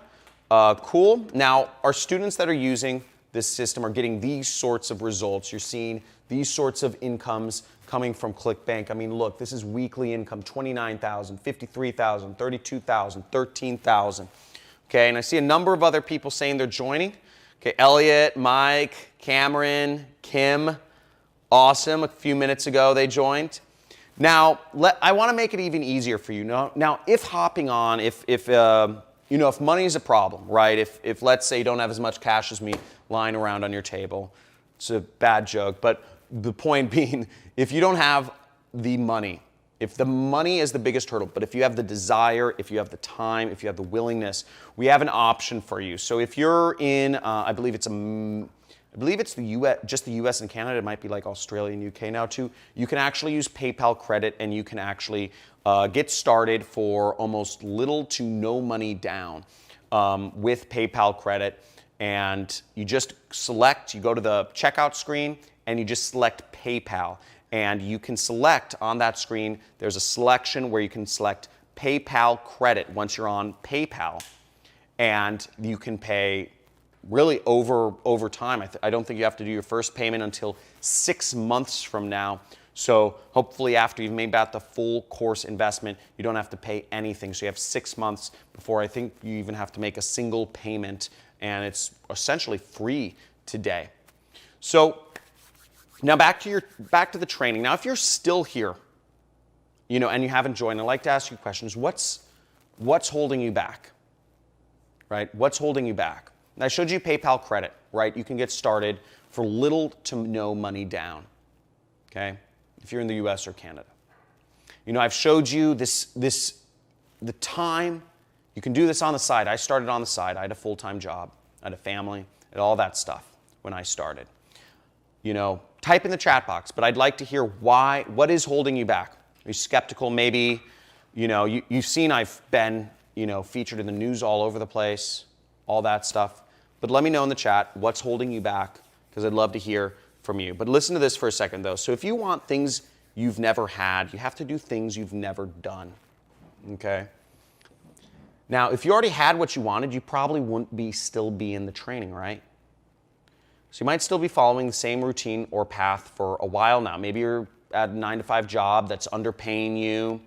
Cool. Now, our students that are using this system are getting these sorts of results. You're seeing these sorts of incomes coming from Clickbank. I mean, look, this is weekly income, $29,000, $53,000, $32,000, $13,000. Okay, and I see a number of other people saying they're joining. Okay, Elliot, Mike, Cameron, Kim. Awesome. A few minutes ago, they joined. Now, I want to make it even easier for you. Now, if hopping on, if money is a problem, right? If let's say you don't have as much cash as me lying around on your table, it's a bad joke, but the point being, if you don't have the money, if the money is the biggest hurdle, but if you have the desire, if you have the time, if you have the willingness, we have an option for you. So if you're in, I believe it's the US, just the US and Canada. It might be like Australia and UK now too. You can actually use PayPal credit, and you can actually get started for almost little to no money down with PayPal credit. And you just select, you go to the checkout screen, and you just select PayPal. And you can select on that screen, there's a selection where you can select PayPal credit once you're on PayPal. And you can pay really over time. I don't think you have to do your first payment until 6 months from now. So hopefully after you've made back the full course investment, you don't have to pay anything. So you have 6 months before I think you even have to make a single payment, and it's essentially free today. So now back to the training. Now if you're still here, and you haven't joined, I'd like to ask you questions. What's holding you back? Right? What's holding you back? And I showed you PayPal credit, right? You can get started for little to no money down, okay? If you're in the US or Canada. I've showed you the time. You can do this on the side. I started on the side. I had a full-time job. I had a family. I had all that stuff when I started. Type in the chat box, but I'd like to hear what is holding you back? Are you skeptical? Maybe, you've seen I've been, featured in the news all over the place, all that stuff. But let me know in the chat what's holding you back, because I'd love to hear from you. But listen to this for a second, though. So if you want things you've never had, you have to do things you've never done, okay? Now, if you already had what you wanted, you probably wouldn't still be in the training, right? So you might still be following the same routine or path for a while now. Maybe you're at a 9-to-5 job that's underpaying you,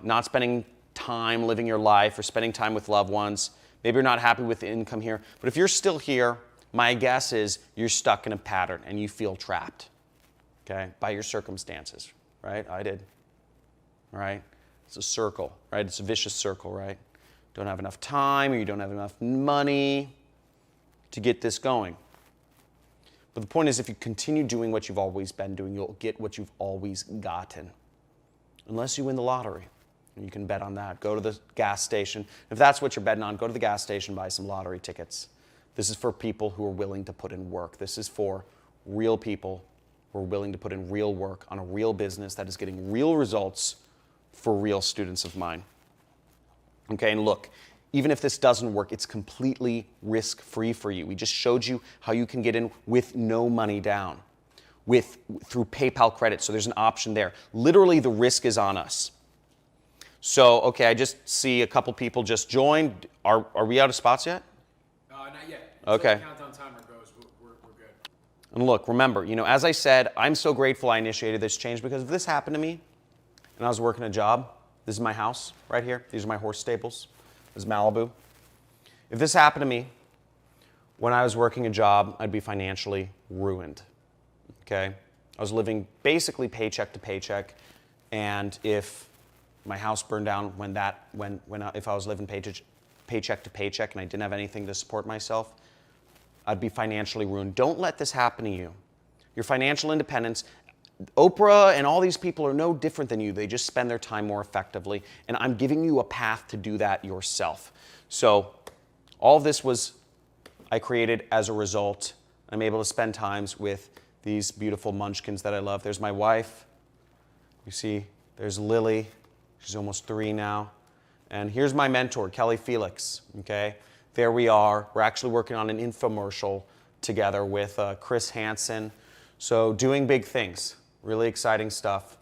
not spending time living your life or spending time with loved ones. Maybe you're not happy with the income here. But if you're still here, my guess is you're stuck in a pattern and you feel trapped, okay, by your circumstances, right? I did, right? It's a circle, right? It's a vicious circle, right? Don't have enough time or you don't have enough money to get this going. But the point is, if you continue doing what you've always been doing, you'll get what you've always gotten. Unless you win the lottery. And you can bet on that. Go to the gas station. If that's what you're betting on, go to the gas station, buy some lottery tickets. This is for people who are willing to put in work. This is for real people who are willing to put in real work on a real business that is getting real results for real students of mine. Okay, and look, even if this doesn't work, it's completely risk-free for you. We just showed you how you can get in with no money down, through PayPal credit, so there's an option there. Literally, the risk is on us. So, okay, I just see a couple people just joined. Are we out of spots yet? Not yet. Okay. Until the countdown timer goes, we're good. And look, remember, as I said, I'm so grateful I initiated this change, because if this happened to me and I was working a job, this is my house right here. These are my horse stables. This is Malibu. If this happened to me when I was working a job, I'd be financially ruined. Okay? I was living basically paycheck to paycheck, and if my house burned down if I was living paycheck to paycheck and I didn't have anything to support myself, I'd be financially ruined. Don't let this happen to you. Your financial independence, Oprah and all these people are no different than you. They just spend their time more effectively, and I'm giving you a path to do that yourself. So all of this I created as a result. I'm able to spend times with these beautiful munchkins that I love. There's my wife. You see, there's Lily. She's almost 3 now. And here's my mentor, Kelly Felix, okay? There we are. We're actually working on an infomercial together with Chris Hansen. So doing big things, really exciting stuff.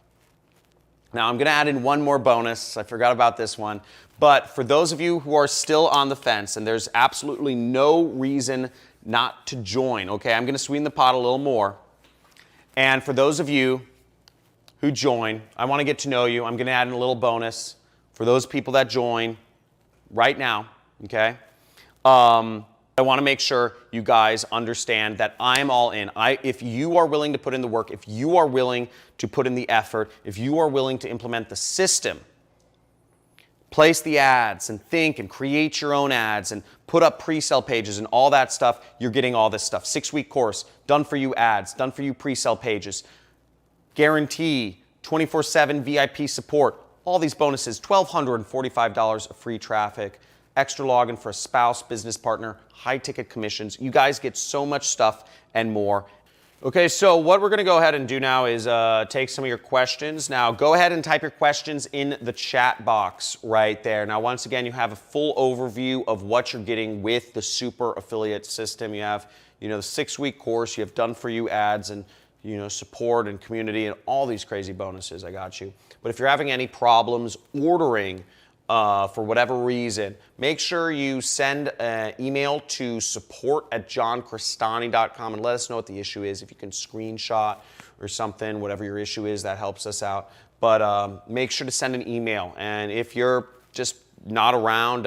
Now I'm gonna add in one more bonus. I forgot about this one. But for those of you who are still on the fence, and there's absolutely no reason not to join, okay? I'm gonna sweeten the pot a little more. And for those of you who join, I wanna get to know you. I'm gonna add in a little bonus for those people that join right now, okay? I want to make sure you guys understand that I'm all in. If you are willing to put in the work, if you are willing to put in the effort, if you are willing to implement the system, place the ads and think and create your own ads and put up pre-sale pages and all that stuff, you're getting all this stuff. 6-week course, done for you ads, done for you pre-sale pages, guarantee, 24/7 VIP support, all these bonuses, $1,245 of free traffic, extra login for a spouse, business partner, high ticket commissions. You guys get so much stuff and more. Okay, so what we're gonna go ahead and do now is take some of your questions. Now go ahead and type your questions in the chat box right there. Now once again, you have a full overview of what you're getting with the super affiliate system. You have the 6-week course, you have done for you ads and support and community and all these crazy bonuses. I got you. But if you're having any problems ordering for whatever reason, make sure you send an email to support@johncrestani.com and let us know what the issue is. If you can screenshot or something, whatever your issue is, that helps us out. But make sure to send an email. And if you're just not around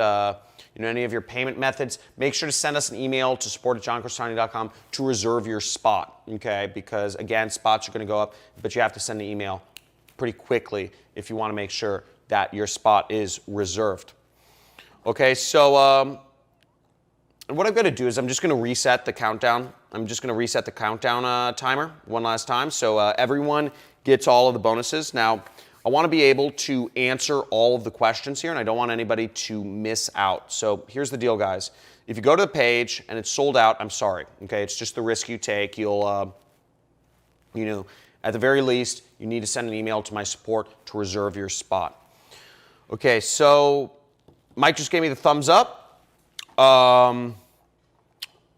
any of your payment methods, make sure to send us an email to support@johncrestani.com to reserve your spot, okay? Because again, spots are gonna go up, but you have to send an email pretty quickly if you wanna make sure that your spot is reserved. Okay, so what I'm gonna do is I'm just gonna reset the countdown. I'm just gonna reset the countdown timer one last time, so everyone gets all of the bonuses. Now, I wanna be able to answer all of the questions here, and I don't want anybody to miss out. So here's the deal, guys. If you go to the page and it's sold out, I'm sorry, okay? It's just the risk you take. You'll, at the very least, you need to send an email to my support to reserve your spot. Okay, so Mike just gave me the thumbs up.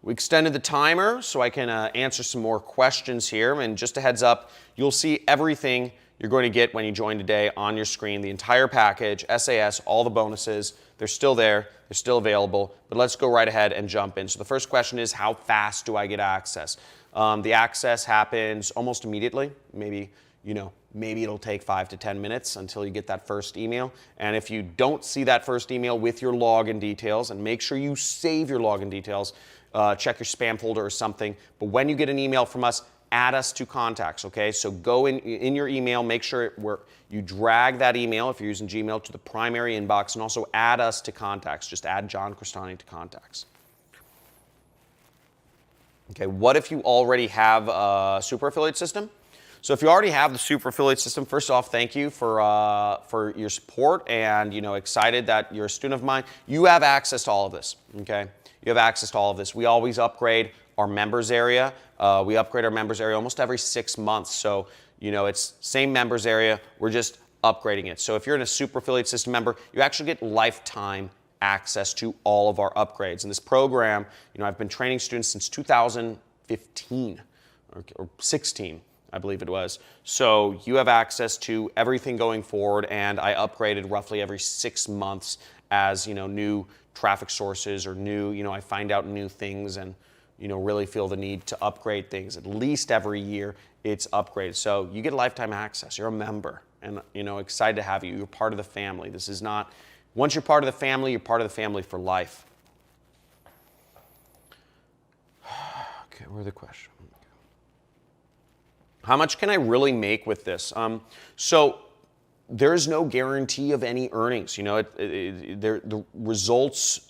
We extended the timer so I can answer some more questions here. And just a heads up, you'll see everything you're going to get when you join today on your screen. The entire package, SAS, all the bonuses, they're still there, they're still available. But let's go right ahead and jump in. So the first question is, how fast do I get access? The access happens almost immediately. Maybe it'll take 5 to 10 minutes until you get that first email. And if you don't see that first email with your login details, and make sure you save your login details, check your spam folder or something. But when you get an email from us, add us to contacts, okay? So go in your email, make sure you drag that email, if you're using Gmail, to the primary inbox, and also add us to contacts. Just add John Crestani to contacts. Okay, what if you already have a super affiliate system? So if you already have the super affiliate system, first off, thank you for your support, and excited that you're a student of mine. You have access to all of this, okay? You have access to all of this. We always upgrade our members area. We upgrade our members area almost every 6 months. So, it's same members area. We're just upgrading it. So if you're in a super affiliate system member, you actually get lifetime access to all of our upgrades. And this program, I've been training students since 2015 or 16, I believe it was. So you have access to everything going forward, and I upgraded roughly every 6 months as, new traffic sources or new, I find out new things and, really feel the need to upgrade things. At least every year it's upgraded. So you get lifetime access. You're a member, and, excited to have you. You're part of the family. This is not, once you're part of the family, you're part of the family for life. Okay, where's the question? How much can I really make with this? So there's no guarantee of any earnings. The results,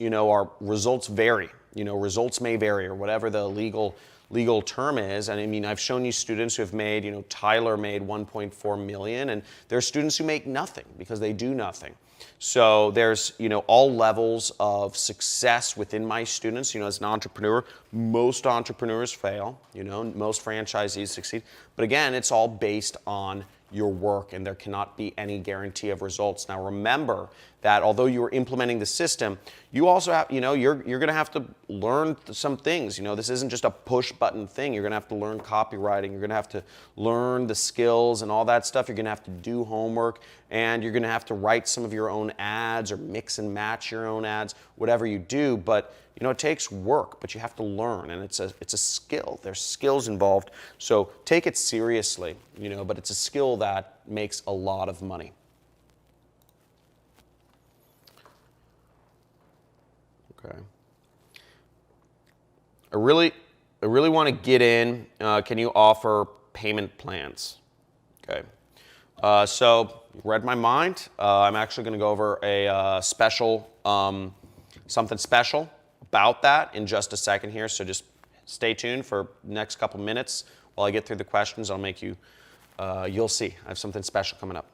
results vary. Results may vary, or whatever the legal term is. And I mean, I've shown you students who have made, Tyler made 1.4 million, and there are students who make nothing because they do nothing. So there's, all levels of success within my students. As an entrepreneur, most entrepreneurs fail, most franchisees succeed. But again, it's all based on your work, and there cannot be any guarantee of results. Now remember that although you are implementing the system, you also have, you're going to have to learn some things. This isn't just a push button thing. You're going to have to learn copywriting. You're going to have to learn the skills and all that stuff. You're going to have to do homework, and you're going to have to write some of your own ads or mix and match your own ads, whatever you do. But it takes work, but you have to learn, and it's a skill. There's skills involved, so take it seriously, but it's a skill that makes a lot of money. Okay. I really want to get in. Can you offer payment plans? Okay. So you read my mind. I'm actually going to go over a special, something special about that in just a second here. So just stay tuned for the next couple minutes while I get through the questions. I'll make you, you'll see. I have something special coming up.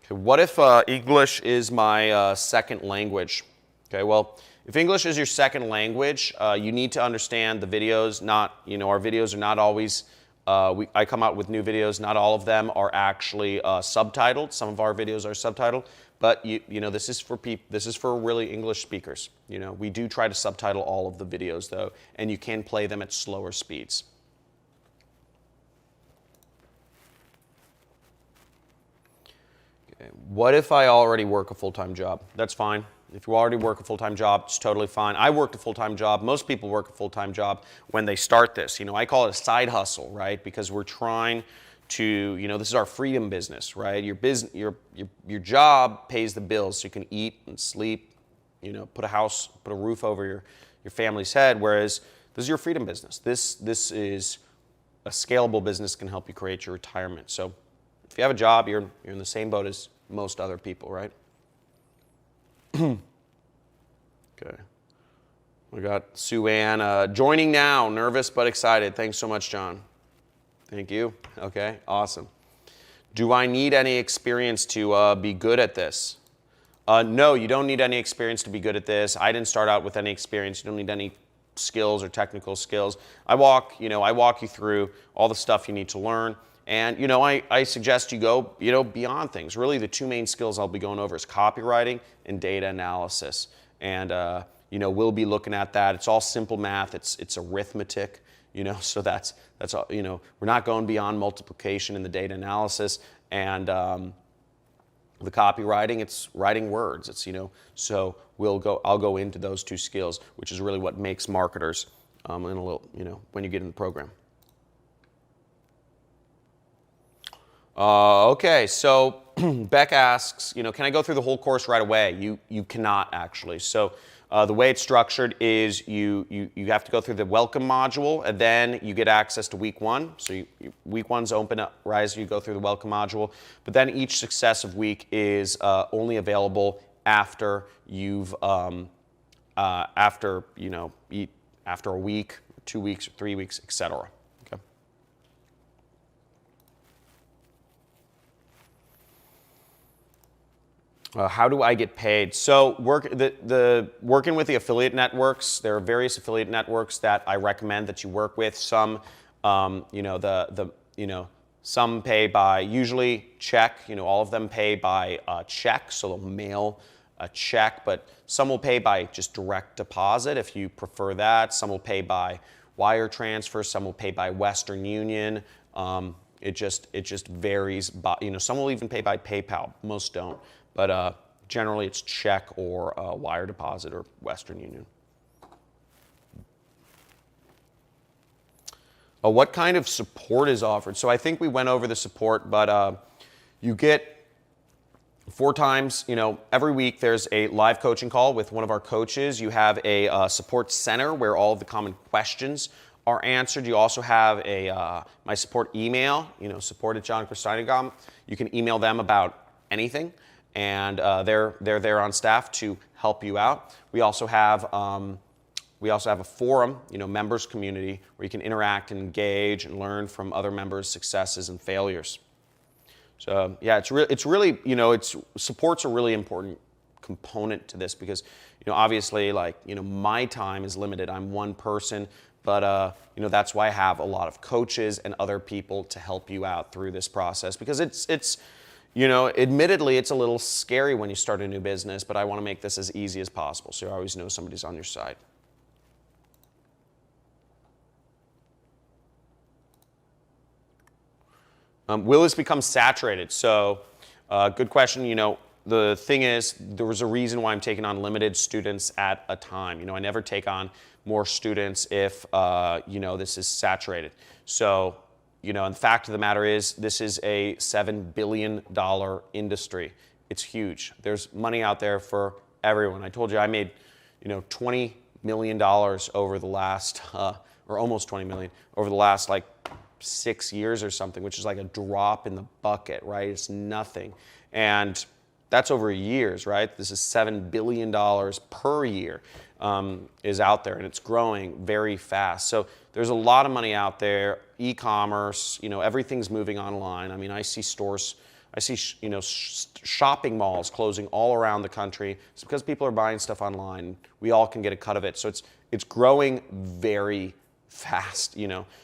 Okay, what if English is my second language? Okay, well, if English is your second language, you need to understand the videos. Not, our videos are not always, I come out with new videos. Not all of them are actually subtitled. Some of our videos are subtitled. But this is for people. This is for really English speakers. We do try to subtitle all of the videos though, and you can play them at slower speeds. Okay. What if I already work a full-time job? That's fine. If you already work a full-time job, it's totally fine. I worked a full-time job. Most people work a full-time job when they start this. I call it a side hustle, right? Because we're trying to, this is our freedom business, right? Your job pays the bills so you can eat and sleep, put a roof over your family's head, whereas this is your freedom business. This is a scalable business, can help you create your retirement. So if you have a job, you're in the same boat as most other people, right? Okay. We got Sue Ann joining now, nervous but excited. Thanks so much, John. Thank you. Okay, awesome. Do I need any experience to be good at this? No, you don't need any experience to be good at this. I didn't start out with any experience. You don't need any skills or technical skills. I walk you through all the stuff you need to learn. And, I suggest you go, beyond things. Really, the two main skills I'll be going over is copywriting and data analysis. And, we'll be looking at that. It's all simple math. It's arithmetic. So that's all, we're not going beyond multiplication in the data analysis, and the copywriting, it's writing words. It's, so I'll go into those two skills, which is really what makes marketers in a little, when you get in the program. Okay, so Beck asks, can I go through the whole course right away? You cannot actually. So the way it's structured is you have to go through the welcome module, and then you get access to week 1. So week 1's open up, right? You go through the welcome module, but then each successive week is only available after you've after a week, 2 weeks, or 3 weeks, etc. Okay. How do I get paid? So working with the affiliate networks, there are various affiliate networks that I recommend that you work with. Some, some pay by usually check. All of them pay by check, so they'll mail a check. But some will pay by just direct deposit if you prefer that. Some will pay by wire transfer. Some will pay by Western Union. It just varies. Some will even pay by PayPal. Most don't. But generally it's check or wire deposit or Western Union. What kind of support is offered? So I think we went over the support, but you get 4 times, every week there's a live coaching call with one of our coaches. You have a support center where all of the common questions are answered. You also have my support email, support at Johncrestaniscam. You can email them about anything. And they're there on staff to help you out. We also have a forum, members community, where you can interact and engage and learn from other members' successes and failures. So yeah, it's really support's a really important component to this because obviously my time is limited. I'm one person, but that's why I have a lot of coaches and other people to help you out through this process because it's admittedly, it's a little scary when you start a new business, but I want to make this as easy as possible, so you always know somebody's on your side. Will this become saturated? So, good question. The thing is, there was a reason why I'm taking on limited students at a time. I never take on more students if, this is saturated. So, and the fact of the matter is, this is a $7 billion industry. It's huge. There's money out there for everyone. I told you I made, $20 million over the last, or almost 20 million, over the last 6 years or something, which is like a drop in the bucket, right? It's nothing. And that's over years, right? This is $7 billion per year is out there, and it's growing very fast. So there's a lot of money out there. E-commerce, everything's moving online. I mean, I see stores, shopping malls closing all around the country. It's because people are buying stuff online. We all can get a cut of it. So it's growing very fast,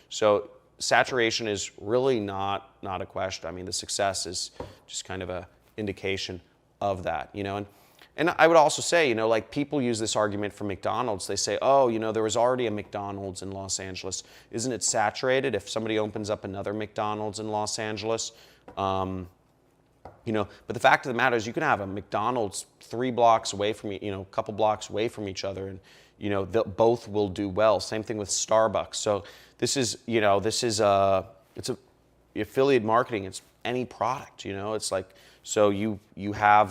So saturation is really not a question. I mean, the success is just kind of an indication of that, And I would also say, people use this argument for McDonald's. They say, oh, there was already a McDonald's in Los Angeles. Isn't it saturated if somebody opens up another McDonald's in Los Angeles? But the fact of the matter is you can have a McDonald's 3 blocks away from a couple blocks away from each other, and, both will do well. Same thing with Starbucks. So this is, it's affiliate marketing. It's any product, it's like, so you have,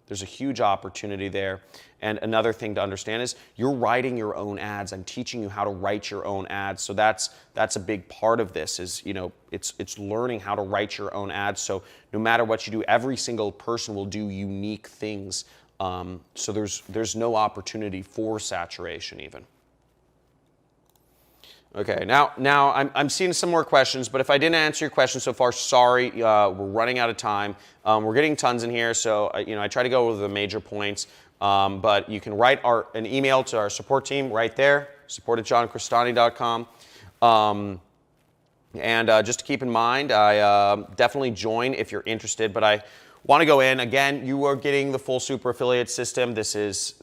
there's a huge opportunity there. And another thing to understand is you're writing your own ads. I'm teaching you how to write your own ads. So that's a big part of this is, it's learning how to write your own ads. So no matter what you do, every single person will do unique things. So there's no opportunity for saturation even. Okay, now I'm seeing some more questions, but if I didn't answer your question so far, sorry, we're running out of time. We're getting tons in here, so I try to go over the major points, but you can write an email to our support team right there, support@johncrestani.com. And just to keep in mind, I definitely join if you're interested, but I want to go in. Again, you are getting the full super affiliate system. This is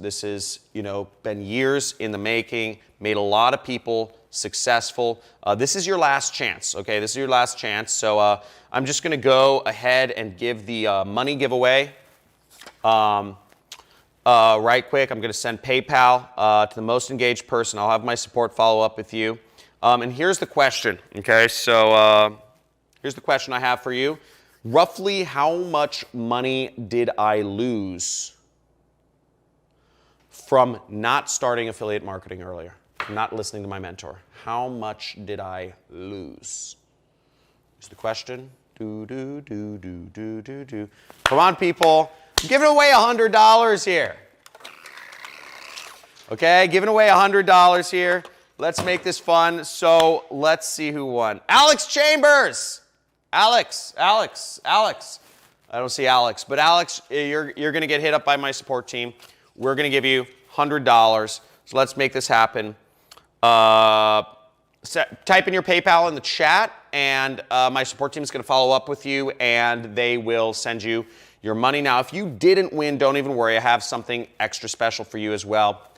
been years in the making, made a lot of people successful. This is your last chance, okay? This is your last chance. So I'm just going to go ahead and give the money giveaway. right quick. I'm going to send PayPal to the most engaged person. I'll have my support follow up with you. And here's the question, okay? So here's the question I have for you. Roughly how much money did I lose from not starting affiliate marketing earlier, not listening to my mentor? How much did I lose? Here's the question. Come on, people. I'm giving away $100 here. Okay, giving away $100 here. Let's make this fun. So let's see who won. Alex Chambers. Alex. I don't see Alex, but Alex, you're going to get hit up by my support team. We're going to give you $100. So let's make this happen. Type in your PayPal in the chat, and my support team is going to follow up with you, and they will send you your money. Now, if you didn't win, don't even worry. I have something extra special for you as well.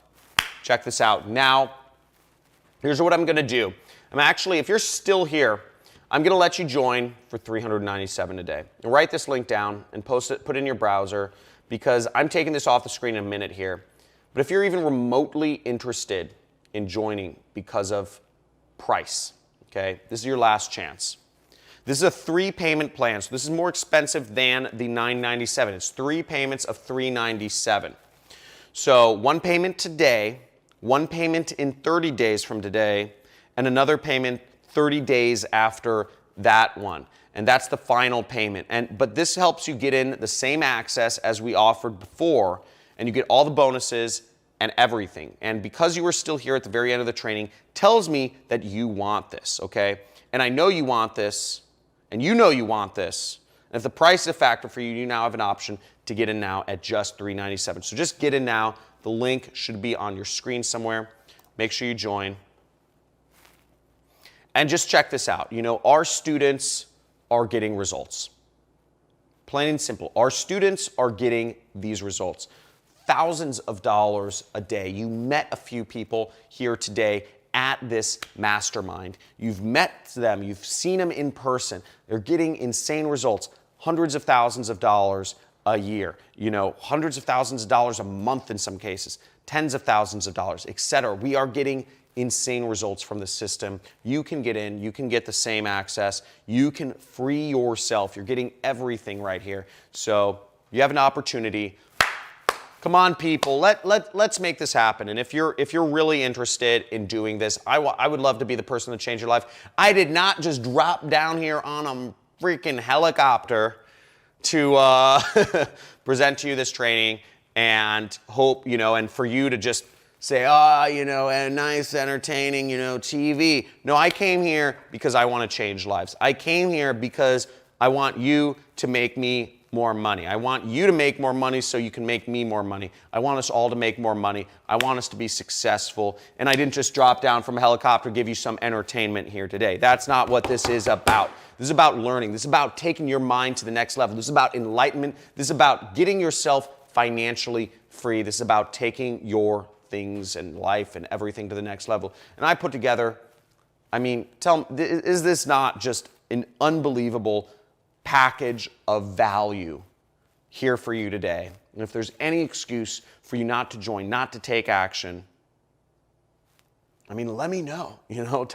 Check this out. Now, here's what I'm going to do. I'm actually, if you're still here, I'm going to let you join for $397 a day. And write this link down and post it, put it in your browser, because I'm taking this off the screen in a minute here. But if you're even remotely interested in joining because of price, okay, this is your last chance. This is a 3-payment plan, so this is more expensive than the $997. It's 3 payments of $397. So 1 payment today, 1 payment in 30 days from today, and another payment 30 days after that one. And that's the final payment. But this helps you get in the same access as we offered before, and you get all the bonuses and everything. And because you are still here at the very end of the training, tells me that you want this, okay? And I know you want this, and you know you want this. And if the price is a factor for you, you now have an option to get in now at just $397. So just get in now. The link should be on your screen somewhere. Make sure you join. And just check this out. You know, our students are getting results. Plain and simple. Our students are getting these results. Thousands of dollars a day. You met a few people here today at this mastermind. You've met them. You've seen them in person. They're getting insane results. Hundreds of thousands of dollars a year. You know, hundreds of thousands of dollars a month in some cases. Tens of thousands of dollars, etc. We are getting insane results from the system. You can get in. You can get the same access. You can free yourself. You're getting everything right here. So you have an opportunity. Come on, people. Let's make this happen. And if you're really interested in doing this, I would love to be the person to change your life. I did not just drop down here on a freaking helicopter to present to you this training and hope, you know, and for you to just say, oh, you know, a nice, entertaining, you know, TV. No, I came here because I want to change lives. I came here because I want you to make me more money. I want you to make more money so you can make me more money. I want us all to make more money. I want us to be successful. And I didn't just drop down from a helicopter, give you some entertainment here today. That's not what this is about. This is about learning. This is about taking your mind to the next level. This is about enlightenment. This is about getting yourself financially free. This is about taking your things and life and everything to the next level. And I put together, I mean, tell me, is this not just an unbelievable package of value here for you today? And if there's any excuse for you not to join, not to take action, I mean, let me know, you know,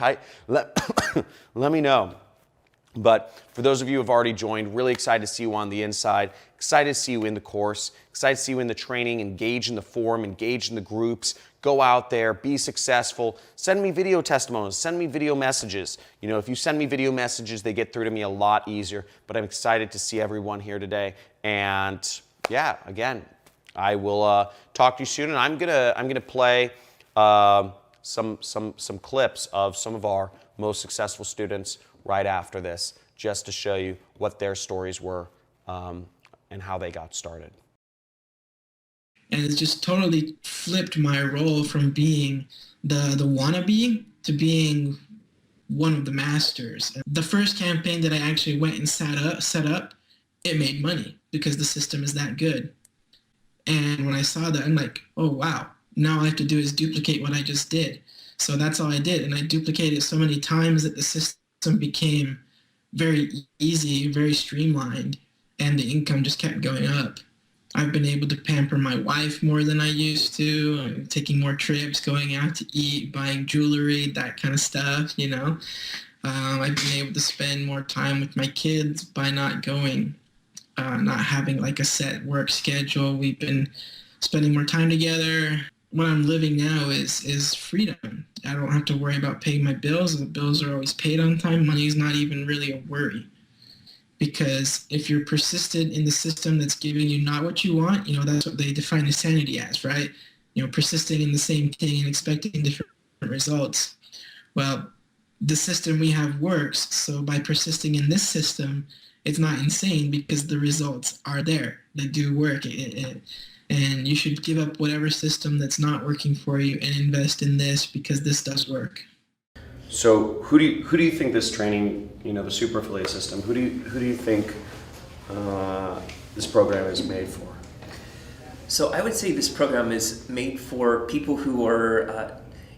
let me know. But for those of you who have already joined, really excited to see you on the inside, excited to see you in the course, excited to see you in the training, engage in the forum, engage in the groups, go out there, be successful, send me video testimonials, send me video messages. You know, if you send me video messages, they get through to me a lot easier, but I'm excited to see everyone here today. And yeah, again, I will talk to you soon, and I'm gonna play some clips of some of our most successful students right after this, just to show you what their stories were and how they got started. And it's just totally flipped my role from being the wannabe to being one of the masters. The first campaign that I actually went and set up, it made money because the system is that good. And when I saw that, I'm like, oh wow, now all I have to do is duplicate what I just did. So that's all I did. And I duplicated it so many times that the system became very easy, very streamlined, and the income just kept going up. I've been able to pamper my wife more than I used to. I'm taking more trips, going out to eat, buying jewelry, that kind of stuff, you know. I've been able to spend more time with my kids by not having like a set work schedule. We've been spending more time together. What I'm living now is freedom. I don't have to worry about paying my bills. The bills are always paid on time. Money is not even really a worry. Because if you're persistent in the system that's giving you not what you want, you know, that's what they define insanity as, right? You know, persisting in the same thing and expecting different results. Well, the system we have works. So by persisting in this system, it's not insane because the results are there. They do work. And you should give up whatever system that's not working for you and invest in this because this does work. So who do you think this training, you know, the super affiliate system, who do you think this program is made for? So I would say this program is made for people who are,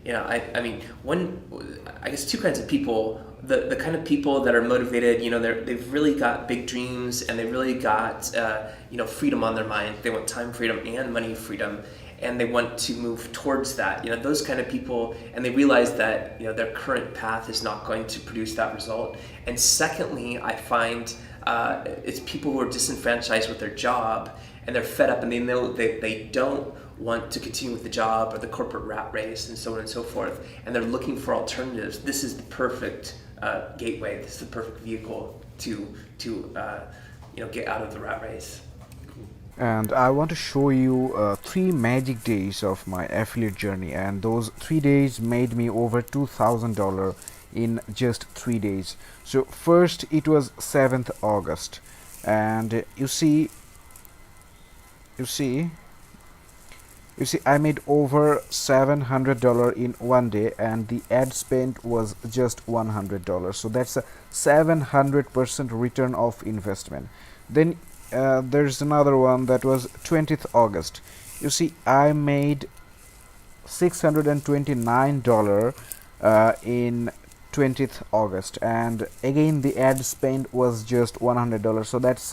I mean, I guess two kinds of people. The kind of people that are motivated, you know, they've really got big dreams and they really got, freedom on their mind. They want time freedom and money freedom. And they want to move towards that, you know, those kind of people, and they realize that, you know, their current path is not going to produce that result. And secondly, I find it's people who are disenfranchised with their job and they're fed up and they know that they don't want to continue with the job or the corporate rat race and so on and so forth, and they're looking for alternatives. This is the perfect gateway. This is the perfect vehicle to get out of the rat race. And I want to show you 3 magic days of my affiliate journey, and those 3 days made me over $2,000 in just 3 days. So first it was 7th August, and you see I made over $700 in one day, and the ad spend was just $100. So that's a 700% return of investment. Then there's another one that was 20th August. You see, I made $629 in 20th August, and again the ad spend was just $100. So that's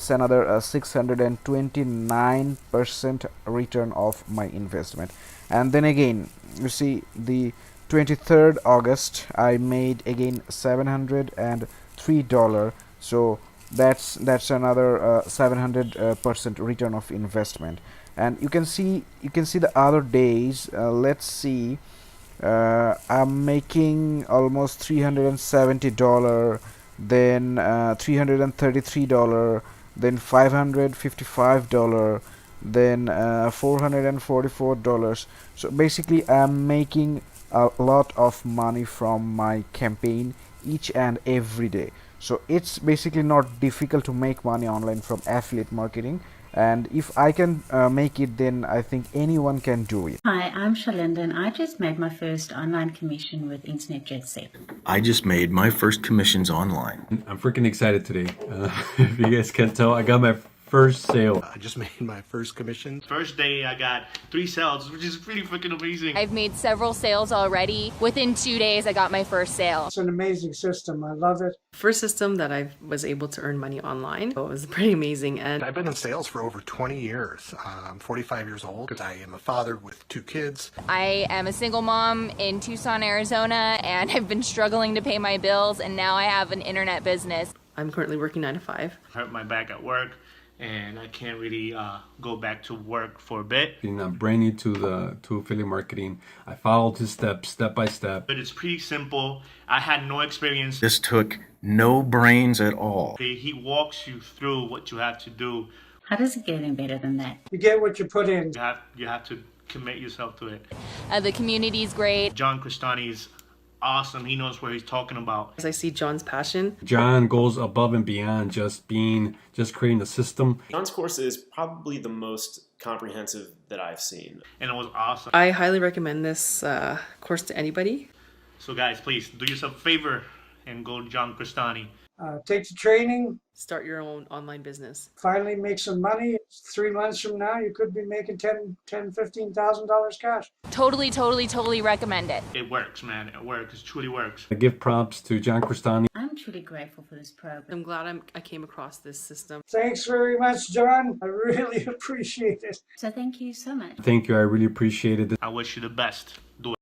another 629% return of my investment. And then again, you see, the 23rd August I made again $703. So that's another 700% return of investment. And you can see the other days. Let's see, I'm making almost $370, then $333, then $555, then $444. So basically I'm making a lot of money from my campaign each and every day. So it's basically not difficult to make money online from affiliate marketing, and if I can make it, then I think anyone can do it. Hi, I'm Shalinda, and I just made my first online commission with Internet Jet Set. I just made my first commissions online. I'm freaking excited today. If you guys can tell, I got my first sale. I just made my first commission. First day I got 3 sales, which is pretty freaking amazing. I've made several sales already. Within 2 days, I got my first sale. It's an amazing system. I love it. First system that I was able to earn money online. So it was pretty amazing. And I've been in sales for over 20 years. I'm 45 years old because I am a father with 2 kids. I am a single mom in Tucson, Arizona, and I've been struggling to pay my bills, and now I have an internet business. I'm currently working 9 to 5. I hurt my back at work, and I can't really go back to work for a bit. I'm brand new to affiliate marketing. I followed his steps step by step. But it's pretty simple. I had no experience. This took no brains at all. He walks you through what you have to do. How does it get any better than that? You get what you put in. You have to commit yourself to it. The community's great. Johncrestaniscam awesome. He knows what he's talking about. As I see John's passion. John goes above and beyond just creating a system. John's course is probably the most comprehensive that I've seen. And it was awesome. I highly recommend this course to anybody. So guys, please do yourself a favor and go to Johncrestani. Take the training. Start your own online business. Finally make some money. 3 months from now, you could be making $15,000 cash. Totally recommend it. It works, man. It works. It truly works. I give props to Johncrestani. I'm I'm truly grateful for this program. I'm glad I came across this system. Thanks very much, John. I really appreciate it. So thank you so much. Thank you. I really appreciated it. I wish you the best. Do it.